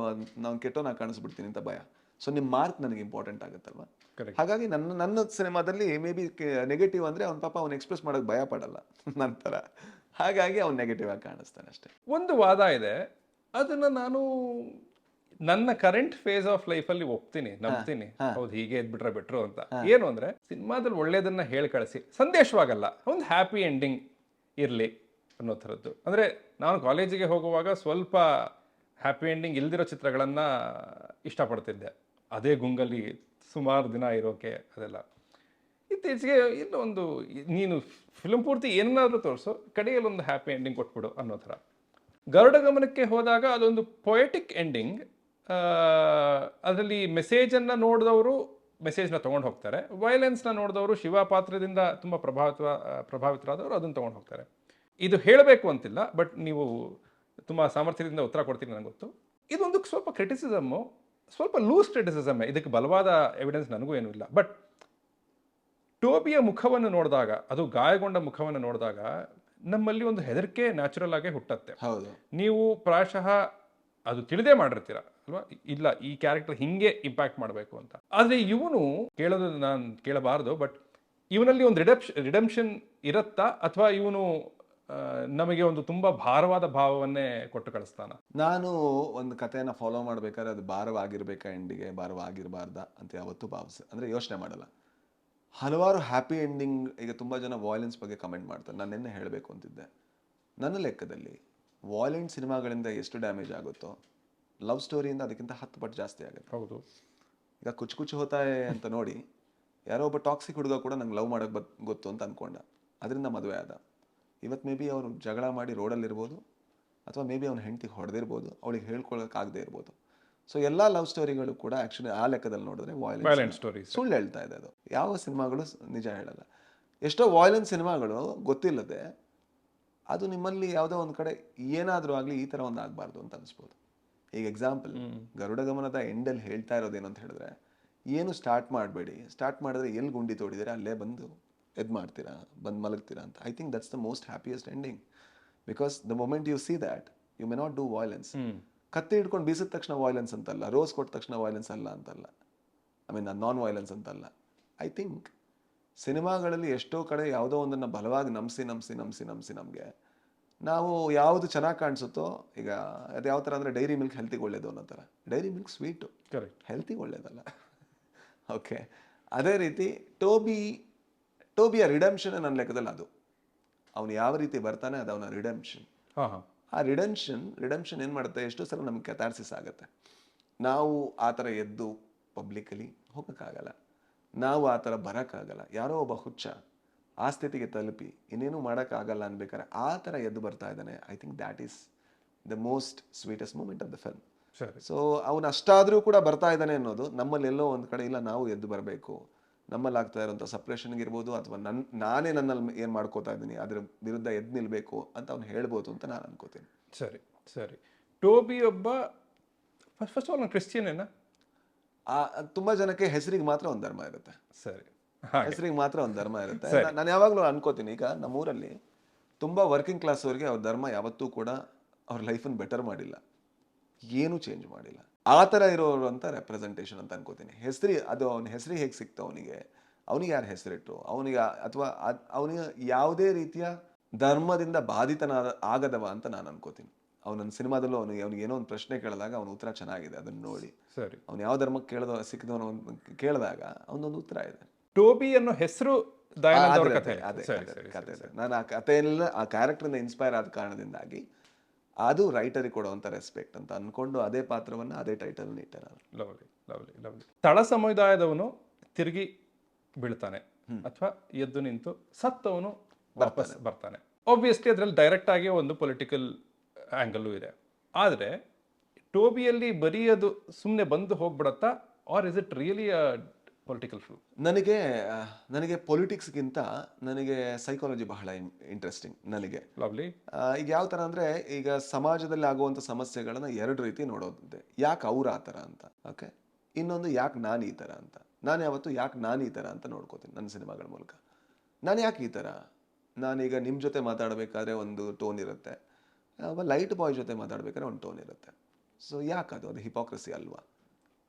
C: ನಾವು ಕೆಟ್ಟೋನ ಕಾಣಿಸ್ಬಿಡ್ತೀನಿ ಅಂತ ಭಯ. ಸೊ ನಿಮ್ಮ ಮಾರ್ಕ್ ನನಗೆ ಇಂಪಾರ್ಟೆಂಟ್ ಆಗುತ್ತಲ್ವ. ಹಾಗಾಗಿ ನನ್ನ ಸಿನಿಮಾದಲ್ಲಿ ಮೇ ಬಿ ನೆಗೆಟಿವ್ ಅಂದರೆ ಅವ್ನ ಪಾಪ ಅವ್ನು ಎಕ್ಸ್ಪ್ರೆಸ್ ಮಾಡೋಕ್ಕೆ ಭಯ ಪಡಲ್ಲ ನಂತರ. ಹಾಗಾಗಿ ಅವ್ನು ನೆಗೆಟಿವ್ ಆಗಿ ಕಾಣಿಸ್ತಾನೆ ಅಷ್ಟೇ.
D: ಒಂದು ವಾದ ಇದೆ, ಅದನ್ನು ನಾನು ನನ್ನ ಕರೆಂಟ್ ಫೇಸ್ ಆಫ್ ಲೈಫಲ್ಲಿ ನಂಬ್ತೀನಿ. ಹೌದು, ಹೀಗೆ ಇದ್ಬಿಟ್ರೆ ಬೆಟ್ರು ಅಂತ. ಏನು ಅಂದ್ರೆ ಸಿನಿಮಾದಲ್ಲಿ ಒಳ್ಳೇದನ್ನ ಹೇಳಿ ಕಳಿಸಿ, ಸಂದೇಶವಾಗಲ್ಲ, ಒಂದು ಹ್ಯಾಪಿ ಎಂಡಿಂಗ್ ಇರಲಿ ಅನ್ನೋ ಥರದ್ದು. ಅಂದ್ರೆ ನಾನು ಕಾಲೇಜಿಗೆ ಹೋಗುವಾಗ ಸ್ವಲ್ಪ ಹ್ಯಾಪಿ ಎಂಡಿಂಗ್ ಇಲ್ದಿರೋ ಚಿತ್ರಗಳನ್ನ ಇಷ್ಟಪಡ್ತಿದ್ದೆ, ಅದೇ ಗುಂಗಲ್ಲಿ ಸುಮಾರು ದಿನ ಇರೋಕೆ. ಅದೆಲ್ಲ ಇತ್ತೀಚೆಗೆ ಇಲ್ಲ, ಒಂದು ನೀನು ಫಿಲ್ಮ್ ಪೂರ್ತಿ ಏನಾದರೂ ತೋರಿಸು, ಕಡೆಯಲ್ಲಿ ಒಂದು ಹ್ಯಾಪಿ ಎಂಡಿಂಗ್ ಕೊಟ್ಬಿಡು ಅನ್ನೋ ಥರ. ಗರುಡ ಗಮನಕ್ಕೆ ಹೋದಾಗ ಅದೊಂದು ಪೊಯೆಟಿಕ್ ಎಂಡಿಂಗ್. ಅದರಲ್ಲಿ ಮೆಸೇಜನ್ನು ನೋಡಿದವರು ಮೆಸೇಜ್ನ ತೊಗೊಂಡು ಹೋಗ್ತಾರೆ, ವೈಲೆನ್ಸ್ನ ನೋಡಿದವರು ಶಿವ ಪಾತ್ರದಿಂದ ತುಂಬ ಪ್ರಭಾವಿತರಾದವರು ಅದನ್ನು ತೊಗೊಂಡು ಹೋಗ್ತಾರೆ. ಇದು ಹೇಳಬೇಕು ಅಂತಿಲ್ಲ, ಬಟ್ ನೀವು ತುಂಬ ಸಾಮರ್ಥ್ಯದಿಂದ ಉತ್ತರ ಕೊಡ್ತೀನಿ, ನನಗೆ ಗೊತ್ತು. ಇದೊಂದು ಸ್ವಲ್ಪ ಕ್ರಿಟಿಸಿಸಮ್ಮು, ಸ್ವಲ್ಪ ಲೂಸ್ ಕ್ರಿಟಿಸಿಸಮ್ಮೇ, ಇದಕ್ಕೆ ಬಲವಾದ ಎವಿಡೆನ್ಸ್ ನನಗೂ ಏನೂ ಇಲ್ಲ. ಬಟ್ ಟೋಬಿಯ ಮುಖವನ್ನು ನೋಡಿದಾಗ, ಅದು ಗಾಯಗೊಂಡ ಮುಖವನ್ನು ನೋಡಿದಾಗ ನಮ್ಮಲ್ಲಿ ಒಂದು ಹೆದರಿಕೆ ನ್ಯಾಚುರಲ್ ಆಗೇ ಹುಟ್ಟತ್ತೆ.
C: ಹೌದು,
D: ನೀವು ಪ್ರಾಯಶಃ ಅದು ತಿಳಿದೇ ಮಾಡಿರ್ತೀರ ಅಲ್ವಾ, ಇಲ್ಲ ಈ ಕ್ಯಾರೆಕ್ಟರ್ ಹಿಂಗೆ ಇಂಪ್ಯಾಕ್ಟ್ ಮಾಡಬೇಕು ಅಂತ. ಆದರೆ ಇವನು ಕೇಳೋದು ನಾನು ಕೇಳಬಾರ್ದು, ಬಟ್ ಇವನಲ್ಲಿ ಒಂದು ರಿಡೆಂಪ್ಷನ್ ಇರುತ್ತಾ, ಅಥವಾ ಇವನು ನಮಗೆ ಒಂದು ತುಂಬ ಭಾರವಾದ ಭಾವವನ್ನೇ ಕೊಟ್ಟು ಕಳಿಸ್ತಾನ?
C: ನಾನು ಒಂದು ಕಥೆಯನ್ನು ಫಾಲೋ ಮಾಡಬೇಕಾದ್ರೆ ಅದು ಭಾರವಾಗಿರ್ಬೇಕಾ, ಎಂಡಿಗೆ ಭಾರವಾಗಿರಬಾರ್ದಾ ಅಂತ ಯಾವತ್ತೂ ಅಂದರೆ ಯೋಚನೆ ಮಾಡಲ್ಲ. ಹಲವಾರು ಹ್ಯಾಪಿ ಎಂಡಿಂಗ್, ಈಗ ತುಂಬ ಜನ ವಾಯ್ಲೆನ್ಸ್ ಬಗ್ಗೆ ಕಮೆಂಟ್ ಮಾಡ್ತಾರೆ. ನಾನು ನಿನ್ನೆ ಹೇಳಬೇಕು ಅಂತಿದ್ದೆ, ನನ್ನ ಲೆಕ್ಕದಲ್ಲಿ ವಾಯ್ಲೆಂಟ್ ಸಿನಿಮಾಗಳಿಂದ ಎಷ್ಟು ಡ್ಯಾಮೇಜ್ ಆಗುತ್ತೋ ಲವ್ ಸ್ಟೋರಿಯಿಂದ ಅದಕ್ಕಿಂತ 10 ಪಟ್ಟು ಜಾಸ್ತಿ ಆಗುತ್ತೆ.
D: ಹೌದು,
C: ಈಗ ಕುಚ್ಚು ಹೋತಾಯೆ ಅಂತ ನೋಡಿ ಯಾರೋ ಒಬ್ಬ ಟಾಕ್ಸಿಕ್ ಹುಡುಗ ಕೂಡ ನಂಗೆ ಲವ್ ಮಾಡೋಕ್ಕೆ ಗೊತ್ತು ಅಂತ ಅಂದ್ಕೊಂಡ, ಅದರಿಂದ ಮದುವೆ ಆದ. ಇವತ್ತು ಮೇ ಬಿ ಅವರು ಜಗಳ ಮಾಡಿ ರೋಡಲ್ಲಿರ್ಬೋದು, ಅಥವಾ ಮೇ ಬಿ ಅವ್ನ ಹೆಂಡತಿಗೆ ಹೊಡೆದಿರ್ಬೋದು, ಅವಳಿಗೆ ಹೇಳ್ಕೊಳ್ಳೋಕ್ಕಾಗದೇ ಇರ್ಬೋದು. ಸೊ ಎಲ್ಲ ಲವ್ ಸ್ಟೋರಿಗಳು ಕೂಡ ಆ್ಯಕ್ಚುಲಿ ಆ ಲೆಕ್ಕದಲ್ಲಿ ನೋಡಿದ್ರೆ ವಾಯ್ಲೆಂಟ್ ಸ್ಟೋರಿ ಸುಳ್ಳು ಹೇಳ್ತಾ ಇದೆ. ಅದು ಯಾವ ಸಿನಿಮಾಗಳು ನಿಜ ಹೇಳಲ್ಲ. ಎಷ್ಟೋ ವಾಯ್ಲೆನ್ಸ್ ಸಿನಿಮಾಗಳು ಗೊತ್ತಿಲ್ಲದೆ ಅದು ನಿಮ್ಮಲ್ಲಿ ಯಾವುದೋ ಒಂದು ಕಡೆ ಏನಾದರೂ ಆಗಲಿ ಈ ಥರ ಒಂದು ಆಗಬಾರ್ದು ಅಂತ ಅನಿಸ್ಬೋದು. ಈಗ ಎಕ್ಸಾಂಪಲ್ ಗರುಡ ಗಮನದ ಎಂಡಲ್ಲಿ ಹೇಳ್ತಾ ಇರೋದೇನು ಅಂತ ಹೇಳಿದ್ರೆ, ಏನು ಸ್ಟಾರ್ಟ್ ಮಾಡಬೇಡಿ, ಸ್ಟಾರ್ಟ್ ಮಾಡಿದ್ರೆ ಎಲ್ಲಿ ಗುಂಡಿ ತೋಡಿದರೆ ಅಲ್ಲೇ ಬಂದು ಎದ್ದು ಮಾಡ್ತೀರಾ, ಬಂದು ಮಲಗ್ತೀರಾ ಅಂತ. I think that's the most happiest ending, because the moment you see that you may not do violence. ಕತ್ತಿ ಹಿಡ್ಕೊಂಡು ಬೀಸಿದ ತಕ್ಷಣ ವಾಯ್ಲೆನ್ಸ್ ಅಂತಲ್ಲ, ರೋಸ್ ಕೊಟ್ಟ ತಕ್ಷಣ ವಾಯ್ಲೆನ್ಸ್ ಅಲ್ಲ ಅಂತಲ್ಲ, ಐ ಮೀನ್ ನಾನ್ ವಾಯ್ಲೆನ್ಸ್ ಅಂತಲ್ಲ. ಐ ಥಿಂಕ್ ಸಿನಿಮಾಗಳಲ್ಲಿ ಎಷ್ಟೋ ಕಡೆ ಯಾವುದೋ ಒಂದನ್ನು ಬಲವಾಗಿ ನಂಬಿಸಿ ನಮಗೆ ನಾವು ಯಾವುದು ಚೆನ್ನಾಗಿ ಕಾಣಿಸುತ್ತೋ, ಈಗ ಅದು ಯಾವ ಥರ ಅಂದರೆ ಡೈರಿ ಮಿಲ್ಕ್ ಹೆಲ್ತಿಗೆ ಒಳ್ಳೇದು ಅನ್ನೋ ಥರ. ಡೈರಿ ಮಿಲ್ಕ್ ಸ್ವೀಟು, ಕರೆಕ್ಟ್, ಹೆಲ್ತಿಗೆ ಒಳ್ಳೇದಲ್ಲ. ಓಕೆ, ಅದೇ ರೀತಿ ಟೋಬಿಯ ರಿಡೆಂಪ್ಷನ್ ನನ್ನ ಲೆಕ್ಕದಲ್ಲಿ ಅದು. ಅವನು ಯಾವ ರೀತಿ ಬರ್ತಾನೆ ಅದು ಅವನ ರಿಡೆಂಪ್ಷನ್. ಆ ರಿಡೆಂಪ್ಷನ್ ಏನು ಮಾಡುತ್ತೆ, ಎಷ್ಟೋ ಸಲ ನಮ್ಗೆ ಕ್ಯಾಥಾರ್ಸಿಸ್ ಆಗುತ್ತೆ. ನಾವು ಆ ಥರ ಎದ್ದು ಪಬ್ಲಿಕಲಿ ಹೋಗೋಕ್ಕಾಗಲ್ಲ, ನಾವು ಆ ಥರ ಬರೋಕ್ಕಾಗಲ್ಲ. ಯಾರೋ ಒಬ್ಬ ಹುಚ್ಚ ಆ ಸ್ಥಿತಿಗೆ ತಲುಪಿ ಇನ್ನೇನು ಮಾಡೋಕ್ಕಾಗಲ್ಲ ಅನ್ಬೇಕಾದ್ರೆ ಆ ಥರ ಎದ್ದು ಬರ್ತಾ ಇದ್ದಾನೆ. I think that is the most sweetest moment of the film. So ಅವನು ಅಷ್ಟಾದರೂ ಕೂಡ ಬರ್ತಾ ಇದ್ದಾನೆ ಅನ್ನೋದು ನಮ್ಮಲ್ಲಿ ಎಲ್ಲೋ ಒಂದು ಕಡೆ, ಇಲ್ಲ ನಾವು ಎದ್ದು ಬರಬೇಕು, ನಮ್ಮಲ್ಲಿ ಆಗ್ತಾ ಇರೋಂಥ ಸಪ್ರೆಷನ್ಗೆ ಇರ್ಬೋದು, ಅಥವಾ ನಾನೇ ನನ್ನಲ್ಲಿ ಏನು ಮಾಡ್ಕೋತಾ ಇದ್ದೀನಿ ಅದ್ರ ವಿರುದ್ಧ ಎದ್ದು ನಿಲ್ಲಬೇಕು ಅಂತ ಅವ್ನು ಹೇಳ್ಬೋದು ಅಂತ ನಾನು ಅನ್ಕೋತೀನಿ.
D: ಸರಿ. ಟೋಬಿ ಒಬ್ಬ ಫಸ್ಟ್ ಆಫ್ ಆಲ್ ಕ್ರಿಶ್ಚಿಯನ್ ಏನ?
C: ತುಂಬ ಜನಕ್ಕೆ ಹೆಸರಿಗೆ ಮಾತ್ರ ಒಂದು ಧರ್ಮ ಇರುತ್ತೆ.
D: ಸರಿ,
C: ಹೆಸರಿಗೆ ಮಾತ್ರ ಒಂದು ಧರ್ಮ ಇರುತ್ತೆ. ನಾನು ಯಾವಾಗಲೂ ಅನ್ಕೋತೀನಿ, ಈಗ ನಮ್ಮೂರಲ್ಲಿ ತುಂಬ ವರ್ಕಿಂಗ್ ಕ್ಲಾಸ್ ಅವ್ರಿಗೆ ಅವ್ರ ಧರ್ಮ ಯಾವತ್ತೂ ಕೂಡ ಅವ್ರ ಲೈಫನ್ನು ಬೆಟರ್ ಮಾಡಿಲ್ಲ, ಏನೂ ಚೇಂಜ್ ಮಾಡಿಲ್ಲ. ಆ ಥರ ಇರೋರು ಅಂತ ರೆಪ್ರೆಸೆಂಟೇಷನ್ ಅಂತ ಅನ್ಕೋತೀನಿ. ಅದು ಅವನ ಹೆಸರಿಗೆ ಹೇಗೆ ಸಿಕ್ತು, ಅವನಿಗೆ ಯಾರು ಹೆಸರಿಟ್ರು, ಅಥವಾ ಅವನಿಗೆ ಯಾವುದೇ ರೀತಿಯ ಧರ್ಮದಿಂದ ಆಗದವ ಅಂತ ನಾನು ಅನ್ಕೋತೀನಿ. ಅವನ ಸಿನಿಮಾದಲ್ಲೂ ಅವನಿಗೆ ಏನೋ ಒಂದು ಪ್ರಶ್ನೆ ಕೇಳಿದಾಗ ಅವನ ಉತ್ತರ ಚೆನ್ನಾಗಿದೆ, ಅದನ್ನು ನೋಡಿ. ಸರಿ, ಅವನು ಯಾವ ಧರ್ಮಕ್ಕೆ ಸಿಕ್ಕಿದವನು ಕೇಳಿದಾಗ ಅವನೊಂದು ಉತ್ತರ ಇದೆ.
D: ಟೋಬಿ ಅನ್ನೋ ಹೆಸರು
C: ನಾನು ಆ ಕಥೆಯೆಲ್ಲ ಆ ಕ್ಯಾರೆಕ್ಟರ್ನ ಇನ್ಸ್ಪೈರ್ ಆದ ಕಾರಣದಿಂದಾಗಿ ಅದು ರೈಟರಿಗೆ ಕೊಡುವಂಥ ರೆಸ್ಪೆಕ್ಟ್ ಅಂತ ಅನ್ಕೊಂಡು ಅದೇ ಪಾತ್ರವನ್ನು ಅದೇ ಟೈಟಲ್ ಇಟ್ಟೆ ನಾನು.
D: ಲವ್ಲಿ. ತಳ ಸಮುದಾಯದವನು ತಿರುಗಿ ಬೀಳ್ತಾನೆ ಅಥವಾ ಎದ್ದು ನಿಂತು ಸತ್ತವನು ವಾಪಸ್ ಬರ್ತಾನೆ. ಆಬ್ವಿಯಸ್ಲಿ ಅದರಲ್ಲಿ ಡೈರೆಕ್ಟ್ ಆಗಿ ಒಂದು ಪೊಲಿಟಿಕಲ್ ಆ್ಯಂಗಲ್ಲೂ ಇದೆ. ಆದರೆ ಟೋಬಿಯಲ್ಲಿ ಬರೀ ಅದು ಸುಮ್ಮನೆ ಬಂದು ಹೋಗ್ಬಿಡತ್ತಾ, or is it really a political film?
C: ನನಗೆ ಪೊಲಿಟಿಕ್ಸ್ಗಿಂತ ನನಗೆ ಸೈಕಾಲಜಿ ಬಹಳ ಇಂಟ್ರೆಸ್ಟಿಂಗ್. ನನಗೆ ಲವ್ಲಿ. ಈಗ ಯಾವ ಥರ ಅಂದರೆ, ಈಗ ಸಮಾಜದಲ್ಲಿ ಆಗುವಂಥ ಸಮಸ್ಯೆಗಳನ್ನ ಎರಡು ರೀತಿ ನೋಡೋದಿದೆ. ಯಾಕೆ ಅವ್ರು ಆ ಥರ ಅಂತ, ಓಕೆ, ಇನ್ನೊಂದು ಯಾಕೆ ನಾನು ಈ ಥರ ಅಂತ. ನಾನು ಯಾವತ್ತು ಯಾಕೆ ನಾನು ಈ ಥರ ಅಂತ ನೋಡ್ಕೋತೀನಿ ನನ್ನ ಸಿನಿಮಾಗಳ ಮೂಲಕ. ನಾನು ಯಾಕೆ ಈ ಥರ, ನಾನೀಗ ನಿಮ್ಮ ಜೊತೆ ಮಾತಾಡಬೇಕಾದ್ರೆ ಒಂದು ಟೋನ್ ಇರುತ್ತೆ, ಲೈಟ್ ಬಾಯ್ ಜೊತೆ ಮಾತಾಡ್ಬೇಕಾದ್ರೆ ಒಂದು ಟೋನ್ ಇರುತ್ತೆ. ಸೊ ಯಾಕೆ ಅದು ಹಿಪೋಕ್ರಸಿ ಅಲ್ವಾ,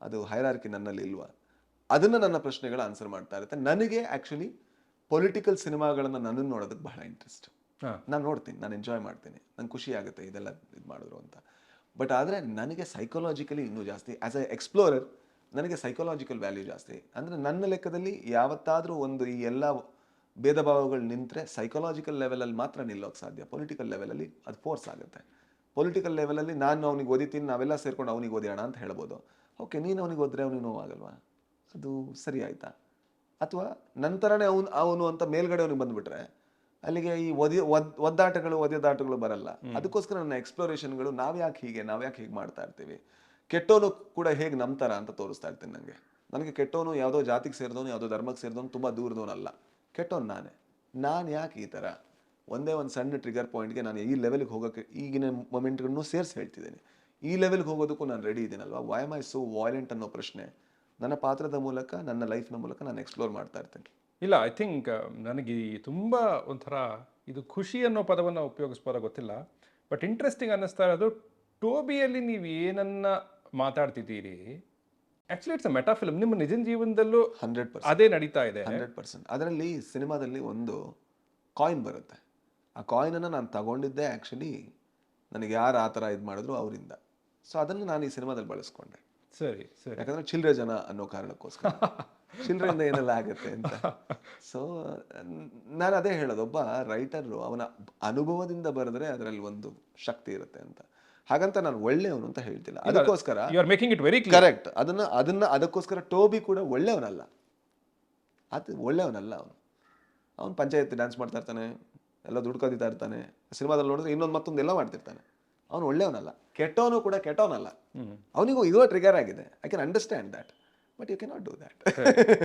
C: ಅದು ಹೈರಾರ್ಕಿ ನನ್ನಲ್ಲಿ ಇಲ್ವಾ, ಅದನ್ನು ನನ್ನ ಪ್ರಶ್ನೆಗಳ ಆನ್ಸರ್ ಮಾಡ್ತಾ ಇರುತ್ತೆ. ನನಗೆ ಆ್ಯಕ್ಚುಲಿ ಪೊಲಿಟಿಕಲ್ ಸಿನಿಮಾಗಳನ್ನು ನನ್ನನ್ನು ನೋಡೋದಕ್ಕೆ ಬಹಳ ಇಂಟ್ರೆಸ್ಟ್. ನಾನು ನೋಡ್ತೀನಿ, ನಾನು ಎಂಜಾಯ್ ಮಾಡ್ತೀನಿ, ನಂಗೆ ಖುಷಿ ಆಗುತ್ತೆ ಇದೆಲ್ಲ ಇದು ಮಾಡಿದ್ರು ಅಂತ. ಬಟ್ ಆದರೆ ನನಗೆ ಸೈಕಾಲಜಿಕಲಿ ಇನ್ನೂ ಜಾಸ್ತಿ, ಆ್ಯಸ್ ಎ ಎಕ್ಸ್ಪ್ಲೋರರ್ ನನಗೆ ಸೈಕಾಲಜಿಕಲ್ ವ್ಯಾಲ್ಯೂ ಜಾಸ್ತಿ. ಅಂದರೆ ನನ್ನ ಲೆಕ್ಕದಲ್ಲಿ ಯಾವತ್ತಾದರೂ ಒಂದು ಈ ಎಲ್ಲ ಭೇದ ಭಾವಗಳು ನಿಂತರೆ ಸೈಕಾಲಜಿಕಲ್ ಲೆವೆಲಲ್ಲಿ ಮಾತ್ರ ನಿಲ್ಲೋಕ್ಕೆ ಸಾಧ್ಯ. ಪೊಲಿಟಿಕಲ್ ಲೆವೆಲಲ್ಲಿ ಅದು ಫೋರ್ಸ್ ಆಗುತ್ತೆ. ಪೊಲಿಟಿಕಲ್ ಲೆವೆಲಲ್ಲಿ ನಾನು ಅವನಿಗೆ ಓದಿತೀನಿ, ನಾವೆಲ್ಲ ಸೇರ್ಕೊಂಡು ಅವನಿಗೆ ಓದಿಯೋಣ ಅಂತ ಹೇಳ್ಬೋದು. ಓಕೆ, ನೀನು ಅವನಿಗೆ ಓದಿದ್ರೆ ಅವನಿಗೆ ನೋವಾಗಲ್ವಾ, ಅದು ಸರಿ ಆಯಿತಾ? ಅಥವಾ ನಂತರನೇ ಅವನು ಅಂತ ಮೇಲ್ಗಡೆ ಅವನಿಗೆ ಬಂದುಬಿಟ್ರೆ ಅಲ್ಲಿಗೆ ಈ ಒದ್ಯದಾಟಗಳು ಬರಲ್ಲ. ಅದಕ್ಕೋಸ್ಕರ ನನ್ನ ಎಕ್ಸ್ಪ್ಲೋರೇಷನ್ಗಳು ನಾವ್ಯಾಕೆ ಹೀಗೆ ಮಾಡ್ತಾ ಇರ್ತೀವಿ. ಕೆಟ್ಟವನು ಕೂಡ ಹೇಗೆ ನಂಬ್ತಾರ ಅಂತ ತೋರಿಸ್ತಾ ಇರ್ತೀನಿ. ನನಗೆ ಕೆಟ್ಟವನು ಯಾವುದೋ ಜಾತಿಗೆ ಸೇರಿದವನು, ಯಾವುದೋ ಧರ್ಮಕ್ಕೆ ಸೇರಿದವನು, ತುಂಬ ದೂರದವನಲ್ಲ. ಕೆಟ್ಟವನು ನಾನು ಯಾಕೆ ಈ ಥರ ಒಂದೇ ಒಂದು ಸಣ್ಣ ಟ್ರಿಗರ್ ಪಾಯಿಂಟ್ಗೆ ನಾನು ಈ ಲೆವೆಲ್ಗೆ ಹೋಗೋಕ್ಕೆ ಈಗಿನ ಮೊಮೆಂಟ್ಗಳನ್ನು ಸೇರಿಸಿ ಹೇಳ್ತಿದ್ದೀನಿ. ಈ ಲೆವೆಲ್ಗೆ ಹೋಗೋದಕ್ಕೂ ನಾನು ರೆಡಿ ಇದ್ದೀನಲ್ವಾ. Why am I so violent ಅನ್ನೋ ಪ್ರಶ್ನೆ ನನ್ನ ಪಾತ್ರದ ಮೂಲಕ, ನನ್ನ ಲೈಫ್ನ ಮೂಲಕ ನಾನು ಎಕ್ಸ್ಪ್ಲೋರ್ ಮಾಡ್ತಾ ಇರ್ತೇನೆ.
D: ಇಲ್ಲ, ಐ ಥಿಂಕ್ ನನಗೆ ತುಂಬ ಒಂಥರ ಇದು ಖುಷಿ ಅನ್ನೋ ಪದವನ್ನು ಉಪಯೋಗಿಸ್ಬೋದ ಗೊತ್ತಿಲ್ಲ, ಬಟ್ ಇಂಟ್ರೆಸ್ಟಿಂಗ್ ಅನ್ನಿಸ್ತಾ ಇರೋದು ಟೋಬಿಯಲ್ಲಿ ನೀವು ಏನನ್ನ ಮಾತಾಡ್ತಿದ್ದೀರಿ, actually it's a meta film. ನಿಮ್ಮ ನಿಜ ಜೀವನದಲ್ಲೂ
C: 100%
D: ಅದೇ ನಡೀತಾ ಇದೆ.
C: 100%. ಅದರಲ್ಲಿ ಸಿನಿಮಾದಲ್ಲಿ ಒಂದು ಕಾಯಿನ್ ಬರುತ್ತೆ. ಆ ಕಾಯಿನನ್ನು ನಾನು ತಗೊಂಡಿದ್ದೆ ಆ್ಯಕ್ಚುಲಿ ನನಗೆ ಯಾರು ಆ ಥರ ಇದು ಮಾಡಿದ್ರು ಅವರಿಂದ. ಸೊ ಅದನ್ನು ನಾನು ಈ ಸಿನಿಮಾದಲ್ಲಿ ಬಳಸ್ಕೊಂಡೆ.
D: ಸರಿ,
C: ಯಾಕಂದರೆ ಚಿಲ್ಲರೆ ಜನ ಅನ್ನೋ ಕಾರಣಕ್ಕೋಸ್ಕರ, ಚಿಲ್ಲರೆಯಿಂದ ಏನೆಲ್ಲ ಆಗುತ್ತೆ ಅಂತ. ಸೊ ನಾನು ಅದೇ ಹೇಳೋದು, ಒಬ್ಬ ರೈಟರು ಅವನ ಅನುಭವದಿಂದ ಬರೆದ್ರೆ ಅದರಲ್ಲಿ ಒಂದು ಶಕ್ತಿ ಇರುತ್ತೆ ಅಂತ. ಹಾಗಂತ ನಾನು ಒಳ್ಳೆಯವನು ಅಂತ ಹೇಳ್ತಿಲ್ಲ, ಅದಕ್ಕೋಸ್ಕರ ಕರೆಕ್ಟ್ ಅದಕ್ಕೋಸ್ಕರ ಟೋಬಿ ಕೂಡ ಒಳ್ಳೆಯವನಲ್ಲ. ಅವನು ಪಂಚಾಯತ್ ಡ್ಯಾನ್ಸ್ ಮಾಡ್ತಾ ಇರ್ತಾನೆ, ಎಲ್ಲ ದುಡ್ಡು ಕದೀತಾ ಇರ್ತಾನೆ. ಸಿನಿಮಾದಲ್ಲಿ ನೋಡಿದ್ರೆ ಮತ್ತೊಂದು ಎಲ್ಲ ಮಾಡ್ತಿರ್ತಾನೆ. ಅವನು ಒಳ್ಳೆಯವನಲ್ಲ. ಕೆಟ್ಟವನು ಕೂಡ ಕೆಟ್ಟವನಲ್ಲ. ಅವನಿಗೂ ಇದೋ ಟ್ರಿಗರ್ ಆಗಿದೆ. I can understand that, but you can not do that.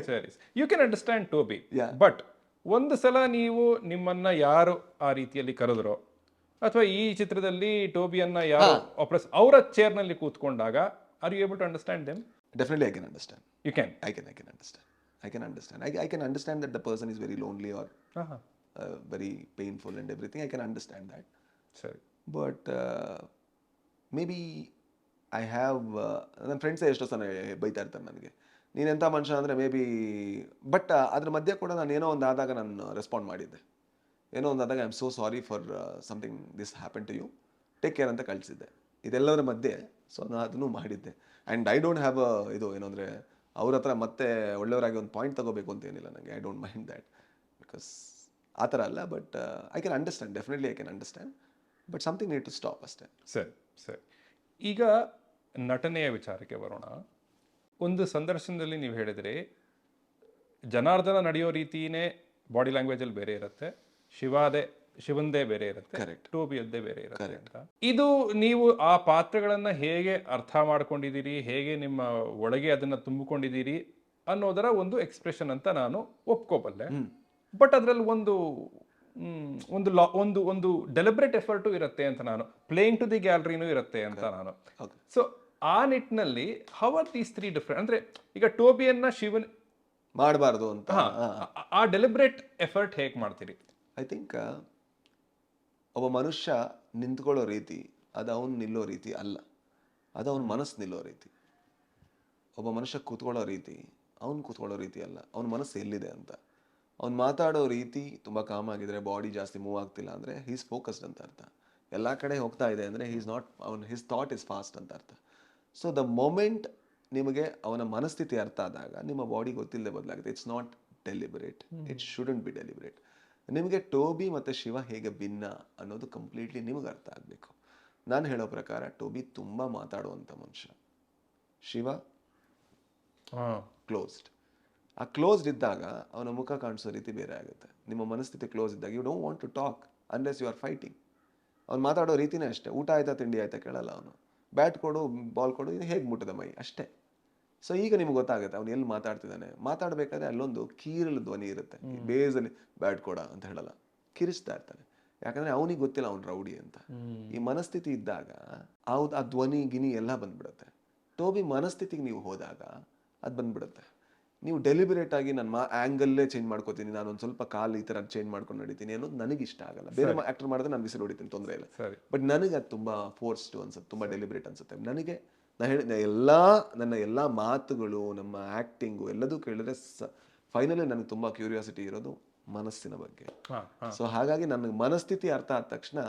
D: ಸರಿ, you can understand Toby, but ಒಂದು ಸಲ ನೀವು ನಿಮ್ಮನ್ನ ಯಾರು ಆ ರೀತಿಯಲ್ಲಿ ಕರೆದ್ರೋ ಅಥವಾ ಈ ಚಿತ್ರದಲ್ಲಿ ಟೋಬಿಯನ್ನ ಯಾರು ಅವರ ಚೇರ್ನಲ್ಲಿ ಕೂತ್ಕೊಂಡಾಗ are you able to understand them?
C: Definitely, I can understand.
D: You can.
C: I can understand. I can understand. I can understand that the person is very lonely or very painful and everything. I can understand that.
D: ಸರಿ.
C: But maybe I have ನನ್ನ ಫ್ರೆಂಡ್ಸೇ ಎಷ್ಟೋ ಸಲ ಬೈತಾ ಇರ್ತಾರೆ ನನಗೆ, ನೀನೆಂಥ ಮನುಷ್ಯ ಅಂದರೆ may be. But ಅದ್ರ ಮಧ್ಯೆ ಕೂಡ ನಾನು ಏನೋ ಒಂದು ಆದಾಗ ನಾನು ರೆಸ್ಪಾಂಡ್ ಮಾಡಿದ್ದೆ. ಏನೋ ಒಂದು ಆದಾಗ I am so sorry for something this happen to you, take care ಅಂತ ಕಳಿಸಿದ್ದೆ. ಇದೆಲ್ಲದರ ಮಧ್ಯೆ ಸೊ ನಾನು ಅದನ್ನು ಮಾಡಿದ್ದೆ. ಆ್ಯಂಡ್ ಐ ಡೋಂಟ್ ಹ್ಯಾವ್ ಇದು ಏನು ಅಂದರೆ ಅವ್ರ ಹತ್ರ ಮತ್ತೆ ಒಳ್ಳೆಯವರಾಗಿ ಒಂದು ಪಾಯಿಂಟ್ ತಗೋಬೇಕು ಅಂತ ಏನಿಲ್ಲ ನನಗೆ. I don't mind that because ಆ ಥರ ಅಲ್ಲ. But I can understand, definitely I can understand, but something need to stop ಅಷ್ಟೇ.
D: ಸರಿ ಸರಿ. ಈಗ ನಟನೆಯ ವಿಚಾರಕ್ಕೆ ಬರೋಣ. ಒಂದು ಸಂದರ್ಶನದಲ್ಲಿ ನೀವು ಹೇಳಿದ್ರಿ, ಜನಾರ್ದನ ನಡೆಯೋ ರೀತಿಯೇ ಬಾಡಿ ಲ್ಯಾಂಗ್ವೇಜಲ್ಲಿ ಬೇರೆ ಇರುತ್ತೆ, ಶಿವಂದೇ ಬೇರೆ ಇರುತ್ತೆ, ಟೋಬಿಯದ್ದೇ ಬೇರೆ ಇರುತ್ತೆ ಅಂತ. ಇದು ನೀವು ಆ ಪಾತ್ರಗಳನ್ನ ಹೇಗೆ ಅರ್ಥ ಮಾಡ್ಕೊಂಡಿದ್ದೀರಿ, ಹೇಗೆ ನಿಮ್ಮ ಒಳಗೆ ಅದನ್ನ ತುಂಬಿಕೊಂಡಿದ್ದೀರಿ ಅನ್ನೋದರ ಒಂದು ಎಕ್ಸ್ಪ್ರೆಷನ್ ಅಂತ ನಾನು ಒಪ್ಕೋಬಲ್ಲೆ. ಬಟ್ ಅದರಲ್ಲಿ ಒಂದು ಒಂದು ಡೆಲಿಬ್ರೇಟ್ ಎಫರ್ಟು ಇರುತ್ತೆ ಅಂತ ನಾನು, ಪ್ಲೇಯಿಂಗ್ ಟು ದಿ ಗ್ಯಾಲರಿನೂ ಇರುತ್ತೆ ಅಂತ ನಾನು. ಸೊ ಆ ನಿಟ್ಟಿನಲ್ಲಿ how are these three different? ಅಂದ್ರೆ ಈಗ ಟೋಬಿಯನ್ನ ಶಿವನ್
C: ಮಾಡಬಾರ್ದು ಅಂತ
D: ಆ ಡೆಲಿಬ್ರೇಟ್ ಎಫರ್ಟ್ ಹೇಗೆ ಮಾಡ್ತೀರಿ?
C: ಐ ಥಿಂಕ್ ಒಬ್ಬ ಮನುಷ್ಯ ನಿಂತ್ಕೊಳ್ಳೋ ರೀತಿ ಅದು ಅವನು ನಿಲ್ಲೋ ರೀತಿ ಅಲ್ಲ, ಅದು ಅವನ ಮನಸ್ಸು ನಿಲ್ಲೋ ರೀತಿ. ಒಬ್ಬ ಮನುಷ್ಯ ಕೂತ್ಕೊಳ್ಳೋ ರೀತಿ ಅವ್ನು ಕೂತ್ಕೊಳ್ಳೋ ರೀತಿ ಅಲ್ಲ, ಅವನ ಮನಸ್ಸು ಎಲ್ಲಿದೆ ಅಂತ. ಅವ್ನು ಮಾತಾಡೋ ರೀತಿ ತುಂಬ ಕಾಮ್ ಆಗಿದ್ರೆ, ಬಾಡಿ ಜಾಸ್ತಿ ಮೂವ್ ಆಗ್ತಿಲ್ಲ ಅಂದರೆ ಹೀಸ್ ಫೋಕಸ್ಡ್ ಅಂತ ಅರ್ಥ. ಎಲ್ಲ ಕಡೆ ಹೋಗ್ತಾ ಇದೆ ಅಂದರೆ he's not, his thought is fast ಅಂತ ಅರ್ಥ. ಸೊ ದ ಮೊಮೆಂಟ್ ನಿಮಗೆ ಅವನ ಮನಸ್ಥಿತಿ ಅರ್ಥ ಆದಾಗ ನಿಮ್ಮ ಬಾಡಿ ಗೊತ್ತಿಲ್ಲದೆ ಬದಲಾಗುತ್ತೆ. It's not deliberate, it shouldn't be deliberate. ನಿಮಗೆ ಟೋಬಿ ಮತ್ತು ಶಿವ ಹೇಗೆ ಭಿನ್ನ ಅನ್ನೋದು ಕಂಪ್ಲೀಟ್ಲಿ ನಿಮಗೆ ಅರ್ಥ ಆಗಬೇಕು. ನಾನು ಹೇಳೋ ಪ್ರಕಾರ ಟೋಬಿ ತುಂಬ ಮಾತಾಡುವಂಥ ಮನುಷ್ಯ, ಶಿವ ಕ್ಲೋಸ್ಡ್. ಆ ಕ್ಲೋಸ್ಡ್ ಇದ್ದಾಗ ಅವನ ಮುಖ ಕಾಣಿಸೋ ರೀತಿ ಬೇರೆ ಆಗುತ್ತೆ. ನಿಮ್ಮ ಮನಸ್ಥಿತಿ ಕ್ಲೋಸ್ ಇದ್ದಾಗ you don't want to talk unless you are fighting. ಅವ್ನು ಮಾತಾಡೋ ರೀತಿನೇ ಅಷ್ಟೇ. ಊಟ ಆಯ್ತಾ ತಿಂಡಿ ಆಯ್ತಾ ಕೇಳಲ್ಲ ಅವನು. ಬ್ಯಾಟ್ ಕೊಡು, ಬಾಲ್ ಕೊಡು, ಇದು ಹೇಗೆ ಮುಟ್ಟದ ಮೈ ಅಷ್ಟೇ. ಸೊ ಈಗ ನಿಮ್ಗೆ ಗೊತ್ತಾಗುತ್ತೆ ಅವ್ನು ಎಲ್ಲಿ ಮಾತಾಡ್ತಿದ್ದಾನೆ. ಮಾತಾಡಬೇಕಾದ್ರೆ ಅಲ್ಲೊಂದು ಕೀರಲು ಧ್ವನಿ ಇರುತ್ತೆ. ಬೇಸಲ್ಲಿ ಬ್ಯಾಟ್ ಕೊಡ ಅಂತ ಹೇಳಲ್ಲ, ಕಿರಿಸ್ತಾ ಇರ್ತಾನೆ. ಯಾಕಂದ್ರೆ ಅವನಿಗೆ ಗೊತ್ತಿಲ್ಲ ಅವ್ನು ರೌಡಿ ಅಂತ. ಈ ಮನಸ್ಥಿತಿ ಇದ್ದಾಗ ಆ ಧ್ವನಿ ಗಿನಿ ಎಲ್ಲ ಬಂದ್ಬಿಡುತ್ತೆ. ಟೋಬಿ ಮನಸ್ಥಿತಿಗೆ ನೀವು ಹೋದಾಗ ಅದು ಬಂದ್ಬಿಡುತ್ತೆ. ನೀವು ಡೆಲಿಬರೇಟ್ ಆಗಿ ನಾನು ಆ್ಯಂಗಲ್ಲೇ ಚೇಂಜ್ ಮಾಡ್ಕೋತೀನಿ, ನಾನು ಒಂದು ಸ್ವಲ್ಪ ಕಾಲು ಈ ಥರ ಚೇಂಜ್ ಮಾಡ್ಕೊಂಡು ನಡೀತೀನಿ ಅನ್ನೋದು ನನಗೆ ಇಷ್ಟ ಆಗಲ್ಲ. ಬೇರೆ ಆ್ಯಕ್ಟರ್ ಮಾಡಿದ್ರೆ ನಾನು ಬಿಸಿಲು ಹೊಡಿತೀನಿ, ತೊಂದರೆ ಇಲ್ಲ. ಬಟ್ ನನಗೆ ಅದು ತುಂಬ ಫೋರ್ಸ್ಡ್ ಅನ್ಸುತ್ತೆ, ತುಂಬ ಡೆಲಿಬರೇಟ್ ಅನ್ಸುತ್ತೆ. ನನಗೆ ನನ್ನ ಎಲ್ಲ ಮಾತುಗಳು, ನಮ್ಮ ಆ್ಯಕ್ಟಿಂಗು ಎಲ್ಲದೂ ಕೇಳಿದ್ರೆ ಫೈನಲಿ ನನಗೆ ತುಂಬ ಕ್ಯೂರಿಯಾಸಿಟಿ ಇರೋದು ಮನಸ್ಸಿನ ಬಗ್ಗೆ. ಸೊ ಹಾಗಾಗಿ ನನಗೆ ಮನಸ್ಥಿತಿ ಅರ್ಥ ಆದ ತಕ್ಷಣ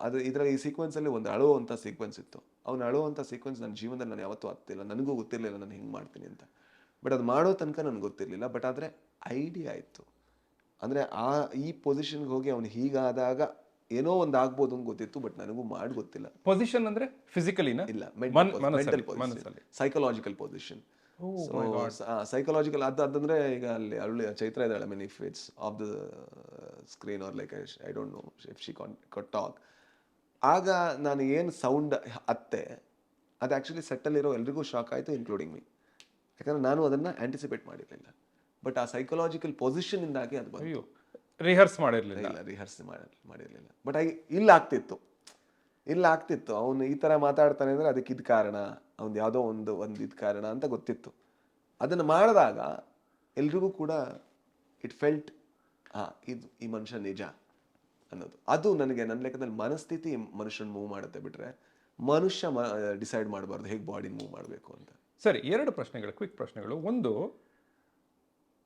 C: ಅದು ಇದರಲ್ಲಿ ಈ ಸೀಕ್ವೆನ್ಸಲ್ಲಿ ಒಂದು ಅಳುವಂಥ ಸೀಕ್ವೆನ್ಸ್ ಇತ್ತು. ಅವ್ನು ಅಳುವಂಥ ಸೀಕ್ವೆನ್ಸ್ ನನ್ನ ಜೀವನದಲ್ಲಿ ನಾನು ಯಾವತ್ತೂ ಆಗ್ತಿಲ್ಲ, ನನಗೂ ಗೊತ್ತಿರಲಿಲ್ಲ ನಾನು ಹಿಂಗೆ ಮಾಡ್ತೀನಿ ಅಂತ. ಬಟ್ ಅದು ಮಾಡೋ ತನಕ ನನಗೆ ಗೊತ್ತಿರಲಿಲ್ಲ. ಬಟ್ ಆದರೆ ಐಡಿಯಾ ಇತ್ತು. ಅಂದರೆ ಈ ಪೊಸಿಷನ್ಗೆ ಹೋಗಿ ಅವ್ನು ಹೀಗಾದಾಗ ಏನೋ ಒಂದು ಆಗ್ಬೋದು ಅಂತ ಗೊತ್ತಿತ್ತು, ಬಟ್ ನನಗೂ ಮಾಡಿ ಗೊತ್ತಿಲ್ಲ.
D: ಪೊಸಿಷನ್ ಅಂದರೆ ಫಿಸಿಕಲಿನ
C: ಇಲ್ಲ, mental position, psychological position. Psychological ಅದಂದ್ರೆ ಈಗ ಅಲ್ಲಿ ಅವಳು ಚೈತ್ರ ಇದ್ದಾಳೆ, mean if it's off the screen or like I don't know if she can talk. ಆಗ ನಾನು ಏನು ಸೌಂಡ್ ಅತ್ತೆ ಅದು ಆ್ಯಕ್ಚುಲಿ ಸೆಟ್ಟಲ್ಲಿರೋ ಎಲ್ರಿಗೂ ಶಾಕ್ ಆಯಿತು, ಇನ್ಕ್ಲೂಡಿಂಗ್ ಮೀ. ಯಾಕಂದ್ರೆ ನಾನು ಅದನ್ನು ಆ್ಯಂಟಿಸಿಪೇಟ್ ಮಾಡಿರಲಿಲ್ಲ. ಬಟ್ ಆ ಸೈಕಲಾಜಿಕಲ್ ಪೊಸಿಷನ್ ಇಂದಾಗಿ ಅದು ಬಂತು.
D: ರಿಹರ್ಸ್ ಮಾಡಿರಲಿಲ್ಲ.
C: ರಿಹರ್ಸ್ ಮಾಡಿರಲಿಲ್ಲ. ಬಟ್ ಇಲ್ಲಿ ಆಗ್ತಿತ್ತು ಅವನು ಈ ಥರ ಮಾತಾಡ್ತಾನೆ ಅಂದರೆ ಅದಕ್ಕೆ ಇದು ಕಾರಣ, ಅವ್ನು ಯಾವುದೋ ಒಂದು ಇದು ಕಾರಣ ಅಂತ ಗೊತ್ತಿತ್ತು. ಅದನ್ನು ಮಾಡಿದಾಗ ಎಲ್ರಿಗೂ ಕೂಡ ಇಟ್ ಫೆಲ್ಟ್ ಇದು ಈ ಮನುಷ್ಯ ನಿಜ ಅನ್ನೋದು. ಅದು ನನಗೆ ನನ್ನ ಲೆಕ್ಕದಲ್ಲಿ ಮನಸ್ಥಿತಿ ಮನುಷ್ಯನ ಮೂವ್ ಮಾಡುತ್ತೆ, ಬಿಟ್ರೆ ಮನುಷ್ಯ ಡಿಸೈಡ್ ಮಾಡಬಾರ್ದು ಹೇಗೆ ಬಾಡಿ ಮೂವ್ ಮಾಡಬೇಕು ಅಂತ.
D: ಸರಿ, 2 ಪ್ರಶ್ನೆಗಳು, ಕ್ವಿಕ್ ಪ್ರಶ್ನೆಗಳು. ಒಂದು,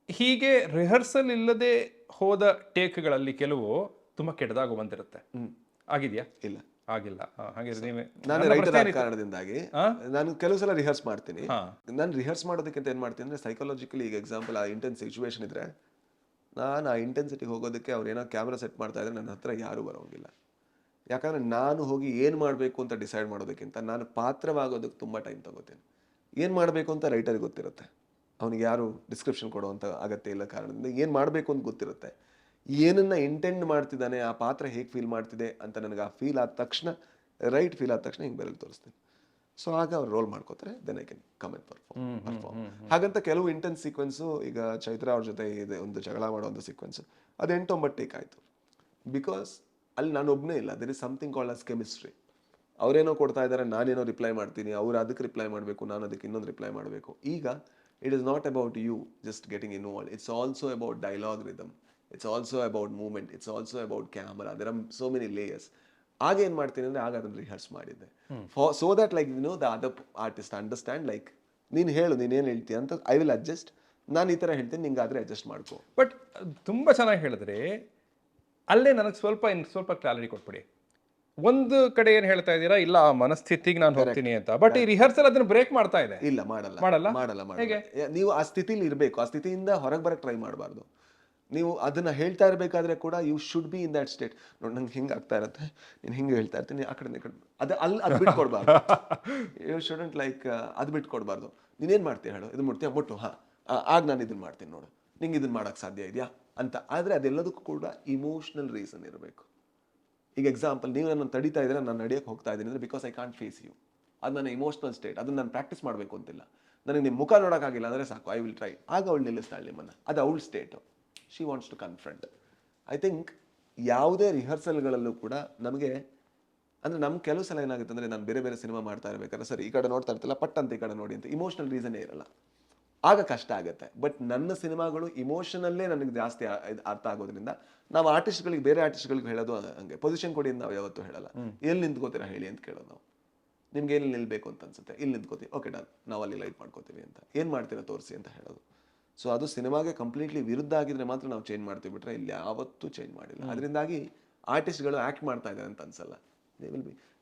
D: ಹೀಗೆ ರಿಹರ್ಸಲ್ ಇಲ್ಲದೆ ಹೋದ ಟೇಕ್ಗಳಲ್ಲಿ ಕೆಲವು ತುಂಬಾ ಕೆಟ್ಟದಾಗ ಬಂದಿರುತ್ತೆ, ಆಗಿದೆಯಾ?
C: ಇಲ್ಲ,
D: ಆಗಿಲ್ಲ. ಹಾಗಿದ್ರೆ
C: ನಾನು ರೈಟರ್ ಆದ ಕಾರಣದಿಂದಾಗಿ ನಾನು ಕೆಲವು ಸಲ ರಿಹರ್ಸ್ ಮಾಡ್ತೀನಿ. ನಾನು ರಿಹರ್ಸ್ ಮಾಡೋದಕ್ಕಿಂತ ಏನು ಮಾಡ್ತೀನಿ ಅಂದರೆ ಸೈಕಾಲಜಿಕಲಿ, ಈಗ ಎಕ್ಸಾಂಪಲ್ ಆ ಇಂಟೆನ್ಸ್ ಸಿಚುವೇಶನ್ ಇದ್ರೆ ನಾನು ಆ ಇಂಟೆನ್ಸಿಟಿಗೆ ಹೋಗೋದಕ್ಕೆ ಅವ್ರು ಏನೋ ಕ್ಯಾಮ್ರಾ ಸೆಟ್ ಮಾಡ್ತಾ ಇದ್ರೆ ನನ್ನ ಹತ್ರ ಯಾರೂ ಬರೋಂಗಿಲ್ಲ. ಯಾಕಂದರೆ ನಾನು ಹೋಗಿ ಏನು ಮಾಡಬೇಕು ಅಂತ ಡಿಸೈಡ್ ಮಾಡೋದಕ್ಕಿಂತ ನಾನು ಪಾತ್ರವಾಗೋದಕ್ಕೆ ತುಂಬ ಟೈಮ್ ತಗೋತೀನಿ. ಏನು ಮಾಡಬೇಕು ಅಂತ ರೈಟರ್ಗೆ ಗೊತ್ತಿರುತ್ತೆ, ಅವನಿಗೆ ಯಾರು ಡಿಸ್ಕ್ರಿಪ್ಷನ್ ಕೊಡುವಂಥ ಅಗತ್ಯ ಇಲ್ಲ ಕಾರಣದಿಂದ ಏನು ಮಾಡಬೇಕು ಅಂತ ಗೊತ್ತಿರುತ್ತೆ. ಏನನ್ನು ಇಂಟೆಂಡ್ ಮಾಡ್ತಿದ್ದಾನೆ, ಆ ಪಾತ್ರ ಹೇಗೆ ಫೀಲ್ ಮಾಡ್ತಿದೆ ಅಂತ ನನಗೆ ಆ ಫೀಲ್ ಆದ ತಕ್ಷಣ, ರೈಟ್ ಫೀಲ್ ಆದ ತಕ್ಷಣ ಹಿಂಗೆ ಬೆರಳು ತೋರಿಸ್ತೀನಿ. ಸೊ ಆಗ ಅವ್ರು ರೋಲ್ ಮಾಡ್ಕೋತಾರೆ, then I can come and perform. ಹಾಗಂತ ಕೆಲವು ಇಂಟೆನ್ಸ್ ಸೀಕ್ವೆನ್ಸು, ಈಗ ಚೈತ್ರ ಅವ್ರ ಜೊತೆ ಇದೆ ಒಂದು ಜಗಳ ಮಾಡುವಂಥ ಸೀಕ್ವೆನ್ಸು, ಅದು 8-9 ಟೇಕ್ ಆಯಿತು. ಬಿಕಾಸ್ ಅಲ್ಲಿ ನಾನು ಒಬ್ಬನೇ ಇಲ್ಲ, there is something called as chemistry. ಅವರೇನೋ ಕೊಡ್ತಾ ಇದ್ದಾರೆ, ನಾನೇನೋ ರಿಪ್ಲೈ ಮಾಡ್ತೀನಿ, ಅವ್ರು ಅದಕ್ಕೆ ರಿಪ್ಲೈ ಮಾಡಬೇಕು, ನಾನು ಅದಕ್ಕೆ ಇನ್ನೊಂದು ರಿಪ್ಲೈ ಮಾಡಬೇಕು. ಈಗ it is not about you just getting involve, it's also about dialogue rhythm, it's also about movement, it's also about camera, there are so many layers. ಆಗ ಏನು ಮಾಡ್ತೀನಿ ಅಂದರೆ, ಆಗ ಅದನ್ನು ರಿಹರ್ಸ್ ಮಾಡಿದ್ದೆ so that like the other artist understand, like ನೀನು ಹೇಳು, ನೀನೇನು ಹೇಳ್ತೀಯ ಅಂತ, ಐ ವಿಲ್ ಅಡ್ಜಸ್ಟ್, ನಾನು ಈ ಥರ ಹೇಳ್ತೀನಿ, ನಿಂಗಾದರೆ ಅಡ್ಜಸ್ಟ್ ಮಾಡ್ಕೋ.
D: ಬಟ್ ತುಂಬ ಚೆನ್ನಾಗಿ ಹೇಳಿದ್ರೆ ಅಲ್ಲೇ ನನಗೆ ಸ್ವಲ್ಪ ಕ್ಲಾರಿಟಿ ಕೊಟ್ಬಿಡಿ. ಒಂದು ಕಡೆ ಏನು ಹೇಳ್ತಾ ಇದ್ದೀರಾ, ಇಲ್ಲ ಆ ಮನಸ್ಥಿತಿಗೆ ನಾನು ಹೋಗ್ತೀನಿ ಅಂತ, ಬಟ್ ಈ ರಿಹರ್ಸಲ್ ಅದನ್ನ ಬ್ರೇಕ್ ಮಾಡ್ತಾ ಇದೆ.
C: ಇಲ್ಲ, ಮಾಡಲ್ಲ. ನೀವು ಆ ಸ್ಥಿತಿಲಿ ಇರಬೇಕು, ಆ ಸ್ಥಿತಿಯಿಂದ ಹೊರಗೆ ಬರಕ್ಕೆ ಟ್ರೈ ಮಾಡಬಾರ್ದು. ನೀವು ಅದನ್ನ ಹೇಳ್ತಾ ಇರಬೇಕಾದ್ರೆ ಕೂಡ you should be in that state. ನೋಡಿ, ನಂಗೆ ಹಿಂಗೆ ಆಗ್ತಾ ಇರುತ್ತೆ, ನೀನು ಹಿಂಗೆ ಹೇಳ್ತಾ ಇರ್ತೀನಿ, ಆ ಕಡೆ ಅದು ಬಿಟ್ಕೊಡ್ಬಾರ್ದು. ಯು ಶುಡಂಟ್ ಲೈಕ್ ಅದು ಬಿಟ್ಕೊಡ್ಬಾರ್ದು. ನೀನೇನು ಮಾಡ್ತೀಯ ಹೇಳು, ಇದು ಮುಟ್ತೀಯ ಮುಟ್ಟು, ಆಗ ನಾನು ಇದನ್ನ ಮಾಡ್ತೀನಿ ನೋಡು, ನಿಂಗೆ ಇದನ್ನ ಮಾಡೋಕ್ಕೆ ಸಾಧ್ಯ ಇದೆಯಾ ಅಂತ. ಆದರೆ ಅದೆಲ್ಲದಕ್ಕೂ ಕೂಡ ಇಮೋಷ್ನಲ್ ರೀಸನ್ ಇರಬೇಕು. ಈಗ ಎಕ್ಸಾಂಪಲ್, ನೀವು ನನ್ನ ತಡಿತಾ ಇದ್ರೆ, ನಾನು ನಡೆಯೋಕ್ಕೆ ಹೋಗ್ತಾ ಇದ್ದೀನಿ ಅಂದರೆ because I can't face you, ಅದು ನನ್ನ ಇಮೋಷ್ನಲ್ ಸ್ಟೇಟ್, ಅದನ್ನು ನಾನು ಪ್ರಾಕ್ಟೀಸ್ ಮಾಡಬೇಕು ಅಂತಿಲ್ಲ. ನನಗೆ ನಿಮ್ಮ ಮುಖ ನೋಡೋಕ್ಕಾಗಿಲ್ಲ ಅಂದರೆ ಸಾಕು, ಐ ವಿಲ್ ಟ್ರೈ. ಆಗ ಅವಳು ನಿಲ್ಲಿಸ್ತಾಳೆ ನಿಮ್ಮನ್ನು, ಅದು ಅವಳ state. She wants to confront. I think ಯಾವುದೇ ರಿಹರ್ಸಲ್ಗಳಲ್ಲೂ ಕೂಡ ನಮಗೆ ಅಂದರೆ ನಮ್ಮ ಕೆಲವು ಸಲ ಏನಾಗುತ್ತೆ ಅಂದರೆ, ನಾನು ಬೇರೆ ಬೇರೆ ಸಿನಿಮಾ ಮಾಡ್ತಾ ಇರಬೇಕಾದ್ರೆ, ಸರಿ ಈ ಕಡೆ ನೋಡ್ತಾ ಇರ್ತಿಲ್ಲ, ಪಟ್ ಅಂತ ಈ ಕಡೆ ನೋಡಿ ಅಂತ ಇಮೋಷ್ನಲ್ ರೀಸನ್ನೇ ಇರಲ್ಲ, ಆಗ ಕಷ್ಟ ಆಗುತ್ತೆ. ಬಟ್ ನನ್ನ ಸಿನಿಮಾಗಳು ಇಮೋಷನಲ್ಲೇ ನನಗೆ ಜಾಸ್ತಿ ಅರ್ಥ ಆಗೋದ್ರಿಂದ, ನಾವು ಆರ್ಟಿಸ್ಟ್ಗಳಿಗೆ, ಬೇರೆ ಆರ್ಟಿಸ್ಟ್ಗಳಿಗೆ ಹೇಳೋದು ಹಂಗೆ, ಪೊಸಿಷನ್ ಕೊಡಿ ಅಂತ ನಾವು ಯಾವತ್ತೂ ಹೇಳಲ್ಲ. ಎಲ್ಲಿ ನಿಂತ್ಕೋತೀರಾ ಹೇಳಿ ಅಂತ ಕೇಳೋದು ನಾವು. ನಿಮ್ಗೆ ಎಲ್ಲಿ ನಿಲ್ಬೇಕು ಅಂತ ಅನ್ಸುತ್ತೆ, ಇಲ್ಲಿ ನಿಂತ್ಕೋತೀವಿ, ಓಕೆ ಡನ್, ನಾವು ಅಲ್ಲಿ ಲೈಟ್ ಮಾಡ್ಕೋತೀವಿ ಅಂತ. ಏನು ಮಾಡ್ತೀರಾ ತೋರಿಸಿ ಅಂತ ಹೇಳೋದು. ಸೊ ಅದು ಸಿನಿಮಾಗೆ ಕಂಪ್ಲೀಟ್ಲಿ ವಿರುದ್ಧ ಆಗಿದ್ರೆ ಮಾತ್ರ ನಾವು ಚೇಂಜ್ ಮಾಡ್ತೀವಿ, ಬಿಟ್ರೆ ಇಲ್ಲಿ ಯಾವತ್ತೂ ಚೇಂಜ್ ಮಾಡಿಲ್ಲ. ಅದರಿಂದಾಗಿ ಆರ್ಟಿಸ್ಟ್ಗಳು ಆ್ಯಕ್ಟ್ ಮಾಡ್ತಾ ಇದ್ದಾರೆ ಅಂತ ಅನ್ಸಲ್ಲ.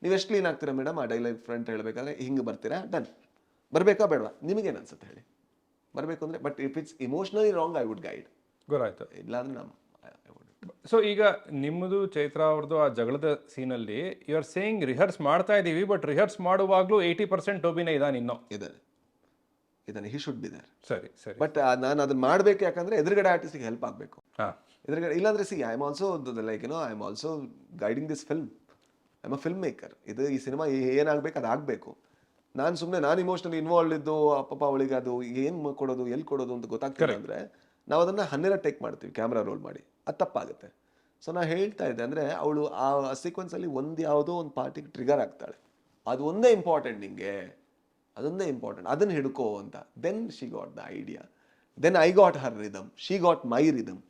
C: ನೀವು ಎಷ್ಟು ಕ್ಲೀನ್ ಆಗ್ತೀರಾ ಮೇಡಮ್, ಆ ಡೈಲಾಗ್ ಫ್ರಂಟ್ ಹೇಳಬೇಕಾದ್ರೆ ಹಿಂಗೆ ಬರ್ತೀರಾ, ಡನ್. ಬರಬೇಕಾ ಬೇಡವಾ, ನಿಮಗೇನು ಅನ್ಸುತ್ತೆ ಹೇಳಿ, ಬರಬೇಕು ಅಂದರೆ. But if it's emotionally wrong, I would guide.
D: ಗೊತ್ತಾಯ್ತು.
C: ಇಲ್ಲಾಂದ್ರೆ ನಮ್ಮ.
D: ಸೊ ಈಗ ನಿಮ್ಮದು, ಚೈತ್ರ ಅವ್ರದ್ದು ಆ ಜಗಳದ ಸೀನಲ್ಲಿ ಯು ಆರ್ ಸೇಯಿಂಗ್ ರಿಹರ್ಸ್ ಮಾಡ್ತಾ ಇದ್ದೀವಿ, ಬಟ್ ರಿಹರ್ಸ್ ಮಾಡುವಾಗಲೂ 80% ಟೋಬಿನೇ ಇದ್ದಾನೆ, ಇನ್ನೂ
C: ಇದಾನೆ, ಹಿ ಶುಡ್ ಬಿ ದೇರ್.
D: ಸರಿ.
C: ಬಟ್ ನಾನು ಅದನ್ನ ಮಾಡಬೇಕು, ಯಾಕಂದ್ರೆ ಎದುರುಗಡೆ ಆರ್ಟಿಸ್ಟ್ಗೆ ಹೆಲ್ಪ್ ಆಗಬೇಕು. ಎದುರುಗಡೆ ಇಲ್ಲಾಂದ್ರೆ I am also like I am also guiding this film. I am a film maker. ಈ ಸಿನಿಮಾ ಏನಾಗಬೇಕು ಅದು ಆಗಬೇಕು. ನಾನು ಇಮೋಷನಲಿ ಇನ್ವಾಲ್ವ್ ಇದ್ದು, ಅಪ್ಪಪ್ಪ ಅವಳಿಗೆ ಅದು ಏನು ಕೊಡೋದು, ಎಲ್ಲಿ ಕೊಡೋದು ಅಂತ ಗೊತ್ತಾಗ್ತದೆ ಅಂದರೆ, ನಾವು ಅದನ್ನು 12 ಟೇಕ್ ಮಾಡ್ತೀವಿ ಕ್ಯಾಮ್ರಾ ರೋಲ್ ಮಾಡಿ, ಅದು ತಪ್ಪಾಗುತ್ತೆ. ಸೊ ನಾ ಹೇಳ್ತಾ ಇದ್ದೆ ಅಂದರೆ, ಅವಳು ಆ ಸೀಕ್ವೆನ್ಸಲ್ಲಿ ಯಾವುದೋ ಒಂದು ಪಾರ್ಟಿಗೆ ಟ್ರಿಗರ್ ಆಗ್ತಾಳೆ, ಅದು ಒಂದೇ ಇಂಪಾರ್ಟೆಂಟ್ ನಿಂಗೆ, ಅದೊಂದೇ ಇಂಪಾರ್ಟೆಂಟ್, ಅದನ್ನು ಹಿಡ್ಕೋ ಅಂತ. Then she got the idea, then I got her rhythm, she got my rhythm.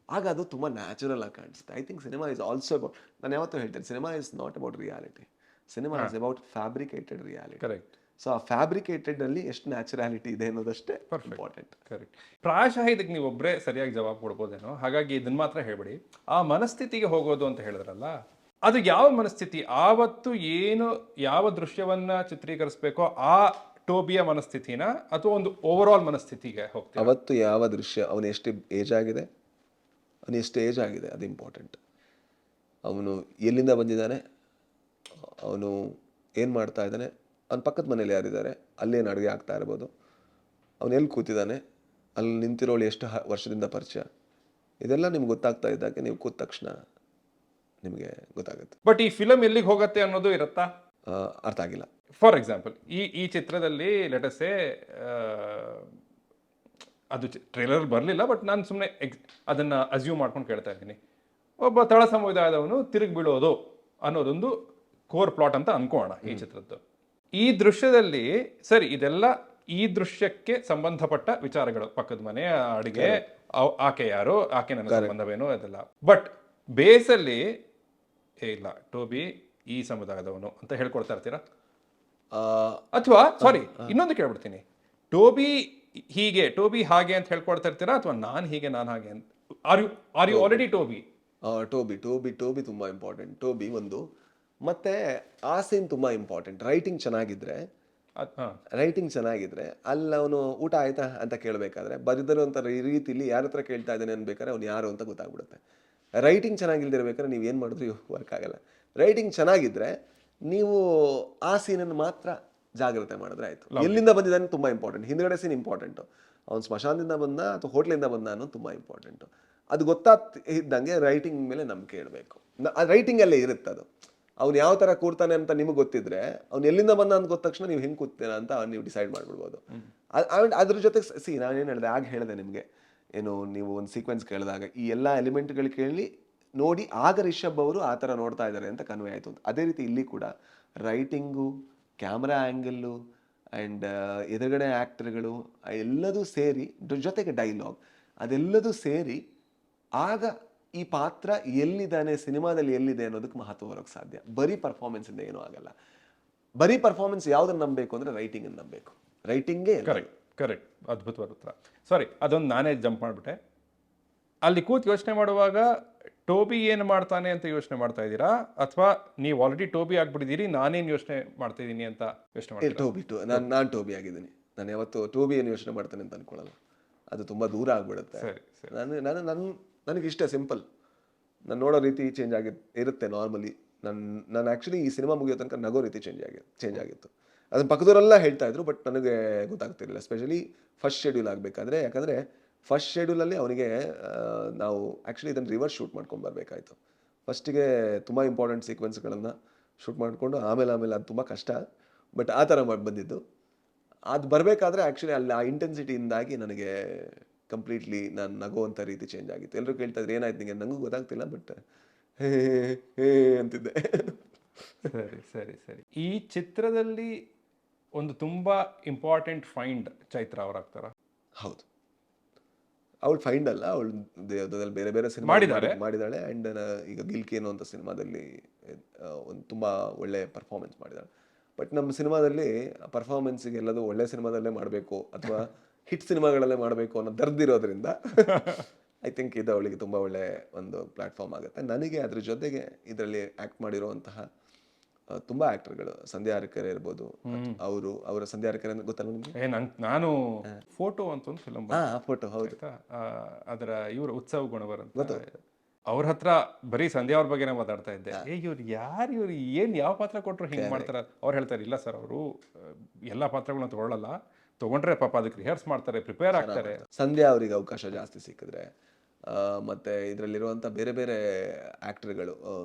C: ಆಗ ಅದು ತುಂಬ ನ್ಯಾಚುರಲ್ ಆಗಿ ಕಾಣಿಸುತ್ತೆ. I think cinema is also about, ನಾನು ಯಾವತ್ತೂ ಹೇಳ್ತೇನೆ, cinema is not about reality, cinema is about fabricated reality.
D: Correct.
C: So ಆ fabricated ಅಲ್ಲಿ ಎಷ್ಟು ನ್ಯಾಚುರಾಲಿಟಿ ಇದೆ ಅನ್ನೋದಷ್ಟೇ ಇಂಪಾರ್ಟೆಂಟ್.
D: ಕರೆಕ್ಟ್. ಪ್ರಾಯಶಃ ಇದಕ್ಕೆ ನೀವು ಒಬ್ಬರೇ ಸರಿಯಾಗಿ ಜವಾಬ್ ಕೊಡ್ಬೋದೇನೋ, ಹಾಗಾಗಿ ಇದನ್ನ ಮಾತ್ರ ಹೇಳ್ಬಿಡಿ. ಆ ಮನಸ್ಥಿತಿಗೆ ಹೋಗೋದು ಅಂತ ಹೇಳಿದ್ರಲ್ಲ, ಅದು ಯಾವ ಮನಸ್ಥಿತಿ? ಆವತ್ತು ಏನು ಯಾವ ದೃಶ್ಯವನ್ನ ಚಿತ್ರೀಕರಿಸಬೇಕೋ ಆ ಟೋಬಿಯ ಮನಸ್ಥಿತಿನ, ಅಥವಾ ಒಂದು ಓವರ್ ಆಲ್ ಮನಸ್ಥಿತಿಗೆ ಹೋಗ್ತೀವಿ?
C: ಅವತ್ತು ಯಾವ ದೃಶ್ಯ, ಅವನು ಎಷ್ಟು ಏಜ್ ಆಗಿದೆ, ಅದು ಇಂಪಾರ್ಟೆಂಟ್. ಅವನು ಎಲ್ಲಿಂದ ಬಂದಿದ್ದಾನೆ, ಅವನು ಏನು ಮಾಡ್ತಾ ಇದ್ದಾನೆ, ಅವ್ನ ಪಕ್ಕದ ಮನೇಲಿ ಯಾರಿದ್ದಾರೆ, ಅಲ್ಲೇನು ಅಡುಗೆ ಆಗ್ತಾ ಇರ್ಬೋದು, ಅವನು ಎಲ್ಲಿ ಕೂತಿದ್ದಾನೆ, ಅಲ್ಲಿ ನಿಂತಿರೋಳು ಎಷ್ಟು ವರ್ಷದಿಂದ ಪರಿಚಯ, ಇದೆಲ್ಲ ನಿಮ್ಗೆ ಗೊತ್ತಾಗ್ತಾ ಇದ್ದಾಗೆ ನೀವು ಕೂತ ತಕ್ಷಣ ನಿಮಗೆ ಗೊತ್ತಾಗುತ್ತೆ.
D: ಬಟ್ ಈ ಫಿಲಮ್ ಎಲ್ಲಿಗೆ ಹೋಗುತ್ತೆ ಅನ್ನೋದು ಇರುತ್ತಾ?
C: ಅರ್ಥ ಆಗಿಲ್ಲ.
D: ಫಾರ್ ಎಕ್ಸಾಂಪಲ್, ಈ ಚಿತ್ರದಲ್ಲಿ ಲೆಟಸೇ ಅದು ಟ್ರೇಲರ್ ಬರಲಿಲ್ಲ, ಬಟ್ ನಾನು ಸುಮ್ಮನೆ ಅದನ್ನು ಅಸ್ಯೂಮ್ ಮಾಡ್ಕೊಂಡು ಕೇಳ್ತಾ ಇದ್ದೀನಿ. ಒಬ್ಬ ತಳ ಸಮುದಾಯದವನು ತಿರುಗಿ ಬೀಳೋದು ಅನ್ನೋದೊಂದು ಕೋರ್ ಪ್ಲಾಟ್ ಅಂತ ಅನ್ಕೋಣ ಈ ಚಿತ್ರದ್ದು. ಈ ದೃಶ್ಯದಲ್ಲಿ ಸರಿ, ಇದೆಲ್ಲ ಈ ದೃಶ್ಯಕ್ಕೆ ಸಂಬಂಧಪಟ್ಟ ವಿಚಾರಗಳು, ಪಕ್ಕದ ಮನೆ, ಅಡುಗೆ, ಆಕೆ ಯಾರು, ಆಕೆ ನನ್ನ ಸಂಬಂಧವೇನು, ಅದೆಲ್ಲ. ಬಟ್ ಬೇಸಲ್ಲಿ ಇಲ್ಲ, ಟೋಬಿ ಈ ಸಮುದಾಯದವನು ಅಂತ ಹೇಳ್ಕೊಡ್ತಾ ಇರ್ತೀರಾ? ಅಥವಾ ಸಾರಿ, ಇನ್ನೊಂದು ಕೇಳ್ಬಿಡ್ತೀನಿ, ಟೋಬಿ ಹೀಗೆ, ಟೋಬಿ ಹಾಗೆ ಅಂತ ಹೇಳ್ಕೊಡ್ತಾ ಇರ್ತೀರಾ, ಅಥವಾ ನಾನು ಹೀಗೆ, ನಾನು ಹಾಗೆ ಅಂತ? Are you already Toby?
C: Toby ತುಂಬ ಇಂಪಾರ್ಟೆಂಟ್. ಟೋಬಿ ಒಂದು, ಮತ್ತೆ ಆ ಸೀನ್ ತುಂಬ ಇಂಪಾರ್ಟೆಂಟ್. ರೈಟಿಂಗ್ ಚೆನ್ನಾಗಿದ್ರೆ ಅಲ್ಲಿ ಅವನು ಊಟ ಆಯ್ತಾ ಅಂತ ಕೇಳಬೇಕಾದ್ರೆ ಬರೆದಿರುವಂಥ ರೀತಿಲಿ ಯಾರ ಹತ್ರ ಕೇಳ್ತಾ ಇದ್ದಾನೆ ಅನ್ಬೇಕಾದ್ರೆ ಅವ್ನು ಯಾರು ಅಂತ ಗೊತ್ತಾಗ್ಬಿಡುತ್ತೆ. ರೈಟಿಂಗ್ ಚೆನ್ನಾಗಿಲ್ದಿರ್ಬೇಕಾದ್ರೆ ನೀವು ಏನು ಮಾಡಿದ್ರು ವರ್ಕ್ ಆಗಲ್ಲ. ರೈಟಿಂಗ್ ಚೆನ್ನಾಗಿದ್ರೆ ನೀವು ಆ ಸೀನನ್ನು ಮಾತ್ರ ಜಾಗ್ರತೆ ಮಾಡಿದ್ರೆ ಆಯಿತು. ಎಲ್ಲಿಂದ ಬಂದಿದ್ದಾನೆ ತುಂಬ ಇಂಪಾರ್ಟೆಂಟ್, ಹಿಂದ್ಗಡೆ ಸೀನ್ ಇಂಪಾರ್ಟೆಂಟು, ಅವ್ನು ಸ್ಮಶಾನದಿಂದ ಬಂದ ಅಥವಾ ಹೋಟ್ಲಿಂದ ಬಂದ ಅನ್ನೋದು ತುಂಬ ಇಂಪಾರ್ಟೆಂಟು. ಅದು ಗೊತ್ತಾಗ್ತಿದ್ದಂಗೆ ರೈಟಿಂಗ್ ಮೇಲೆ ನಂಬಿಕೆ ಇಡಬೇಕು. ರೈಟಿಂಗಲ್ಲೇ ಇರುತ್ತೆ ಅದು. ಅವ್ನು ಯಾವ ಥರ ಕೂರ್ತಾನೆ ಅಂತ ನಿಮಗೆ ಗೊತ್ತಿದ್ರೆ, ಅವ್ನು ಎಲ್ಲಿಂದ ಬಂದ ಅಂತ ಗೊತ್ತ ತಕ್ಷಣ ನೀವು ಹೆಂಗೆ ಕೂರ್ತೀರ ಅಂತ ನೀವು ಡಿಸೈಡ್ ಮಾಡ್ಬಿಡ್ಬೋದು. ಅದ್ರ ಜೊತೆಗೆ ನಾನೇನು ಹೇಳಿದೆ, ಆಗ ಹೇಳಿದೆ ನಿಮಗೆ, ಏನು ನೀವು ಒಂದು ಸೀಕ್ವೆನ್ಸ್ ಕೇಳಿದಾಗ ಈ ಎಲ್ಲ ಎಲಿಮೆಂಟ್ಗಳು ಕೇಳಿ ನೋಡಿ ಆಗ ರಿಷಬ್ ಅವರು ಆ ಥರ ನೋಡ್ತಾ ಇದ್ದಾರೆ ಅಂತ ಕನ್ವೆ ಆಯಿತು ಅಂತ. ಅದೇ ರೀತಿ ಇಲ್ಲಿ ಕೂಡ ರೈಟಿಂಗು, ಕ್ಯಾಮ್ರಾ ಆ್ಯಂಗಲ್ಲು ಆ್ಯಂಡ್ ಎದುರುಗಡೆ ಆ್ಯಕ್ಟರ್ಗಳು ಎಲ್ಲದೂ ಸೇರಿ ಜೊತೆಗೆ ಡೈಲಾಗ್ ಅದೆಲ್ಲದೂ ಸೇರಿ ಆಗ ಈ ಪಾತ್ರ ಎಲ್ಲಿದ್ದಾನೆ, ಸಿನಿಮಾದಲ್ಲಿ ಎಲ್ಲಿದೆ ಅನ್ನೋದಕ್ಕೆ ಮಹತ್ವ ಬರೋಕ್ಕೆ ಸಾಧ್ಯ. ಬರೀ ಪರ್ಫಾರ್ಮೆನ್ಸಿಂದ ಏನೂ ಆಗಲ್ಲ. ಬರೀ ಪರ್ಫಾರ್ಮೆನ್ಸ್ ಯಾವುದನ್ನು ನಂಬಬೇಕು ಅಂದರೆ ರೈಟಿಂಗನ್ನು ನಂಬಬೇಕು. ರೈಟಿಂಗೇ
D: ಕರೆಕ್ಟ್ ಅದ್ಭುತವಾದ ಉತ್ತರ. ಸಾರಿ, ಅದೊಂದು ನಾನೇ ಜಂಪ್ ಮಾಡಿಬಿಟ್ಟೆ. ಅಲ್ಲಿ ಕೂತು ಯೋಚನೆ ಮಾಡುವಾಗ ಟೋಬಿ ಏನು ಮಾಡ್ತಾನೆ ಅಂತ ಯೋಚನೆ ಮಾಡ್ತಾ ಇದ್ದೀರಾ, ಅಥವಾ ನೀವು ಆಲ್ರೆಡಿ ಟೋಬಿ ಆಗ್ಬಿಟ್ಟಿದ್ದೀರಿ, ನಾನೇನು ಯೋಚನೆ ಮಾಡ್ತಾ ಇದ್ದೀನಿ ಅಂತ ಯೋಚನೆ ಮಾಡಿ?
C: ನಾನು ಟೋಬಿ ಆಗಿದ್ದೀನಿ. ನಾನು ಯಾವತ್ತು ಟೋಬಿ ಏನು ಯೋಚನೆ ಮಾಡ್ತಾನೆ ಅಂತ ಅನ್ಕೊಳ್ಳಲ್ಲ, ಅದು ತುಂಬ ದೂರ ಆಗ್ಬಿಡುತ್ತೆ. ನನಗೆ ಇಷ್ಟ ಸಿಂಪಲ್. ನಾನು ನೋಡೋ ರೀತಿ ಚೇಂಜ್ ಇರುತ್ತೆ ನಾರ್ಮಲಿ. ನಾನು ಆ್ಯಕ್ಚುಲಿ ಈ ಸಿನಿಮಾ ಮುಗಿಯೋ ತನಕ ನಗೋ ರೀತಿ ಚೇಂಜ್ ಆಗಿತ್ತು. ಅದನ್ನು ಪಕ್ಕದವರೆಲ್ಲ ಹೇಳ್ತಾ ಇದ್ರು, ಬಟ್ ನನಗೆ ಗೊತ್ತಾಗ್ತಿರಲಿಲ್ಲ. ಎಸ್ಪೆಷಲಿ ಫಸ್ಟ್ ಶೆಡ್ಯೂಲ್ ಆಗಬೇಕಾದ್ರೆ, ಯಾಕಂದರೆ ಫಸ್ಟ್ ಶೆಡ್ಯೂಲಲ್ಲಿ ಅವನಿಗೆ ನಾವು ಆ್ಯಕ್ಚುಲಿ ಇದನ್ನು ರಿವರ್ಸ್ ಶೂಟ್ ಮಾಡ್ಕೊಂಡು ಬರಬೇಕಾಯ್ತು. ಫಸ್ಟಿಗೆ ತುಂಬ ಇಂಪಾರ್ಟೆಂಟ್ ಸೀಕ್ವೆನ್ಸ್ಗಳನ್ನು ಶೂಟ್ ಮಾಡಿಕೊಂಡು ಆಮೇಲೆ ಅದು ತುಂಬ ಕಷ್ಟ, ಬಟ್ ಆ ಥರ ಮಾಡಿ ಬಂದಿದ್ದು. ಅದು ಬರಬೇಕಾದ್ರೆ ಆ್ಯಕ್ಚುಲಿ ಅಲ್ಲಿ ಆ ಇಂಟೆನ್ಸಿಟಿಯಿಂದಾಗಿ ನನಗೆ ಕಂಪ್ಲೀಟ್ಲಿ ನಾನು ನಗುವಂಥ ರೀತಿ ಚೇಂಜ್ ಆಗಿತ್ತು. ಎಲ್ಲರೂ ಕೇಳ್ತಾ ಇದ್ರು ಏನಾಯ್ತು ನಿಮಗೆ, ನನಗೂ ಗೊತ್ತಾಗ್ತಿಲ್ಲ, ಬಟ್ ಹೇ ಹೇ ಅಂತಿದ್ದೆ.
D: ಸರಿ. ಈ ಚಿತ್ರದಲ್ಲಿ ಒಂದು ತುಂಬ ಇಂಪಾರ್ಟೆಂಟ್ ಫೈಂಡ್ ಚೈತ್ರ ಅವರಾಗ್ತಾರ?
C: ಹೌದು, ಅವಳು ಫೈಂಡ್ ಅಲ್ಲ, ಅವಳು ದೇವದಲ್ಲಿ ಬೇರೆ ಬೇರೆ ಸಿನಿಮಾ ಮಾಡಿದ್ದಾಳೆ. ಆ್ಯಂಡ್ ಈಗ ಗಿಲ್ಕಿ ಅನ್ನೋ ಸಿನಿಮಾದಲ್ಲಿ ಒಂದು ತುಂಬ ಒಳ್ಳೆ ಪರ್ಫಾರ್ಮೆನ್ಸ್ ಮಾಡಿದ್ದಾಳೆ. ಬಟ್ ನಮ್ಮ ಸಿನಿಮಾದಲ್ಲಿ ಪರ್ಫಾರ್ಮೆನ್ಸಿಗೆ ಎಲ್ಲದೂ ಒಳ್ಳೆ ಸಿನಿಮಾದಲ್ಲೇ ಮಾಡಬೇಕು ಅಥವಾ ಹಿಟ್ ಸಿನಿಮಾಗಳಲ್ಲೇ ಮಾಡಬೇಕು ಅನ್ನೋ ದರ್ದಿರೋದ್ರಿಂದ ಐ ಥಿಂಕ್ ಇದು ಅವಳಿಗೆ ತುಂಬ ಒಳ್ಳೆ ಒಂದು ಪ್ಲ್ಯಾಟ್ಫಾರ್ಮ್ ಆಗುತ್ತೆ. ನನಗೆ ಅದ್ರ ಜೊತೆಗೆ ಇದರಲ್ಲಿ ಆ್ಯಕ್ಟ್ ಮಾಡಿರುವಂತಹ ತುಂಬ ಆ್ಯಕ್ಟರ್ಗಳು, ಸಂಧ್ಯಾ ಹರಕೆರೆ ಇರ್ಬೋದು, ಅವರ ಸಂಧ್ಯಾ ಹರಕೆರೆ ಗೊತ್ತಲ್ಲ ನಿಮಗೆ?
D: ನಾನು ಫೋಟೋ ಅಂತ ಒಂದು ಫಿಲಮ್,
C: ಫೋಟೋ, ಹೌದು,
D: ಅದರ ಇವರು ಉತ್ಸವ ಗುಣವರ್ ಅಂತ, ಅವ್ರ ಹತ್ರ ಬರೀ ಸಂಧ್ಯಾ ಅವ್ರ ಬಗ್ಗೆನೇ ಮಾತಾಡ್ತಾ ಇದ್ದೆ. ಇವ್ರು ಏನು ಯಾವ ಪಾತ್ರ ಕೊಟ್ಟರು ಹಿಂಗೆ ಮಾಡ್ತಾರೆ? ಅವ್ರು ಹೇಳ್ತಾರೆ, ಇಲ್ಲ ಸರ್, ಅವರು ಎಲ್ಲ ಪಾತ್ರಗಳನ್ನ ತಗೊಳ್ಳಲ್ಲ, ತಗೊಂಡ್ರೆ ಪಾಪ ಅದಕ್ಕೆ ರಿಹರ್ಸ್ ಮಾಡ್ತಾರೆ, ಪ್ರಿಪೇರ್ ಆಗ್ತಾರೆ.
C: ಸಂಧ್ಯಾ ಅವರಿಗೆ ಅವಕಾಶ ಜಾಸ್ತಿ ಸಿಕ್ಕಿದ್ರೆ, ಮತ್ತು ಇದರಲ್ಲಿರುವಂಥ ಬೇರೆ ಬೇರೆ ಆ್ಯಕ್ಟರ್ಗಳು,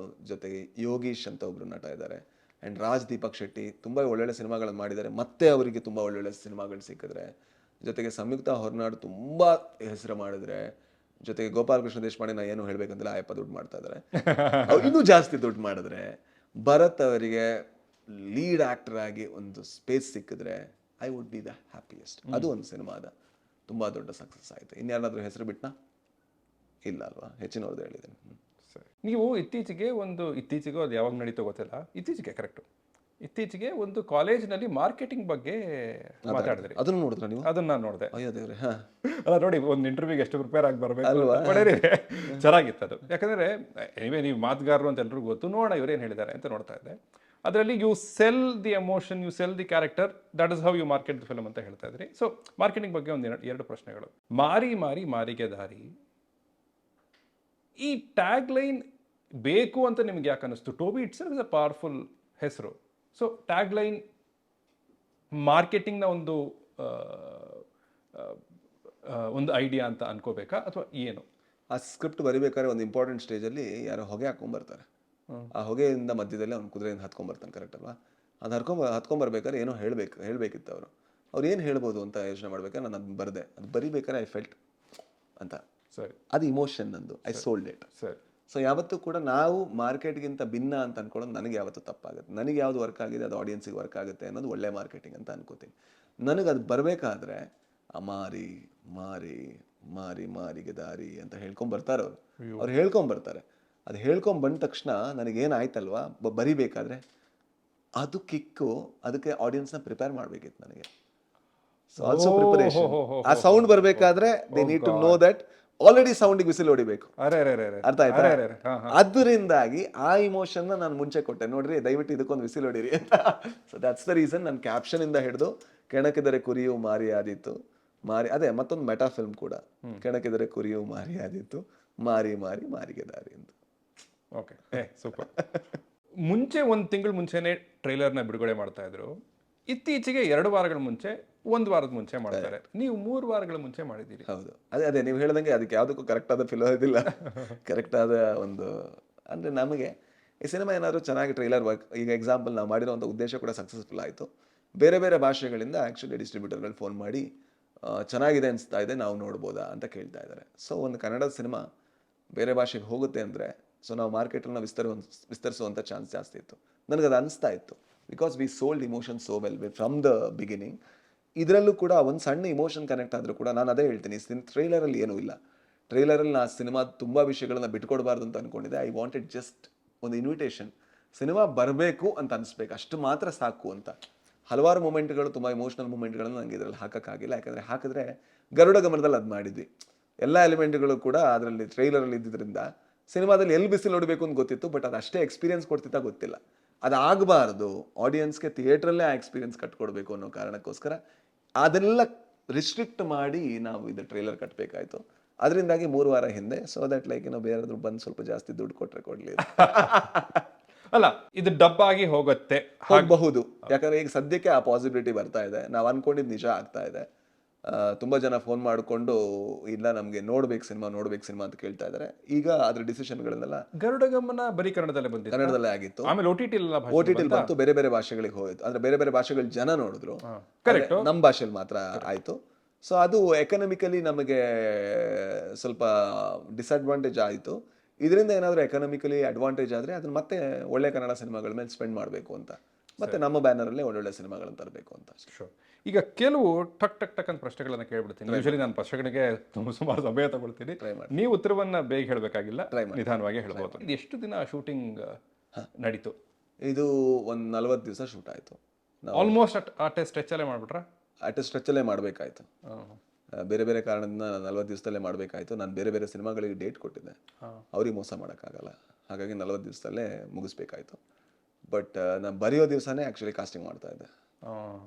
C: ಜೊತೆಗೆ ಯೋಗೀಶ್ ಅಂತ ಒಬ್ಬರು ನಟ ಇದ್ದಾರೆ, ಆ್ಯಂಡ್ ರಾಜ್ B.Shetty ತುಂಬ ಒಳ್ಳೊಳ್ಳೆ ಸಿನಿಮಾಗಳನ್ನು ಮಾಡಿದ್ದಾರೆ. ಮತ್ತೆ ಅವರಿಗೆ ತುಂಬ ಒಳ್ಳೊಳ್ಳೆ ಸಿನಿಮಾಗಳು ಸಿಕ್ಕಿದ್ರೆ, ಜೊತೆಗೆ ಸಂಯುಕ್ತ ಹೊರನಾಡು ತುಂಬ ಹೆಸರು ಮಾಡಿದ್ರೆ, ಜೊತೆಗೆ ಗೋಪಾಲಕೃಷ್ಣ ದೇಶಪಾಂಡೆ, ನಾ ಏನು ಹೇಳ್ಬೇಕಂತಿಲ್ಲ, ಆಯಪ್ಪ ದುಡ್ಡು ಮಾಡ್ತಾ ಇದ್ದಾರೆ, ಅವ್ರು ಇನ್ನೂ ಜಾಸ್ತಿ ದುಡ್ಡು ಮಾಡಿದ್ರೆ, ಭರತ್ ಅವರಿಗೆ ಲೀಡ್ ಆ್ಯಕ್ಟರ್ ಆಗಿ ಒಂದು ಸ್ಪೇಸ್ ಸಿಕ್ಕಿದ್ರೆ I would be the happiest. ಅದು ಒಂದು ಸಿನಿಮಾದ ತುಂಬ ದೊಡ್ಡ ಸಕ್ಸಸ್ ಆಯಿತು. ಇನ್ಯಾರಾದ್ರೂ ಹೆಸರು ಬಿಟ್ನಾ? ಇಲ್ಲ ಅಲ್ವಾ, ಹೆಚ್ಚಿನವ್ರದ್ದು ಹೇಳಿದ್ದೇನೆ.
D: ನೀವು ಇತ್ತೀಚೆಗೆ ಅದು ಯಾವಾಗ ನಡೀತೋ ಗೊತ್ತಿಲ್ಲ, ಇತ್ತೀಚೆಗೆ ಒಂದು ಕಾಲೇಜಿನಲ್ಲಿ ಮಾರ್ಕೆಟಿಂಗ್ ಬಗ್ಗೆ ಮಾತಾಡಿದ್ರಿ.
C: ಅದನ್ನು ನೋಡಿದ್ರೆ ನೀವು?
D: ಅದನ್ನ ನಾನು ನೋಡಿದೆ.
C: ಅಯ್ಯೋ ದೇವ್ರೆ,
D: ಅಲ್ಲ ನೋಡಿ, ಒಂದು ಇಂಟರ್ವ್ಯೂಗೆ ಎಷ್ಟು ಪ್ರಿಪೇರ್ ಆಗಿ ಬರಬೇಕು, ಚೆನ್ನಾಗಿತ್ತು ಅದು. ಯಾಕಂದರೆ ನೀವು ಮಾತುಗಾರರು ಅಂತ ಎಲ್ರಿಗೂ ಗೊತ್ತು, ನೋಡೋಣ ಇವ್ರು ಏನು ಹೇಳಿದ್ದಾರೆ ಅಂತ ನೋಡ್ತಾ ಇದ್ದೆ. ಅದರಲ್ಲಿ you sell the emotion, you sell the character, that is how you market the film ಅಂತ ಹೇಳ್ತಾ ಇದ್ರಿ. ಸೊ ಮಾರ್ಕೆಟಿಂಗ್ ಬಗ್ಗೆ ಒಂದು ಎರಡು ಪ್ರಶ್ನೆಗಳು. ಮಾರಿಗೆ ದಾರಿ, ಈ ಟ್ಯಾಗ್ ಲೈನ್ ಬೇಕು ಅಂತ ನಿಮ್ಗೆ ಯಾಕೆ ಅನ್ನಿಸ್ತು? ಟೋಬಿ ಇಟ್ಸ್ ಇಸ್ ಅ ಪವರ್ಫುಲ್ ಹೆಸರು. ಸೊ ಟ್ಯಾಗ್ ಲೈನ್ ಮಾರ್ಕೆಟಿಂಗ್ನ ಒಂದು ಐಡಿಯಾ ಅಂತ ಅನ್ಕೋಬೇಕಾ ಅಥವಾ ಏನು?
C: ಆ ಸ್ಕ್ರಿಪ್ಟ್ ಬರಿಬೇಕಾದ್ರೆ ಒಂದು ಇಂಪಾರ್ಟೆಂಟ್ ಸ್ಟೇಜಲ್ಲಿ ಯಾರೋ ಹೊಗೆ ಹಾಕೊಂಡ್ಬರ್ತಾರೆ. ಆ ಹೊಗೆಯಿಂದ ಮಧ್ಯದಲ್ಲಿ ಅವ್ನು ಕುದುರೆಯಿಂದ ಹತ್ಕೊಂಡ್ಬರ್ತಾನೆ, ಕರೆಕ್ಟ್ ಅಲ್ವಾ? ಅದು ಹತ್ಕೊಂಡ್ಬರ್ಬೇಕಾದ್ರೆ ಏನೋ ಹೇಳಬೇಕಿತ್ತು ಅವ್ರು ಏನು ಹೇಳ್ಬೋದು ಅಂತ ಯೋಚನೆ ಮಾಡ್ಬೇಕಾದ್ರೆ ನಾನು ಅದು ಬರೆದೆ. ಅದು ಬರಿಬೇಕಾದ್ರೆ ಐ ಫೆಲ್ಟ್ ಅಂತ,
D: ಸರಿ,
C: ಅದು ಇಮೋಷನ್ ನಂದು, ಐ ಸೋಲ್ಡ್ ಇಟ್.
D: ಸರಿ.
C: ಸೊ ಯಾವತ್ತೂ ಕೂಡ ನಾವು ಮಾರ್ಕೆಟ್ಗಿಂತ ಭಿನ್ನ ಅಂತ ಅನ್ಕೊಳ್ಳೋದು ನನಗೆ ಯಾವತ್ತೂ ತಪ್ಪಾಗುತ್ತೆ. ನನಗೆ ಯಾವುದು ವರ್ಕ್ ಆಗಿದೆ ಅದು ಆಡಿಯನ್ಸಿಗೆ ವರ್ಕ್ ಆಗುತ್ತೆ ಅನ್ನೋದು ಒಳ್ಳೆ ಮಾರ್ಕೆಟಿಂಗ್ ಅಂತ ಅನ್ಕೋತೀನಿ. ನನಗೆ ಅದು ಬರಬೇಕಾದ್ರೆ ಮಾರಿ ಮಾರಿ ಮಾರಿ ಮಾರಿಗೆ ದಾರಿ ಅಂತ ಹೇಳ್ಕೊಂಬರ್ತಾರೆ ಅವ್ರು ಹೇಳ್ಕೊಂಬರ್ತಾರೆ. ಅದು ಹೇಳ್ಕೊಂಬಂದ ತಕ್ಷಣ ನನಗೇನಾಯ್ತಲ್ವಾ, ಬರಿಬೇಕಾದ್ರೆ ಅದು ಕಿಕ್ಕು, ಅದಕ್ಕೆ ಆಡಿಯನ್ಸ್ನ ಪ್ರಿಪೇರ್ ಮಾಡಬೇಕಿತ್ತು ನನಗೆ. So also preparation. ಆ ಸೌಂಡ್ ಬರಬೇಕಾದ್ರೆ they need to know that already ಸೌಂಡಿಗೆ ವಿಸಿಲ್ ಹೊಡಿಬೇಕು, ಅರ್ಥ ಆಯ್ತಾ? ಅದರಿಂದಾಗಿ ಆ ಇಮೋಷನ್ ನಾನು ಮುಂಚೆ ಕೊಟ್ಟೆ, ನೋಡ್ರಿ ದಯವಿಟ್ಟು ಇದಕ್ಕೊಂದು ವಿಸಿಲ್ ಹೊಡಿರಿ ಅಂತ. ಸೊ ದಟ್ಸ್ ದ ರೀಸನ್ ನನ್ನ ಕ್ಯಾಪ್ಷನ್ ಇಂದ ಹಿಡಿದು ಕೆಣಕಿದರೆ ಕುರಿಯು ಮಾರಿ ಆದಿತ್ತು, ಅದೇ ಮತ್ತೊಂದು ಮೆಟಾ ಫಿಲ್ಮ್ ಕೂಡ, ಕೆಣಕಿದರೆ ಕುರಿಯು ಮಾರಿ ಆದಿತ್ತು, ಮಾರಿ ಮಾರಿ ಮಾರಿಗೆ ದಾರಿ ಅಂತ.
D: Okay, super. ಮುಂಚೆ ಒಂದು ತಿಂಗಳು ಮುಂಚೆನೆ ಟ್ರೈಲರ್ನ ಬಿಡುಗಡೆ ಮಾಡ್ತಾ ಇದ್ರು. ಇತ್ತೀಚೆಗೆ 2 ವಾರಗಳ ಮುಂಚೆ, 1 ವಾರದ ಮುಂಚೆ ಮಾಡ್ತಾರೆ. ನೀವು 3 ವಾರಗಳ ಮುಂಚೆ ಮಾಡಿದ್ದೀರಿ.
C: ಹೌದು, ಅದೇ ನೀವು ಹೇಳ್ದಂಗೆ ಅದಕ್ಕೆ ಯಾವುದಕ್ಕೂ ಕರೆಕ್ಟ್ ಆದ ಫಿಲೋ ಇದಿಲ್ಲ. ಕರೆಕ್ಟ್ ಆದ ಒಂದು ಅಂದರೆ ನಮಗೆ ಈ ಸಿನಿಮಾ ಏನಾದರೂ ಚೆನ್ನಾಗಿ ಟ್ರೈಲರ್ ವರ್ಕ್, ಈಗ ಎಕ್ಸಾಂಪಲ್ ನಾವು ಮಾಡಿರೋಂಥ ಉದ್ದೇಶ ಕೂಡ ಸಕ್ಸಸ್ಫುಲ್ ಆಯಿತು. ಬೇರೆ ಬೇರೆ ಭಾಷೆಗಳಿಂದ ಆ್ಯಕ್ಚುಲಿ ಡಿಸ್ಟ್ರಿಬ್ಯೂಟರ್ಗಳು ಫೋನ್ ಮಾಡಿ ಚೆನ್ನಾಗಿದೆ ಅನಿಸ್ತಾ ಇದೆ, ನಾವು ನೋಡ್ಬೋದಾ ಅಂತ ಕೇಳ್ತಾ ಇದ್ದಾರೆ. ಸೊ ಒಂದು ಕನ್ನಡದ ಸಿನಿಮಾ ಬೇರೆ ಭಾಷೆಗೆ ಹೋಗುತ್ತೆ ಅಂದರೆ ಸೊ ನಾವು ಮಾರ್ಕೆಟನ್ನು ವಿಸ್ತರಿಸುವಂಥ ಚಾನ್ಸ್ ಜಾಸ್ತಿ ಇತ್ತು. ನನಗೆ ಅದು ಅನಿಸ್ತಾ ಇತ್ತು, because we sold emotion so well from the beginning. ಇದರಲ್ಲೂ ಕೂಡ ಒಂದು ಸಣ್ಣ ಇಮೋಷನ್ ಕನೆಕ್ಟ್ ಆದರೂ ಕೂಡ ನಾನು ಅದೇ ಹೇಳ್ತೀನಿ, ಟ್ರೈಲರಲ್ಲಿ ಏನೂ ಇಲ್ಲ. ಟ್ರೈಲರಲ್ಲಿ ನಾನು ಸಿನಿಮಾ ತುಂಬ ವಿಷಯಗಳನ್ನ ಬಿಟ್ಕೊಡ್ಬಾರ್ದು ಅಂತ ಅಂದ್ಕೊಂಡಿದ್ದೆ. ಐ ವಾಂಟೆಡ್ ಜಸ್ಟ್ ಒಂದು ಇನ್ವಿಟೇಷನ್, ಸಿನಿಮಾ ಬರಬೇಕು ಅಂತ ಅನಿಸ್ಬೇಕು, ಅಷ್ಟು ಮಾತ್ರ ಸಾಕು ಅಂತ. ಹಲವಾರು ಮೂಮೆಂಟ್ಗಳು, ತುಂಬ ಇಮೋಷನಲ್ ಮೂಮೆಂಟ್ಗಳನ್ನು ನನಗೆ ಇದರಲ್ಲಿ ಹಾಕೋಕ್ಕಾಗಿಲ್ಲ. ಯಾಕಂದರೆ ಹಾಕಿದ್ರೆ ಗರುಡ ಗಮನದಲ್ಲಿ ಅದು ಮಾಡಿದ್ವಿ. ಎಲ್ಲ ಎಲಿಮೆಂಟ್ಗಳು ಕೂಡ ಅದರಲ್ಲಿ ಟ್ರೈಲರಲ್ಲಿ ಇದ್ದಿದ್ದರಿಂದ ಸಿನಿಮಾದಲ್ಲಿ ಎಲ್ಲಿ ಬಿಸಿಲು ನೋಡಬೇಕು ಅಂತ ಗೊತ್ತಿತ್ತು, ಬಟ್ ಅದು ಅಷ್ಟೇ ಎಕ್ಸ್ಪೀರಿಯನ್ಸ್ ಕೊಡ್ತಿತ್ತಾ ಗೊತ್ತಿಲ್ಲ. ಅದಾಗಬಾರ್ದು, ಆಡಿಯನ್ಸ್ಗೆ ಥಿಯೇಟ್ರಲ್ಲೇ ಆ ಎಕ್ಸ್ಪೀರಿಯನ್ಸ್ ಕಟ್ಕೊಡ್ಬೇಕು ಅನ್ನೋ ಕಾರಣಕ್ಕೋಸ್ಕರ ಅದೆಲ್ಲ ರಿಸ್ಟ್ರಿಕ್ಟ್ ಮಾಡಿ ನಾವು ಇದು ಟ್ರೈಲರ್ ಕಟ್ಟಬೇಕಾಯ್ತು. ಅದರಿಂದಾಗಿ 3 ವಾರ ಹಿಂದೆ, ಸೊ ದಟ್ ಲೈಕ್ ಬೇರೆದ್ರು ಬಂದು ಸ್ವಲ್ಪ ಜಾಸ್ತಿ ದುಡ್ಡು ಕೊಡಲಿ
D: ಅಲ್ಲ, ಇದು ಡಬ್ ಆಗಿ
C: ಹೋಗಬಹುದು. ಯಾಕಂದ್ರೆ ಈಗ ಸದ್ಯಕ್ಕೆ ಆ ಪಾಸಿಬಿಲಿಟಿ ಬರ್ತಾ ಇದೆ. ನಾವು ಅನ್ಕೊಂಡಿದ್ದು ನಿಜ ಆಗ್ತಾ ಇದೆ. ತುಂಬಾ ಜನ ಫೋನ್ ಮಾಡಿಕೊಂಡು ಇಲ್ಲ ನಮ್ಗೆ ನೋಡ್ಬೇಕು ಸಿನಿಮಾ ಅಂತ ಕೇಳ್ತಾ ಇದ್ದಾರೆ. ಈಗ ಅದ್ರ ಡಿಸಿಷನ್ಗಳನ್ನೆಲ್ಲ
D: ಗರುಡ ಗಮನ ಬರೀ ಕನ್ನಡದಲ್ಲೇ
C: ಆಗಿತ್ತು.
D: ಆಮೇಲೆ
C: OTT ಬಂತು, ಬೇರೆ ಬೇರೆ ಭಾಷೆಗಳಿಗೆ ಹೋಯ್ತು. ಅಂದ್ರೆ ಬೇರೆ ಬೇರೆ ಭಾಷೆಗಳ ಜನ ನೋಡಿದ್ರು, ನಮ್ಮ ಭಾಷೆಯಲ್ಲಿ ಮಾತ್ರ ಆಯ್ತು. ಸೊ ಅದು ಎಕನಾಮಿಕಲಿ ನಮಗೆ ಸ್ವಲ್ಪ ಡಿಸ್ಅಡ್ವಾಂಟೇಜ್ ಆಯಿತು. ಇದರಿಂದ ಏನಾದರೂ ಎಕನಾಮಿಕಲಿ ಅಡ್ವಾಂಟೇಜ್ ಆದರೆ ಅದನ್ನ ಮತ್ತೆ ಒಳ್ಳೆ ಕನ್ನಡ ಸಿನಿಮಾಗಳ ಮೇಲೆ ಸ್ಪೆಂಡ್ ಮಾಡಬೇಕು ಅಂತ, ಮತ್ತೆ ನಮ್ಮ ಬ್ಯಾನರಲ್ಲೇ ಒಳ್ಳೊಳ್ಳೆ ಸಿನಿಮಾಗಳನ್ನು ತರಬೇಕು ಅಂತ.
D: ಈಗ ಕೆಲವು ಟಕ್ ಅಂತ ಪ್ರಶ್ನೆಗಳನ್ನ ಕೇಳ್ಬಿಡ್ತೀನಿ. ಯೂಶಲಿ ನಾನು ಪ್ರಶ್ನೆಗಳಿಗೆ ಸುಮಾರು ಸಮಯ ತಗೊಳ್ತೀನಿ. ನೀವು ಉತ್ತರವನ್ನ ಬೇಗ ಹೇಳಬೇಕಾಗಿಲ್ಲ, ನಿಧಾನವಾಗಿ ಹೇಳ್ಬೋದು. ಇದು ಎಷ್ಟು ದಿನ ಶೂಟಿಂಗ್ ನಡೀತು?
C: ಇದು ಒಂದು 40 ದಿವಸ ಶೂಟ್ ಆಯಿತು.
D: ಆಲ್ಮೋಸ್ಟ್ ಅಟ್ ಸ್ಟ್ರೆಚಲ್ಲೇ ಮಾಡ್ಬಿಟ್ರ?
C: ಅಟ್ ಸ್ಟ್ರೆಚಲ್ಲೇ ಮಾಡಬೇಕಾಯ್ತು. ಬೇರೆ ಬೇರೆ ಕಾರಣದಿಂದ 40 ದಿವಸದಲ್ಲೇ ಮಾಡಬೇಕಾಯ್ತು. ನಾನು ಬೇರೆ ಬೇರೆ ಸಿನಿಮಾಗಳಿಗೆ ಡೇಟ್ ಕೊಟ್ಟಿದ್ದೆ, ಅವ್ರಿಗೆ ಮೋಸ ಮಾಡೋಕ್ಕಾಗಲ್ಲ. ಹಾಗಾಗಿ 40 ದಿವಸದಲ್ಲೇ ಮುಗಿಸ್ಬೇಕಾಯ್ತು. ಬಟ್ ನಾನು ಬರೆಯೋ ದಿವಸನೇ ಆ್ಯಕ್ಚುಲಿ ಕಾಸ್ಟಿಂಗ್ ಮಾಡ್ತಾ ಇದ್ದೆ.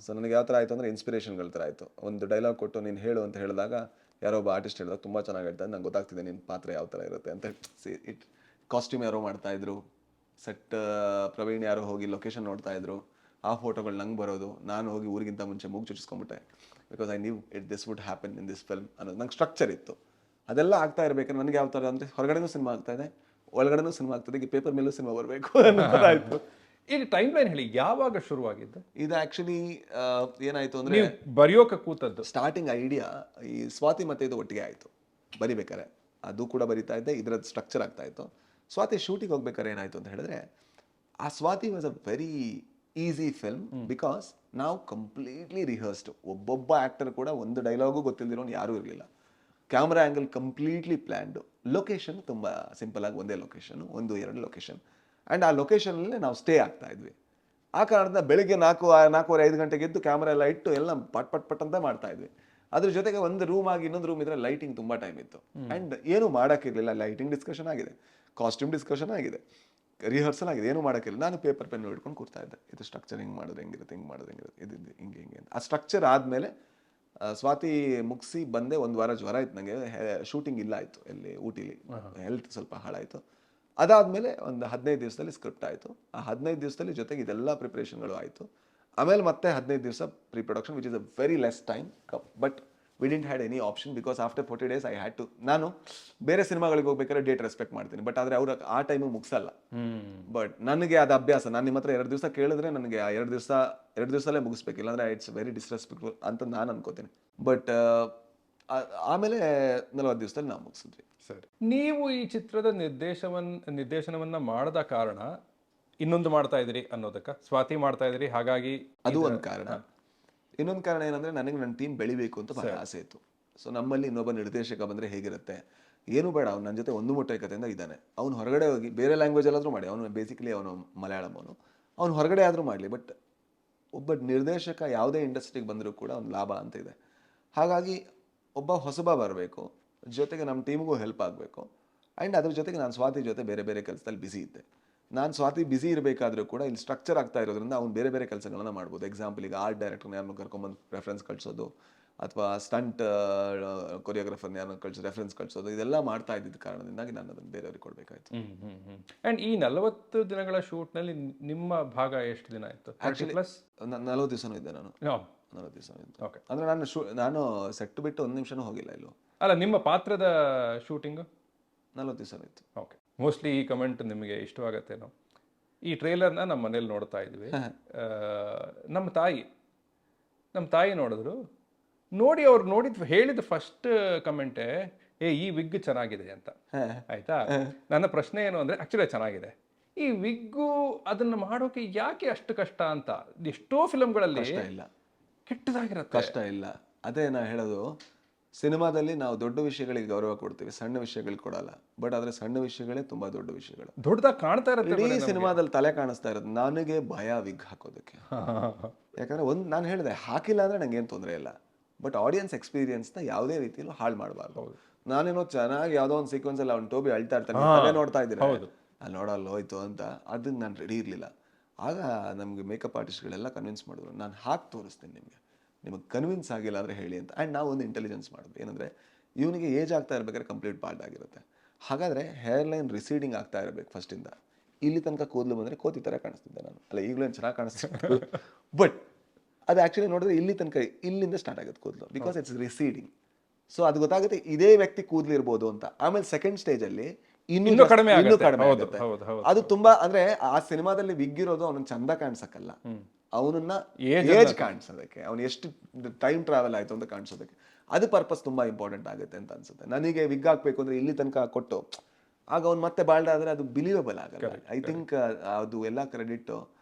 C: ಸೊ ನನಗೆ ಯಾವ ಥರ ಆಯಿತು ಅಂದರೆ ಇನ್ಸ್ಪಿರೇಷನ್ಗಳ ಥರ ಆಯಿತು. ಒಂದು ಡೈಲಾಗ್ ಕೊಟ್ಟು ನೀನು ಹೇಳು ಅಂತ ಹೇಳಿದಾಗ ಯಾರೋ ಒಬ್ಬ ಆರ್ಟಿಸ್ಟ್ ಹೇಳಿದಾಗ ತುಂಬ ಚೆನ್ನಾಗಿ ಹೇಳ್ತಾರೆ, ನಂಗೆ ಗೊತ್ತಾಗ್ತಿದೆ ನಿನ್ನ ಪಾತ್ರ ಯಾವ ಥರ ಇರುತ್ತೆ ಅಂತ. ಕಾಸ್ಟ್ಯೂಮ್ ಯಾರೋ ಮಾಡ್ತಾಯಿದ್ರು, ಸೆಟ್ ಪ್ರವೀಣ್ ಯಾರೋ ಹೋಗಿ ಲೊಕೇಶನ್ ನೋಡ್ತಾಯಿದ್ರು, ಆ ಫೋಟೋಗಳು ನಂಗೆ ಬರೋದು, ನಾನು ಹೋಗಿ ಊರಿಗಿಂತ ಮುಂಚೆ ಮೂಗು ಚುಚ್ಚಿಸ್ಕೊಂಬಿಟ್ಟೆ. Because I knew this would happen in this film ಅನ್ನೋದು ನಂಗೆ ಸ್ಟ್ರಕ್ಚರ್ ಇತ್ತು. ಅದೆಲ್ಲ ಆಗ್ತಾ ಇರಬೇಕಾದ್ರೆ ನನಗೆ ಯಾವ ಥರ ಅಂದರೆ ಹೊರಗಡೆನೂ ಸಿನಿಮಾ ಆಗ್ತಾ ಇದೆ, ಒಳಗಡೆನೂ ಸಿನಿಮಾ ಆಗ್ತದೆ, ಈಗ ಪೇಪರ್ ಮೇಲೂ ಸಿನಿಮಾ ಬರಬೇಕು ಅನ್ನೋದಾಯಿತು.
D: ಈಗ ಟೈಮ್ ಲೈನ್ ಹೇಳಿ, ಯಾವಾಗ ಶುರುವಾಗಿದ್ದು
C: ಇದು? ಆ್ಯಕ್ಚುಲಿ ಏನಾಯಿತು ಅಂದರೆ
D: ಬರೆಯೋಕೆ ಕೂತದ್ದು
C: ಸ್ಟಾರ್ಟಿಂಗ್ ಐಡಿಯಾ ಈ ಸ್ವಾತಿ ಮತ್ತೆ ಇದು ಒಟ್ಟಿಗೆ ಆಯಿತು ಬರಿಬೇಕಾರೆ. ಅದು ಕೂಡ ಬರಿತಾ ಇದ್ದೆ, ಇದರದ್ದು ಸ್ಟ್ರಕ್ಚರ್ ಆಗ್ತಾ ಇತ್ತು. ಸ್ವಾತಿ ಶೂಟಿಂಗ್ ಹೋಗ್ಬೇಕಾದ್ರೆ ಏನಾಯಿತು ಅಂತ ಹೇಳಿದ್ರೆ, ಆ Swati was a very easy film because ನಾವು ಕಂಪ್ಲೀಟ್ಲಿ ರಿಹರ್ಸ್ಡ್. ಒಬ್ಬೊಬ್ಬ ಆ್ಯಕ್ಟರ್ ಕೂಡ ಒಂದು ಡೈಲಾಗು ಗೊತ್ತಿಲ್ಲದಿರೋನು ಯಾರೂ ಇರಲಿಲ್ಲ. Camera angle completely planned. Location ತುಂಬ ಸಿಂಪಲಾಗಿ ಒಂದೇ ಲೊಕೇಶನ್, 1-2 ಲೊಕೇಶನ್. ಆ್ಯಂಡ್ ಆ ಲೊಕೇಶನಲ್ಲಿ ನಾವು ಸ್ಟೇ ಆಗ್ತಾ ಇದ್ವಿ. ಆ ಕಾರಣದಿಂದ ಬೆಳಿಗ್ಗೆ 4:45 ಗಂಟೆಗೆ ಎದ್ದು ಕ್ಯಾಮ್ರಾ ಎಲ್ಲ ಇಟ್ಟು ಎಲ್ಲ ಪಟ್ ಅಂತ ಮಾಡ್ತಾ ಇದ್ವಿ. ಅದ್ರ ಜೊತೆಗೆ ಒಂದು ರೂಮ್ ಆಗಿ ಇನ್ನೊಂದು ರೂಮ್ ಇದ್ರೆ ಲೈಟಿಂಗ್ ತುಂಬ ಟೈಮ್ ಇತ್ತು. ಆ್ಯಂಡ್ ಏನು ಮಾಡೋಕ್ಕಿರಲಿಲ್ಲ. ಲೈಟಿಂಗ್ ಡಿಸ್ಕಷನ್ ಆಗಿದೆ, ಕಾಸ್ಟ್ಯೂಮ್ ಡಿಸ್ಕಷನ್ ಆಗಿದೆ, ರಿಹರ್ಸಲ್ ಆಗಿದೆ, ಏನು ಮಾಡೋಕ್ಕಿಲ್ಲ. ನಾನು ಪೇಪರ್ ಪೆನ್ ಹಿಡ್ಕೊಂಡು ಕೂರ್ತಾ ಇದ್ದೆ, ಇದು ಸ್ಟ್ರಕ್ಚರ್ ಹಿಂಗೆ ಮಾಡಿದ್ರೆ ಹೆಂಗಿರುತ್ತೆ, ಇದು ಹಿಂಗೆ ಅಂತ. ಆ ಸ್ಟ್ರಕ್ಚರ್ ಆದಮೇಲೆ ಸ್ವಾತಿ ಮುಗಿಸಿ ಬಂದೆ. 1 ವಾರ ಜ್ವರ ಇತ್ತು ನನಗೆ, ಶೂಟಿಂಗ್ ಇಲ್ಲ ಆಯಿತು ಎಲ್ಲಿ ಊಟಿಲಿ, ಹೆಲ್ತ್ ಸ್ವಲ್ಪ ಹಾಳಾಯಿತು. ಅದಾದಮೇಲೆ ಒಂದು 15 ದಿವಸದಲ್ಲಿ ಸ್ಕ್ರಿಪ್ಟ್ ಆಯಿತು. ಆ 15 ದಿವಸದಲ್ಲಿ ಜೊತೆಗೆ ಇದೆಲ್ಲ ಪ್ರಿಪ್ರೇಷನ್ಗಳು ಆಯಿತು. ಆಮೇಲೆ ಮತ್ತೆ 15 ದಿವಸ pre production, which is a very less time. But we didn't had any option because after 40 days I had to. ನಾನು ಬೇರೆ ಸಿನಿಮಾಗಳಿಗೆ ಹೋಗ್ಬೇಕಾದ್ರೆ ಡೇಟ್ ರೆಸ್ಪೆಕ್ಟ್ ಮಾಡ್ತೀನಿ, ಬಟ್ ಆದರೆ ಅವ್ರು ಆ ಟೈಮಿಗೆ ಮುಗಿಸಲ್ಲ. ಬಟ್ ನನಗೆ ಅದು ಅಭ್ಯಾಸ. ನಾನು ನಿಮ್ಮ ಹತ್ರ 2 ದಿವಸ ಕೇಳಿದ್ರೆ ನನಗೆ ಆ 2 ದಿವಸದಲ್ಲೇ ಮುಗಿಸ್ಬೇಕಿಲ್ಲ ಅಂದರೆ ಇಟ್ಸ್ ವೆರಿ ಡಿಸ್ರೆಸ್ಪೆಕ್ಟ್ಫುಲ್ ಅಂತ ನಾನು ಅನ್ಕೋತೀನಿ. ಬಟ್ ಆಮೇಲೆ 40 ದಿವಸದಲ್ಲಿ ನಾವು ಮುಗಿಸಿದ್ವಿ.
D: ಸರಿ, ನೀವು ಈ ಚಿತ್ರದ ನಿರ್ದೇಶನವನ್ನ ಮಾಡದ ಕಾರಣ ಇನ್ನೊಂದು ಮಾಡ್ತಾ ಇದ್ರಿ ಅನ್ನೋದಕ್ಕ, ಸ್ವಾತಿ ಮಾಡ್ತಾ ಇದ್ರಿ, ಹಾಗಾಗಿ
C: ಅದು ಒಂದು ಕಾರಣ. ಇನ್ನೊಂದು ಕಾರಣ ಏನಂದ್ರೆ, ನನಗೆ ನನ್ನ ಟೀಮ್ ಬೆಳಿಬೇಕು ಅಂತ ಬಹಳ ಆಸೆ ಇತ್ತು. ಸೊ ನಮ್ಮಲ್ಲಿ ಇನ್ನೊಬ್ಬ ನಿರ್ದೇಶಕ ಬಂದರೆ ಹೇಗಿರುತ್ತೆ, ಏನು ಬೇಡ, ಅವ್ನು ನನ್ನ ಜೊತೆ ಒಂದು ಮುಟ್ಟೈಕತೆಯಿಂದ ಇದ್ದಾನೆ. ಅವ್ನು ಹೊರಗಡೆ ಹೋಗಿ ಬೇರೆ ಲ್ಯಾಂಗ್ವೇಜ್ ಅಲ್ಲಾದರೂ ಮಾಡಿ, ಅವನು ಬೇಸಿಕಲಿ ಅವನು ಮಲಯಾಳಂ, ಅವನು ಹೊರಗಡೆ ಆದರೂ ಮಾಡಲಿ. ಬಟ್ ಒಬ್ಬ ನಿರ್ದೇಶಕ ಯಾವುದೇ ಇಂಡಸ್ಟ್ರಿಗೆ ಬಂದರೂ ಕೂಡ ಒಂದು ಲಾಭ ಅಂತ ಇದೆ. ಹಾಗಾಗಿ ಒಬ್ಬ ಹೊಸಬ ಬರಬೇಕು, ಜೊತೆಗೆ ನಮ್ಮ ಟೀಮ್ಗೂ ಹೆಲ್ಪ್ ಆಗಬೇಕು. ಆ್ಯಂಡ್ ಅದ್ರ ಜೊತೆಗೆ ನಾನು ಸ್ವಾತಿ ಜೊತೆ ಬೇರೆ ಬೇರೆ ಕೆಲಸದಲ್ಲಿ ಬ್ಯುಸಿ ಇದ್ದೆ. ನಾನು ಸ್ವಾತಿ ಬ್ಯುಸಿ ಇರಬೇಕಾದ್ರೂ ಕೂಡ ಇಲ್ಲಿ ಸ್ಟ್ರಕ್ಚರ್ ಆಗ್ತಾ ಇರೋದ್ರಿಂದ ಅವ್ನು ಬೇರೆ ಬೇರೆ ಕೆಲಸಗಳನ್ನ ಮಾಡ್ಬೋದು. ಎಕ್ಸಾಂಪಲ್, ಈಗ ಆರ್ಟ್ ಡೈರೆಕ್ಟರ್ನ ಯಾರನ್ನು ಕರ್ಕೊಂಬಂದು ರೆಫರೆನ್ಸ್ ಕಳಿಸೋದು, ಅಥವಾ ಸ್ಟಂಟ್ ಕೊರಿಯೋಗ್ರಾಫರ್ನ ಯಾರನ್ನು ರೆಫರೆನ್ಸ್ ಕಳಿಸೋದು, ಇದೆಲ್ಲ ಮಾಡ್ತಾ ಇದ್ದಿದ್ದ ಕಾರಣದಿಂದಾಗಿ ನಾನು ಅದನ್ನು ಬೇರೆಯವ್ರಿಗೆ ಕೊಡಬೇಕಾಯ್ತು.
D: ಆ್ಯಂಡ್ ಈ 40 ದಿನಗಳ ಶೂಟ್ನಲ್ಲಿ ನಿಮ್ಮ ಭಾಗ ಎಷ್ಟು ದಿನ ಆಯಿತು?
C: ಆ್ಯಕ್ಚುಲಿ 40 ದಿವಸನೂ ಇದ್ದೆ ನಾನು. 40 ದಿವಸ
D: ಓಕೆ.
C: ಅಂದರೆ ನಾನು ಸೆಟ್ ಬಿಟ್ಟು 1 ನಿಮಿಷನೂ ಹೋಗಿಲ್ಲ ಇಲ್ಲೂ.
D: ಅಲ್ಲ, ನಿಮ್ಮ ಪಾತ್ರದ ಶೂಟಿಂಗು
C: 40 ದಿವಸ ಇತ್ತು.
D: ಓಕೆ. ಮೋಸ್ಟ್ಲಿ ಈ ಕಮೆಂಟ್ ನಿಮಗೆ ಇಷ್ಟವಾಗತ್ತೇನೋ. ಈ ಟ್ರೈಲರ್ನ ನಮ್ಮ ಮನೇಲಿ ನೋಡ್ತಾ ಇದ್ವಿ. ನಮ್ಮ ತಾಯಿ ನೋಡಿದ್ರು. ನೋಡಿ ಅವ್ರು ಹೇಳಿದ ಫಸ್ಟ್ ಕಮೆಂಟೇ, ಈ ವಿಗ್ ಚೆನ್ನಾಗಿದೆ ಅಂತ, ಆಯ್ತಾ? ನನ್ನ ಪ್ರಶ್ನೆ ಏನು ಅಂದ್ರೆ, ಆಕ್ಚುಲಿ ಚೆನ್ನಾಗಿದೆ, ಈ ವಿಗ್ಗು ಅದನ್ನ ಮಾಡೋಕೆ ಯಾಕೆ ಅಷ್ಟು ಕಷ್ಟ ಅಂತ. ಎಷ್ಟೋ ಫಿಲಮ್ಗಳಲ್ಲಿ
C: ಇಲ್ಲ,
D: ಕೆಟ್ಟದಾಗಿರುತ್ತೆ.
C: ಕಷ್ಟ ಇಲ್ಲ. ಅದೇ ನಾ ಹೇಳೋದು, ಸಿನಿಮಾದಲ್ಲಿ ನಾವು ದೊಡ್ಡ ವಿಷಯಗಳಿಗೆ ಗೌರವ ಕೊಡ್ತೀವಿ, ಸಣ್ಣ ವಿಷಯಗಳಿಗೆ ಕೊಡಲ್ಲ. ಬಟ್ ಆದ್ರೆ ಸಣ್ಣ ವಿಷಯಗಳೇ ತುಂಬಾ ದೊಡ್ಡ ವಿಷಯಗಳು.
D: ದೊಡ್ಡದಾಗಿ ಕಾಣ್ತಾ ಇರುತ್ತೆ.
C: ಇಡೀ ಸಿನಿಮಾದಲ್ಲಿ ತಲೆ ಕಾಣಿಸ್ತಾ ಇರೋದು ನನಗೆ ಭಯ ವಿಗ್ ಹಾಕೋದಕ್ಕೆ. ಯಾಕಂದ್ರೆ ನಾನು ಹೇಳಿದೆ, ಹಾಕಿಲ್ಲ ಅಂದ್ರೆ ನಂಗೆ ಏನು ತೊಂದರೆ ಇಲ್ಲ, ಬಟ್ ಆಡಿಯನ್ಸ್ ಎಕ್ಸ್ಪೀರಿಯನ್ಸ್ ನ ಯಾವುದೇ ರೀತಿಯಲ್ಲೂ ಹಾಳು ಮಾಡಬಾರ್ದು. ನಾನೇನೋ ಚೆನ್ನಾಗಿ ಯಾವ್ದೋ ಒಂದು ಸೀಕ್ವೆನ್ಸ್ ಅಲ್ಲಿ ಅವ್ನು ಟೋಬಿ ಅಳ್ತಾ ಇರ್ತಾನೆ, ನೋಡ್ತಾ ಇದ್ದೀನಿ, ಅಲ್ಲಿ ನೋಡಲ್ಲ ಹೋಯ್ತು ಅಂತ, ಅದಕ್ಕೆ ನಾನು ರೆಡಿ ಇರಲಿಲ್ಲ. ಆಗ ನಮಗೆ ಮೇಕಪ್ ಆರ್ಟಿಸ್ಟ್ಗಳೆಲ್ಲ ಕನ್ವಿನ್ಸ್ ಮಾಡಿದ್ರು, ನಾನು ಹಾಕಿ ತೋರಿಸ್ತೀನಿ ನಿಮಗೆ ಕನ್ವಿನ್ಸ್ ಆಗಿಲ್ಲ ಅಂದರೆ ಹೇಳಿ ಅಂತ. ಆ್ಯಂಡ್ ನಾವು ಒಂದು ಇಂಟೆಲಿಜೆನ್ಸ್ ಮಾಡಿದ್ವಿ, ಏನಂದರೆ ಇವನಿಗೆ ಏಜ್ ಆಗ್ತಾ ಇರ್ಬೇಕಾದ್ರೆ ಕಂಪ್ಲೀಟ್ ಬಾಲ್ಡ್ ಆಗಿರುತ್ತೆ. ಹಾಗಾದರೆ ಹೇರ್ ಲೈನ್ ರಿಸೀಡಿಂಗ್ ಆಗ್ತಾ ಇರಬೇಕು ಫಸ್ಟಿಂದ. ಇಲ್ಲಿ ತನಕ ಕೂದಲು ಬಂದರೆ ಕೋತಿ ಥರ ಕಾಣಿಸ್ತಿದ್ದೆ ನಾನು, ಅಲ್ಲ ಈಗಲೂ ಏನು ಚೆನ್ನಾಗಿ ಕಾಣಿಸ್ತಿತ್ತು, ಬಟ್ ಅದು ಆ್ಯಕ್ಚುಲಿ ನೋಡಿದ್ರೆ ಇಲ್ಲಿ ತನಕ ಇಲ್ಲಿಂದ ಸ್ಟಾರ್ಟ್ ಆಗುತ್ತೆ ಕೂದಲು, ಬಿಕಾಸ್ ಇಟ್ಸ್ ರಿಸೀಡಿಂಗ್. ಸೊ ಅದು ಗೊತ್ತಾಗುತ್ತೆ ಇದೇ ವ್ಯಕ್ತಿ ಕೂದಲು ಇರ್ಬೋದು ಅಂತ. ಆಮೇಲೆ ಸೆಕೆಂಡ್ ಸ್ಟೇಜಲ್ಲಿ ಇನ್ನೂ ಕಡಿಮೆ ಆಗುತ್ತೆ. ಅದು ತುಂಬಾ ಅಂದ್ರೆ ಆ ಸಿನಿಮಾದಲ್ಲಿ ವಿಗ್ ಇರೋದು ಅವನನ್ನ ಚಂದ ಕಾಣಿಸಕ್ಕಲ್ಲ, ಅವನನ್ನ ಏಜ್ ಕಾಣಿಸೋದಕ್ಕೆ, ಅವನು ಎಷ್ಟು ಟೈಮ್ ಟ್ರಾವೆಲ್ ಆಯ್ತು ಅಂತ ಕಾಣಿಸೋದಕ್ಕೆ. ಅದು ಪರ್ಪಸ್ ತುಂಬಾ ಇಂಪಾರ್ಟೆಂಟ್ ಆಗುತ್ತೆ ಅಂತ ಅನ್ಸುತ್ತೆ ನನಗೆ. ವಿಗ್ ಹಾಕ್ಬೇಕು ಅಂದ್ರೆ ಇಲ್ಲಿ ತನಕ ಕೊಟ್ಟು ಆಗ ಅವ್ನು ಮತ್ತೆ ಬಾಲ್ಡ್ ಆದ್ರೆ ಅದು ಬಿಲೀವಬಲ್ ಆಗಲ್ಲ. ಐ ಥಿಂಕ್ ಅದು ಎಲ್ಲ ಕ್ರೆಡಿಟ್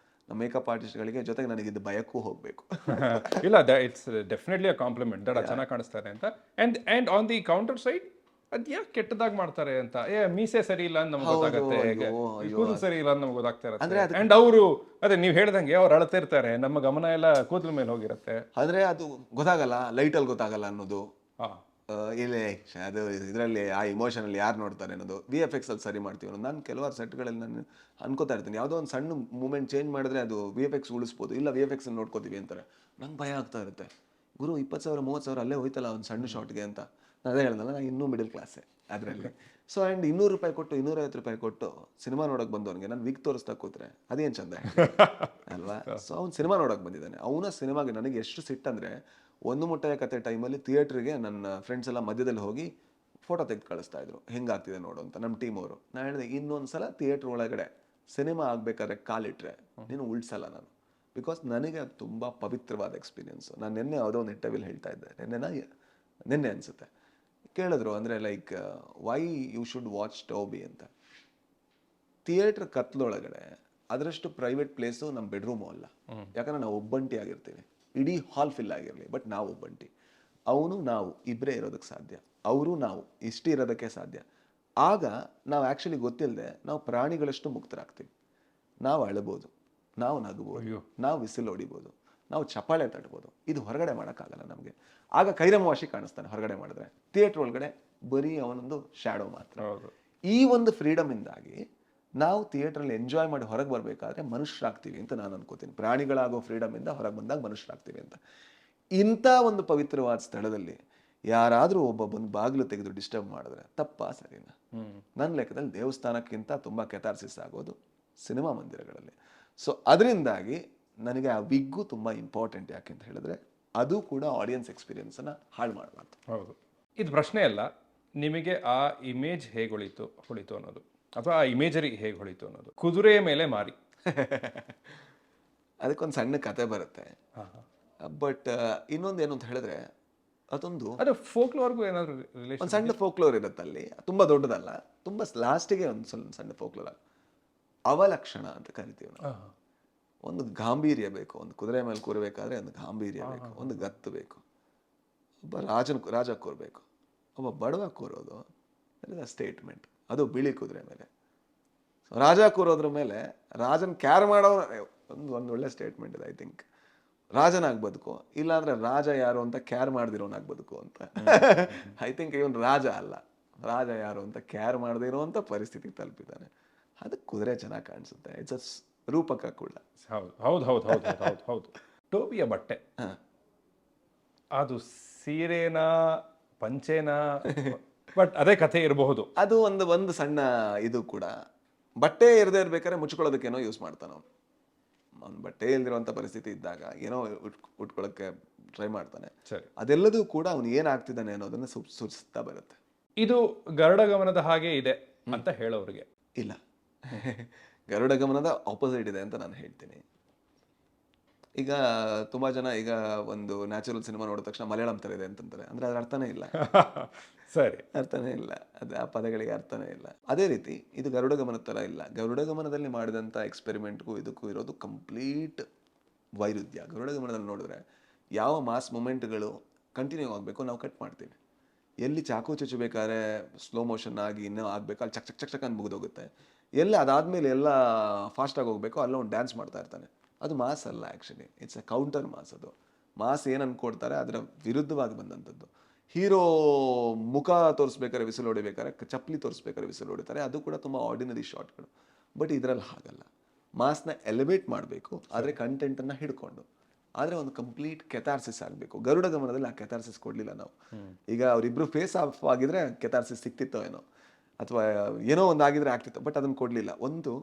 C: ನಮ್ಮ ಮೇಕಪ್ ಆರ್ಟಿಸ್ಟ್ಗಳಿಗೆ, ಜೊತೆಗೆ ನನಗೆ ಇದು ಭಯಕ್ಕೂ ಹೋಗ್ಬೇಕು.
D: ಇಲ್ಲ, it's definitely a compliment that ಚೆನ್ನಾಗಿ ಕಾಣಿಸ್ತಾರೆ ಅಂತ. And on the counter side ಅದ್ ಯಾಕೆ ಕೆಟ್ಟದಾಗಿ ಮಾಡ್ತಾರೆ ಅಂತ, ಮೀಸೆ ಸರಿ ಇಲ್ಲ ಅಂತ ನಮ್ಗೆ ಗೊತ್ತಾಗುತ್ತೆ, ಕೂದಲು ಸರಿ ಇಲ್ಲ ಅಂತ ನಮ್ಗೆ ಗೊತ್ತಾಗ್ತಾ ಇರುತ್ತೆ. ಅಂಡ್ ಅವರು ಅದೇ ನೀವು ಹೇಳ್ದಂಗೆ ಅವ್ರು ಅಳ್ತಾ ಇರ್ತಾರೆ, ನಮ್ಮ ಗಮನ ಎಲ್ಲ ಕೂದಲ ಮೇಲೆ ಹೋಗಿರುತ್ತೆ.
C: ಆದ್ರೆ ಅದು ಗೊತ್ತಾಗಲ್ಲ, ಲೈಟಲ್ಲಿ ಗೊತ್ತಾಗಲ್ಲ ಅನ್ನೋದು. ಇಲ್ಲಿ ಅದು ಇದರಲ್ಲಿ ಆ ಇಮೋಷನಲ್ಲಿ ಯಾರು ನೋಡ್ತಾರೆ ಅನ್ನೋದು VFX ಅಲ್ಲಿ ಸರಿ ಮಾಡ್ತೀವಿ ಅನ್ನೋದು. ನಾನು ಕೆಲವಾರು ಸೆಟ್ಗಳಲ್ಲಿ ನಾನು ಅನ್ಕೋತಾ ಇರ್ತೀನಿ, ಯಾವುದೋ ಒಂದು ಸಣ್ಣ ಮೂಮೆಂಟ್ ಚೇಂಜ್ ಮಾಡಿದ್ರೆ ಅದು VFX ಉಳಿಸ್ಬೋದು, ಇಲ್ಲ VFX ಅಲ್ಲಿ ನೋಡ್ಕೋತೀವಿ ಅಂತಾರೆ. ನಂಗೆ ಭಯ ಆಗ್ತಾ ಇರುತ್ತೆ, ಗುರು 20,000 30,000 ಅಲ್ಲೇ ಹೋಯ್ತಲ್ಲ ಒಂದು ಸಣ್ಣ ಶಾರ್ಟ್ಗೆ ಅಂತ. ನಾನು ಅದೇ ಹೇಳ್ದಲ್ಲ, ನಾನು ಇನ್ನೂ ಮಿಡಲ್ ಕ್ಲಾಸೇ ಅದರಲ್ಲಿ. ಸೊ ಆ್ಯಂಡ್ 200 ರೂಪಾಯಿ ಕೊಟ್ಟು 250 ರೂಪಾಯಿ ಕೊಟ್ಟು ಸಿನಿಮಾ ನೋಡೋಕೆ ಬಂದವನಿಗೆ ನಾನು ವಿಗ್ ತೋರಿಸ್ತಾ ಕೂತ್ರೆ ಅದೇನು ಚಂದ ಅಲ್ವಾ? ಸೊ ಅವ್ನು ಸಿನಿಮಾ ನೋಡೋಕೆ ಬಂದಿದ್ದಾನೆ, ಅವನ ಸಿನಿಮಾಗೆ ನನಗೆ ಎಷ್ಟು ಸಿಟ್ಟಂದರೆ, ಒಂದು ಮುಟ್ಟೆಯ ಕತೆ ಟೈಮಲ್ಲಿ ಥಿಯೇಟ್ರಿಗೆ ನನ್ನ ಫ್ರೆಂಡ್ಸ್ ಎಲ್ಲ ಮಧ್ಯದಲ್ಲಿ ಹೋಗಿ ಫೋಟೋ ತೆಗೆದು ಕಳಿಸ್ತಾ ಇದ್ರು, ಹೆಂಗಾಗ್ತಿದೆ ನೋಡು ಅಂತ ನಮ್ಮ ಟೀಮ್ ಅವರು. ನಾನು ಹೇಳಿದೆ, ಇನ್ನೊಂದ್ಸಲ ಥಿಯೇಟ್ರ್ ಒಳಗಡೆ ಸಿನಿಮಾ ಆಗಬೇಕಾದ್ರೆ ಕಾಲಿಟ್ರೆ ನೀನು ಉಳಿಸಲ್ಲ ನಾನು, ಬಿಕಾಸ್ ನನಗೆ ಅದು ತುಂಬ ಪವಿತ್ರವಾದ ಎಕ್ಸ್ಪೀರಿಯನ್ಸು. ನಾನು ನಿನ್ನೆ ಯಾವುದೋ ಒಂದು ಇಂಟರ್ವ್ಯೂಲ್ ಹೇಳ್ತಾ ಇದ್ದೆ, ನಿನ್ನೆ ಅನಿಸುತ್ತೆ, ಕೇಳಿದ್ರು ಅಂದರೆ like why you should watch Toby ಅಂತ. ಥಿಯೇಟ್ರ್ ಕತ್ಲೊಳಗಡೆ ಅದರಷ್ಟು ಪ್ರೈವೇಟ್ ಪ್ಲೇಸು ನಮ್ಮ ಬೆಡ್ರೂಮು ಅಲ್ಲ, ಯಾಕಂದ್ರೆ ನಾವು ಒಬ್ಬಂಟಿ ಆಗಿರ್ತೀವಿ. ಇಡೀ ಹಾಲ್ ಫಿಲ್ ಆಗಿರಲಿ, ಬಟ್ ನಾವು ಒಬ್ಬಂಟಿ. ಅವನು ನಾವು ಇಬ್ಬರೇ ಇರೋದಕ್ಕೆ ಸಾಧ್ಯ, ಅವರು ನಾವು ಇಷ್ಟು ಇರೋದಕ್ಕೆ ಸಾಧ್ಯ. ಆಗ ನಾವು ಆ್ಯಕ್ಚುಲಿ ಗೊತ್ತಿಲ್ಲದೆ ನಾವು ಪ್ರಾಣಿಗಳಷ್ಟು ಮುಕ್ತರಾಗ್ತೀವಿ. ನಾವು ಅಳ್ಬೋದು, ನಾವು ನಗ್ಬೋದು, ನಾವು ವಿಸಿಲ್ ಹೊಡಿಬೋದು, ನಾವು ಚಪ್ಪಾಳೆ ತಟ್ಬೋದು. ಇದು ಹೊರಗಡೆ ಮಾಡೋಕ್ಕಾಗಲ್ಲ ನಮಗೆ. ಆಗ ಕೈರಮ್ ವಾಶಿ ಕಾಣಿಸ್ತಾನೆ ಹೊರಗಡೆ ಮಾಡಿದ್ರೆ, ಥಿಯೇಟ್ರ್ ಒಳಗಡೆ ಬರೀ ಅವನೊಂದು ಶ್ಯಾಡೋ ಮಾತ್ರ. ಈ ಒಂದು ಫ್ರೀಡಮಿಂದಾಗಿ ನಾವು ಥಿಯೇಟ್ರಲ್ಲಿ ಎಂಜಾಯ್ ಮಾಡಿ ಹೊರಗೆ ಬರಬೇಕಾದ್ರೆ ಮನುಷ್ಯರಾಗ್ತೀವಿ ಅಂತ ನಾನು ಅನ್ಕೋತೀನಿ. ಪ್ರಾಣಿಗಳಾಗೋ ಫ್ರೀಡಮಿಂದ ಹೊರಗೆ ಬಂದಾಗ ಮನುಷ್ಯರಾಗ್ತೀವಿ ಅಂತ. ಇಂಥ ಒಂದು ಪವಿತ್ರವಾದ ಸ್ಥಳದಲ್ಲಿ ಯಾರಾದರೂ ಒಬ್ಬ ಬಂದು ಬಾಗಿಲು ತೆಗೆದು ಡಿಸ್ಟರ್ಬ್ ಮಾಡಿದ್ರೆ ತಪ್ಪಾ ಸರಿನಾ? ನನ್ನ ಲೆಕ್ಕದಲ್ಲಿ ದೇವಸ್ಥಾನಕ್ಕಿಂತ ತುಂಬ ಕೆತಾರ್ಸಿಸ್ ಆಗೋದು ಸಿನಿಮಾ ಮಂದಿರಗಳಲ್ಲಿ. ಸೊ ಅದರಿಂದಾಗಿ ನನಗೆ ಆ ವಿಗ್ಗು ತುಂಬ ಇಂಪಾರ್ಟೆಂಟ್. ಯಾಕೆ ಅಂತ ಹೇಳಿದ್ರೆ ಅದು ಕೂಡ ಆಡಿಯನ್ಸ್ ಎಕ್ಸ್ಪೀರಿಯನ್ಸನ್ನು ಹಾಳು ಮಾಡಬಾರ್ದು.
D: ಹೌದು, ಇದು ಪ್ರಶ್ನೆ ಅಲ್ಲ, ನಿಮಗೆ ಆ ಇಮೇಜ್ ಹೇಗೆ ಹೊಳಿತು ಅನ್ನೋದು, ಅಥವಾ ಆ ಇಮೇಜರಿ ಹೇಗೆ ಹೊಳಿತು ಅನ್ನೋದು. ಕುದುರೆಯ ಮೇಲೆ ಮಾರಿ
C: ಅದಕ್ಕೊಂದು ಸಣ್ಣ ಕತೆ ಬರುತ್ತೆ. ಬಟ್ ಇನ್ನೊಂದೇನು ಅಂತ ಹೇಳಿದ್ರೆ, ಅದು
D: ಫೋಕ್ಲೋರ್ಗೂ ಏನಾದರೂ
C: ಒಂದು ಸಣ್ಣ ಫೋಕ್ಲೋರ್ ಇರುತ್ತೆ ಅಲ್ಲಿ, ತುಂಬ ದೊಡ್ಡದಲ್ಲ, ತುಂಬ ಲಾಸ್ಟಿಗೆ ಒಂದು ಸ್ವಲ್ಪ ಸಣ್ಣ ಫೋಕ್ಲೋರ್. ಅವಲಕ್ಷಣ ಅಂತ ಕರಿತೀವಿ ನಾವು. ಒಂದು ಗಾಂಭೀರ್ಯ ಬೇಕು, ಒಂದು ಕುದುರೆ ಮೇಲೆ ಕೂರಬೇಕಾದ್ರೆ ಒಂದು ಗಾಂಭೀರ್ಯ ಬೇಕು, ಒಂದು ಗತ್ತು ಬೇಕು. ಒಬ್ಬ ರಾಜ ಕೂರಬೇಕು, ಒಬ್ಬ ಬಡವ ಕೂರೋದು ಸ್ಟೇಟ್ಮೆಂಟ್. ಅದು ಬಿಳಿ ಕುದುರೆ ಮೇಲೆ ರಾಜ ಕೂರೋದ್ರ ಮೇಲೆ ರಾಜನ್ ಕ್ಯಾರ್ ಮಾಡೋ ಒಂದು ಒಳ್ಳೆ ಸ್ಟೇಟ್ಮೆಂಟ್ ಇದೆ. ಐ ಥಿಂಕ್ ರಾಜನಾಗಿ ಬದುಕು, ಇಲ್ಲಾಂದ್ರೆ ರಾಜ ಯಾರು ಅಂತ ಕ್ಯಾರ್ ಮಾಡ್ದಿರೋನಾಗಿ ಬದುಕು ಅಂತ. ಐ ಥಿಂಕ್ ಇವನ್ ರಾಜ ಅಲ್ಲ, ರಾಜ ಯಾರು ಅಂತ ಕ್ಯಾರ್ ಮಾಡದಿರೋಂಥ ಪರಿಸ್ಥಿತಿ ತಲುಪಿದ್ದಾನೆ. ಅದಕ್ಕೆ ಕುದುರೆ ಚೆನ್ನಾಗಿ ಕಾಣಿಸುತ್ತೆ. ಇಟ್ಸ್ ಅ ರೂಪಕ ಕೂಡ.
D: ಹೌದು. ಟೋಬಿಯ ಬಟ್ಟೆ, ಅದು ಸೀರೆನಾ ಪಂಚೆನಾ, ಬಟ್ ಅದೇ ಕಥೆ ಇರಬಹುದು.
C: ಅದು ಒಂದು ಸಣ್ಣ ಇದು ಕೂಡ. ಬಟ್ಟೆ ಇರದೇ ಇರ್ಬೇಕಾದ್ರೆ ಮುಚ್ಕೊಳ್ಳೋದಕ್ಕೇನೋ ಯೂಸ್ ಮಾಡ್ತಾನೆ ಅವನು. ಬಟ್ಟೆ ಇಲ್ದಿರುವಂಥ ಪರಿಸ್ಥಿತಿ ಇದ್ದಾಗ ಏನೋ ಉಟ್ಕೊಳ್ಳೋಕ್ಕೆ ಟ್ರೈ ಮಾಡ್ತಾನೆ. ಅದೆಲ್ಲದೂ ಕೂಡ ಅವನು ಏನಾಗ್ತಿದ್ದಾನೆ ಅನ್ನೋದನ್ನ ಸೂಚಿಸ್ತಾ ಬರುತ್ತೆ.
D: ಇದು ಗರುಡ ಗಮನದ ಹಾಗೆ ಇದೆ ಅಂತ ಹೇಳೋರಿಗೆ
C: ಇಲ್ಲ, ಗರುಡ ಗಮನದ ಆಪೋಸಿಟ್ ಇದೆ ಅಂತ ನಾನು ಹೇಳ್ತೀನಿ. ಈಗ ತುಂಬಾ ಜನ ಈಗ ಒಂದು ನ್ಯಾಚುರಲ್ ಸಿನಿಮಾ ನೋಡಿದ ತಕ್ಷಣ ಮಲಯಾಳಂ ಥರ ಇದೆ ಅಂತಂತಾರೆ, ಅಂದ್ರೆ ಅದ್ರ ಅರ್ಥನೇ ಇಲ್ಲ.
D: ಸರಿ,
C: ಅರ್ಥನೇ ಇಲ್ಲ, ಅದು ಆ ಪದಗಳಿಗೆ ಅರ್ಥನೇ ಇಲ್ಲ. ಅದೇ ರೀತಿ ಇದು ಗರುಡ ಗಮನದ ಥರ ಇಲ್ಲ. ಗರುಡ ಗಮನದಲ್ಲಿ ಮಾಡಿದಂಥ ಎಕ್ಸ್ಪೆರಿಮೆಂಟ್ಗೂ ಇದಕ್ಕೂ ಇರೋದು ಕಂಪ್ಲೀಟ್ ವೈರುಧ್ಯ. ಗರುಡ ಗಮನದಲ್ಲಿ ನೋಡಿದ್ರೆ ಯಾವ ಮಾಸ್ ಮೂಮೆಂಟ್ಗಳು ಕಂಟಿನ್ಯೂ ಆಗಬೇಕು ನಾವು ಕಟ್ ಮಾಡ್ತೀವಿ. ಎಲ್ಲಿ ಚಾಕು ಚುಚ್ಚಬೇಕಾದ್ರೆ ಸ್ಲೋ ಮೋಷನ್ ಆಗಿ ಇನ್ನೂ ಆಗಬೇಕು ಅಲ್ಲಿ ಚಕ್ ಚಕ್ ಚಕ್ ಚಕ್ ಅಂತ ಮುಗಿದೋಗುತ್ತೆ. ಎಲ್ಲ ಅದಾದಮೇಲೆ ಎಲ್ಲ ಫಾಸ್ಟಾಗಿ ಹೋಗಬೇಕು ಅಲ್ಲ ಒಂದು ಡ್ಯಾನ್ಸ್ ಮಾಡ್ತಾ ಇರ್ತಾನೆ. ಅದು ಮಾಸ್ ಅಲ್ಲ, actually it's a counter mass. ಅದು ಮಾಸ್ ಏನು ಅಂದ್ಕೊಡ್ತಾರೆ ಅದರ ವಿರುದ್ಧವಾಗಿ ಬಂದಂಥದ್ದು. ಹೀರೋ ಮುಖ ತೋರಿಸ್ಬೇಕಾದ್ರೆ ವಿಸಿಲ್ ಹೊಡಿಬೇಕಾದ್ರೆ, ಚಪ್ಪಲಿ ತೋರಿಸ್ಬೇಕಾದ್ರೆ ವಿಸಿಲ್ ಹೊಡಿತಾರೆ, ಅದು ಕೂಡ ತುಂಬ ಆರ್ಡಿನರಿ ಶಾಟ್ಗಳು. ಬಟ್ ಇದರಲ್ಲಿ ಹಾಗಲ್ಲ, ಮಾಸ್ನ ಎಲಿವೇಟ್ ಮಾಡಬೇಕು ಆದರೆ ಕಂಟೆಂಟನ್ನು ಹಿಡ್ಕೊಂಡು. ಆದರೆ ಒಂದು ಕಂಪ್ಲೀಟ್ ಕೆಥಾರ್ಸಿಸ್ ಆಗಬೇಕು. ಗರುಡ ಗಮನದಲ್ಲಿ ಆ ಕೆಥಾರ್ಸಿಸ್ ಕೊಡಲಿಲ್ಲ ನಾವು. ಈಗ ಅವರಿಬ್ಬರು ಫೇಸ್ ಆಫ್ ಆಗಿದ್ರೆ ಕೆಥಾರ್ಸಿಸ್ ಸಿಕ್ತಿತ್ತೋ ಏನೋ, ಅಥವಾ ಏನೋ ಒಂದು ಆಗಿದ್ರೆ ಆಗ್ತಿತ್ತು, ಬಟ್ ಅದನ್ನು ಕೊಡಲಿಲ್ಲ. ಒಂದು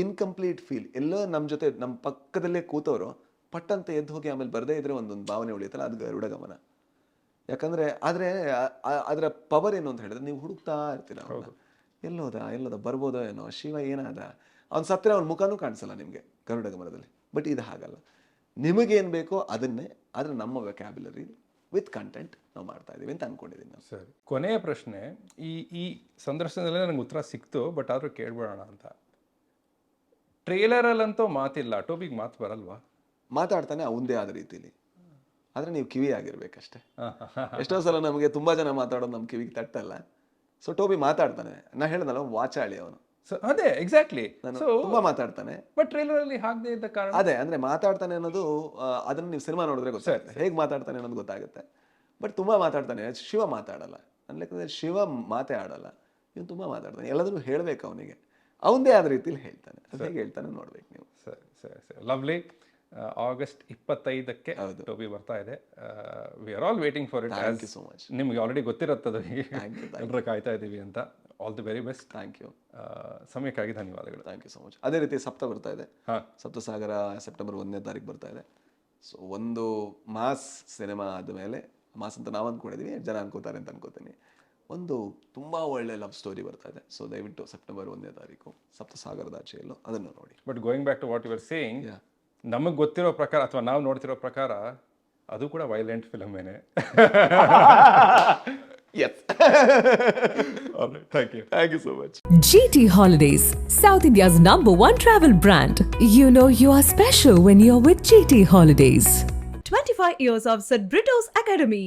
C: ಇನ್ಕಂಪ್ಲೀಟ್ ಫೀಲ್, ಎಲ್ಲೋ ನಮ್ಮ ಜೊತೆ ನಮ್ಮ ಪಕ್ಕದಲ್ಲೇ ಕೂತವರು ಪಟ್ಟಂತ ಎದ್ದು ಹೋಗಿ ಆಮೇಲೆ ಬರದೇ ಇದ್ರೆ ಒಂದೊಂದು ಭಾವನೆ ಉಳಿಯುತ್ತಲ್ಲ, ಅದು ಗರುಡ ಗಮನ. ಯಾಕಂದರೆ ಆದರೆ ಅದರ ಪವರ್ ಏನು ಅಂತ ಹೇಳಿದ್ರೆ ನೀವು ಹುಡುಕ್ತಾ ಇರ್ತೀರ, ಎಲ್ಲೋದ ಬರ್ಬೋದೋ ಏನೋ, ಶಿವ ಏನಾದ, ಅವ್ನು ಸತ್ತರೆ ಅವ್ನ ಮುಖನೂ ಕಾಣಿಸಲ್ಲ ನಿಮಗೆ ಗರುಡ ಗಮನದಲ್ಲಿ. ಬಟ್ ಇದು ಹಾಗಲ್ಲ, ನಿಮಗೇನು ಬೇಕೋ ಅದನ್ನೇ, ಆದರೆ ನಮ್ಮ ವ್ಯಾಕ್ಯಾಬ್ಯುಲರಿ ವಿತ್ ಕಂಟೆಂಟ್ ನಾವು ಮಾಡ್ತಾ ಇದ್ದೀವಿ ಅಂತ ಅಂದ್ಕೊಂಡಿದ್ದೀನಿ ನಾನು.
D: ಸರಿ, ಕೊನೆಯ ಪ್ರಶ್ನೆ. ಈ ಸಂದರ್ಶನದಲ್ಲೇ ನನಗೆ ಉತ್ತರ ಸಿಕ್ತು, ಬಟ್ ಆದರೂ ಕೇಳ್ಬೇಡೋಣ ಅಂತ. ಟ್ರೇಲರಲ್ಲಂತೂ ಮಾತಿಲ್ಲ, ಟೋಬಿಗೆ ಮಾತು ಬರಲ್ವಾ?
C: ಮಾತಾಡ್ತಾನೆ ಅವಂದೇ ಆದ ರೀತಿಲಿ, ಆದರೆ ನೀವು ಕಿವಿ ಆಗಿರ್ಬೇಕಷ್ಟೇ. ಎಷ್ಟೋ ಸಲ ನಮಗೆ ತುಂಬ ಜನ ಮಾತಾಡೋದು ನಮ್ಮ ಕಿವಿಗೆ ತಟ್ಟಲ್ಲ. ಸೊ ಟೋಬಿ ಮಾತಾಡ್ತಾನೆ, ನಾ ಹೇಳ್ದಲ್ಲ ವಾಚಾಳಿ ಅವನು.
D: ಅದೇ ಎಕ್ಸಾಕ್ಟ್ಲಿ,
C: ತುಂಬಾ ಮಾತಾಡ್ತಾನೆ.
D: ಬಟ್ ಟ್ರೇಲರ್ ಅಲ್ಲಿ ಹಾಕದೇ ಇದ್ದ ಕಾರಣ
C: ಅದೇ ಅಂದ್ರೆ ಮಾತಾಡ್ತಾನೆ ಅನ್ನೋದು ಅದನ್ನ ನೀವು ಸಿನಿಮಾ ನೋಡಿದ್ರೆ ಗೊತ್ತಾಗುತ್ತೆ ಹೇಗೆ ಮಾತಾಡ್ತಾನೆ ಅನ್ನೋದು ಗೊತ್ತಾಗುತ್ತೆ. ಬಟ್ ತುಂಬಾ ಮಾತಾಡ್ತಾನೆ. ಶಿವ ಮಾತಾಡಲ್ಲ, ನನ್ನ ಲೆಕ್ಕದಲ್ಲಿ ಶಿವ ಮಾತೇ ಆಡಲ್ಲ. ಇವನು ತುಂಬಾ ಮಾತಾಡ್ತಾನೆ, ಎಲ್ಲಾದ್ರೂ ಹೇಳ್ಬೇಕು ಅವನಿಗೆ, ಅವಂದೇ ಆದ ರೀತಿಲಿ ಹೇಳ್ತಾನೆ. ಹೇಗೆ ಹೇಳ್ತಾನೆ ನೋಡ್ಬೇಕು ನೀವು.
D: ಸರಿ ಸರಿ ಸರಿ, ಲವ್ಲಿ. ಆಗಸ್ಟ್ 25ಕ್ಕೆ ಟೋಬಿ ಬರ್ತಾ ಇದೆ. We are all waiting for it.
C: Thank you so much.
D: ನಿಮ್ಗೆ ಆಲ್ರೆಡಿ ಗೊತ್ತಿರುತ್ತದೆ, ಎಲ್ಲರೂ ಕಾಯ್ತಾ ಇದ್ದೀವಿ ಅಂತ. All the very best.
C: Thank you.
D: ಸಮಯಕ್ಕಾಗಿ ಧನ್ಯವಾದಗಳು.
C: Thank you so much. ಅದೇ ರೀತಿ ಸಪ್ತ ಬರ್ತಾ ಇದೆ, ಸಪ್ತಸಾಗರ ಸೆಪ್ಟೆಂಬರ್ 1ನೇ ತಾರೀಕು ಬರ್ತಾ ಇದೆ. ಸೊ ಒಂದು ಮಾಸ್ ಸಿನಿಮಾ ಆದಮೇಲೆ, ಮಾಸ್ ಅಂತ ನಾವು ಅಂದ್ಕೊಂಡಿದ್ದೀವಿ, ಜನ ಅನ್ಕೋತಾರೆ ಅಂತ ಅನ್ಕೋತೀನಿ, ಒಂದು ತುಂಬ ಒಳ್ಳೆ ಲವ್ ಸ್ಟೋರಿ ಬರ್ತಾ ಇದೆ. ಸೊ ದಯವಿಟ್ಟು ಸೆಪ್ಟೆಂಬರ್ 1ನೇ ತಾರೀಕು ಸಪ್ತಸಾಗರದ ಆಚೆಯಲ್ಲೂ ಅದನ್ನು ನೋಡಿ.
D: But going back to what you are saying, ನಮಗೆ ಗೊತ್ತಿರೋ ಪ್ರಕಾರ ಅಥವಾ ನಾವು ನೋಡ್ತಿರೋ ಪ್ರಕಾರ ಅದು ಕೂಡ ವೈಲೆಂಟ್ ಫಿಲಮ್ ಏನೇ.
C: Yes.
D: All right. Thank you.
C: Thank you so much.
A: GT Holidays, South India's #1 travel brand. You know you are special when you're with GT Holidays.
B: 25 years of BRITTO'S Academy.